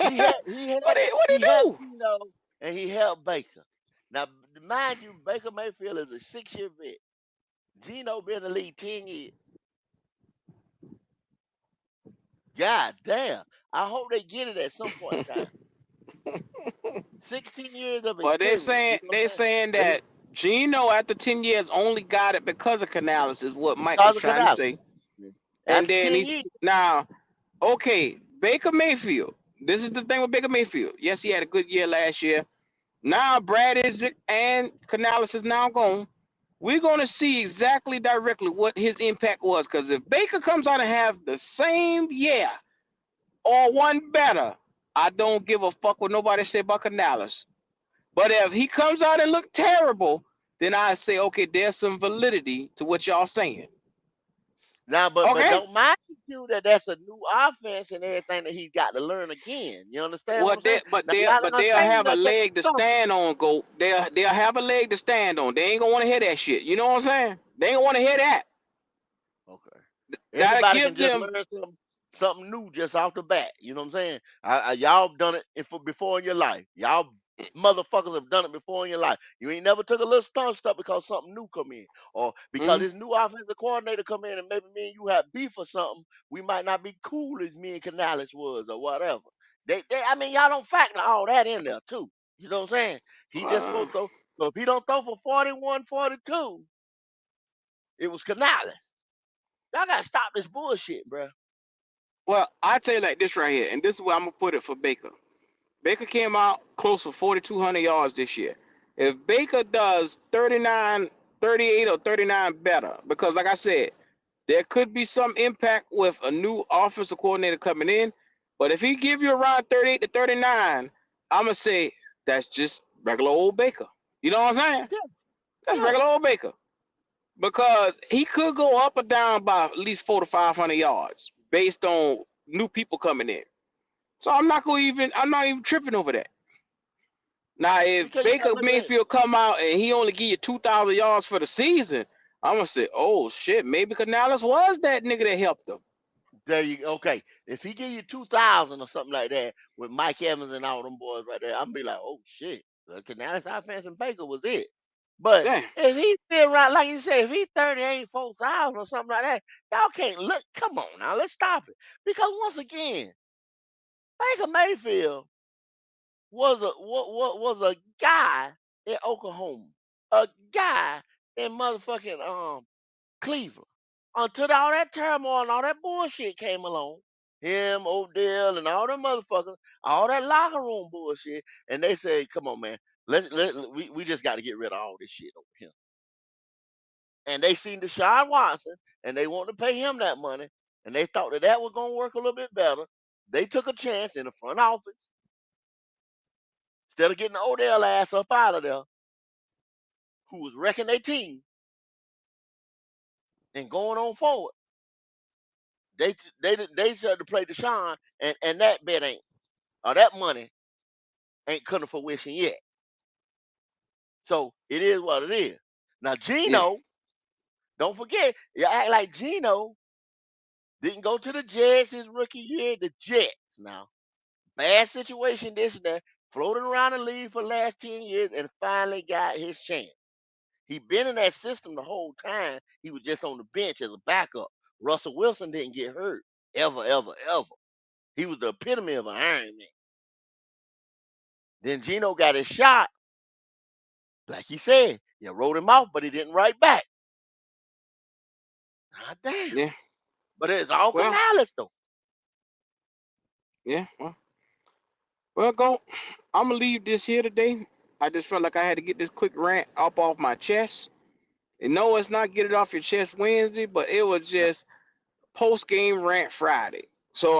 He had he had What he he had do? Gino and he helped Baker. Now, mind you, Baker Mayfield is a 6-year vet. Gino been in the league 10 years. God damn. I hope they get it at some point in time. 16 years of But they experience. You saying know what they I'm saying saying? that Gino after 10 years only got it because of Canales is what Mike was Because of trying to Canales. say. And After then 10 he's years. now okay, Baker Mayfield. This is the thing with Baker Mayfield. Yes, he had a good year last year. Now Brad is and Canales is now gone. we're going to see exactly directly what his impact was. Because if Baker comes out and have the same year or one better, I don't give a fuck what nobody say about Canales. But if he comes out and look terrible, then I say, okay, there's some validity to what y'all saying. Now, but Okay? don't mind you that that's a new offense and everything that he's got to learn again. You understand what I'm What they saying? but Now, they y'all not but gonna they'll say have a nothing. leg to stand on. Go, they'll have a leg to stand on. They ain't gonna want to hear that shit. You know what I'm saying? They ain't gonna want to hear that. Okay. That'll Anybody can give just them. learn something new just off the bat. You know what I'm saying? Y'all done it before in your life. Y'all motherfuckers have done it before in your life. You ain't never took a little stuff because something new come in, or because Mm, this new offensive coordinator come in and maybe me and you have beef or something. We might not be cool as me and Canales was or whatever. I mean, y'all don't factor all that in there too. You know what I'm saying? He just uh, supposed to. So if he don't throw for 41, 42, it was Canales. Y'all gotta stop this bullshit, bro. well, I tell you like this right here, and this is where I'm gonna put it for Baker. Baker came out close to 4,200 yards this year. If Baker does 39, 38, or 39 better, because like I said, there could be some impact with a new offensive coordinator coming in. But if he give you around 38 to 39, I'm gonna say that's just regular old Baker. You know what I'm saying? Yeah, That's yeah. regular old Baker. Because he could go up or down by at least 4 to 500 yards based on new people coming in. So I'm not even tripping over that. Now, if Because you gotta Baker look at it. Mayfield come out and he only give you 2,000 yards for the season, I'm gonna say, oh shit, maybe Canales was that nigga that helped them. There you okay. If he give you 2,000 or something like that with Mike Evans and all them boys right there, I'm be like, oh shit. The Canales offense and Baker was it. But Yeah, if he's still right, like you said, if he's 38, 4,000 or something like that, y'all can't look. Come on now, let's stop it. Because once again, Baker Mayfield was a guy in Oklahoma, a guy in motherfucking Cleveland. Until all that turmoil and all that bullshit came along, him, Odell, and all them motherfuckers, all that locker room bullshit, and they say, "Come on, man, we just got to get rid of all this shit over here." And they seen Deshaun Watson, and they want to pay him that money, and they thought that that was gonna work a little bit better. They took a chance in the front office instead of getting the Odell ass up out of there, who was wrecking their team and going on forward. They started to play Deshaun, and that bet ain't or that money ain't coming to fruition yet. So it is what it is. Now yeah, Geno, don't forget, you act like Geno didn't go to the Jets his rookie year. The Jets now bad situation this and that, floating around the league for the last 10 years, and finally got his chance. He been in that system the whole time. He was just on the bench as a backup. Russell Wilson didn't get hurt ever, ever, ever. He was the epitome of an Iron Man. Then Geno got his shot. Like he said, you wrote him off, but he didn't write back. God damn. yeah. But it's all Well, Canales though. yeah. Well, go. I'm gonna leave this here today. I just felt like I had to get this quick rant up off my chest. And no, it's not get it off your chest Wednesday, but it was No, just post game rant Friday. So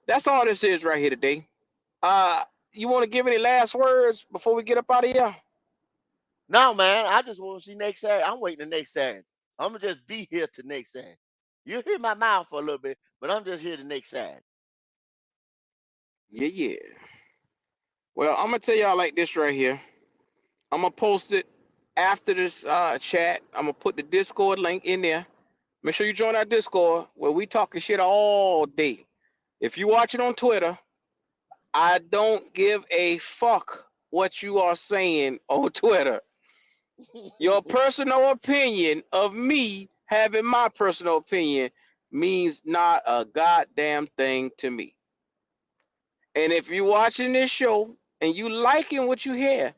that's all this is right here today. Uh, you want to give any last words before we get up out of here? no, man. I just want to see next Saturday. I'm waiting the next Saturday. I'm gonna just be here to next Saturday. You'll hear my mouth for a little bit, but I'm just here the next Saturday. Yeah, yeah. Well, I'm gonna tell y'all like this right here. I'm gonna post it after this chat. I'm gonna put the Discord link in there. Make sure you join our Discord where we talking shit all day. If you watch it on Twitter, I don't give a fuck what you are saying on Twitter. Your personal opinion of me having my personal opinion means not a goddamn thing to me. And if you're watching this show and you liking what you hear,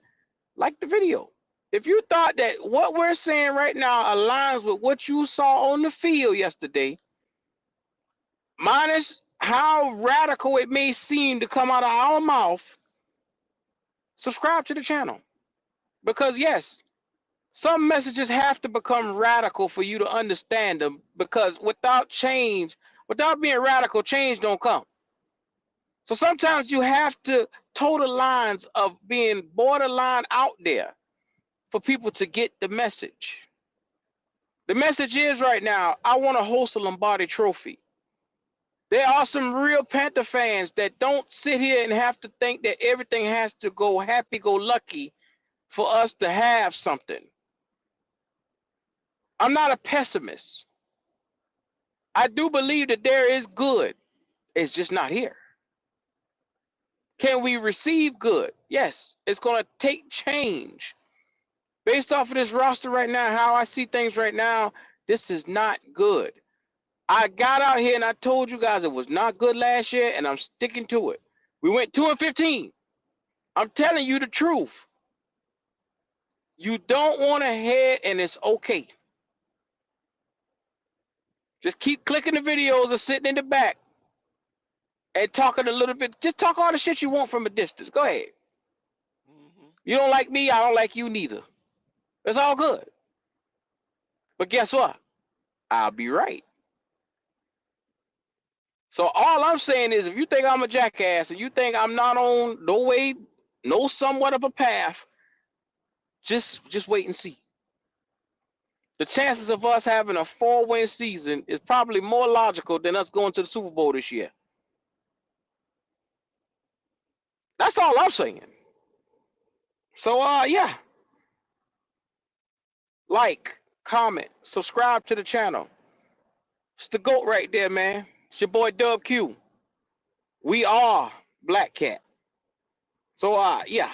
like the video. If you thought that what we're saying right now aligns with what you saw on the field yesterday, minus how radical it may seem to come out of our mouth, subscribe to the channel. Because yes, Some messages have to become radical for you to understand them, because without change, without being radical, change don't come. So sometimes you have to toe the lines of being borderline out there for people to get the message. The message is right now, I want to host a Lombardi Trophy. There are some real Panther fans that don't sit here and have to think that everything has to go happy-go-lucky for us to have something. I'm not a pessimist. I do believe that there is good. It's just not here. Can we receive good? Yes. It's going to take change. Based off of this roster right now, how I see things right now, this is not good. I got out here and I told you guys it was not good last year, and I'm sticking to it. We went 2-15. I'm telling you the truth. You don't want to head, and it's okay. Just keep clicking the videos or sitting in the back and talking a little bit. Just talk all the shit you want from a distance. Go ahead. Mm-hmm. You don't like me, I don't like you neither. It's all good. But guess what? I'll be right. So all I'm saying is, if you think I'm a jackass and you think I'm not on no way, no somewhat of a path, just wait and see. The chances of us having a 4-win season is probably more logical than us going to the Super Bowl this year. That's all I'm saying. So yeah. Like, comment, subscribe to the channel. It's the GOAT right there, man. It's your boy Dub Q. We are Black Cat. So yeah.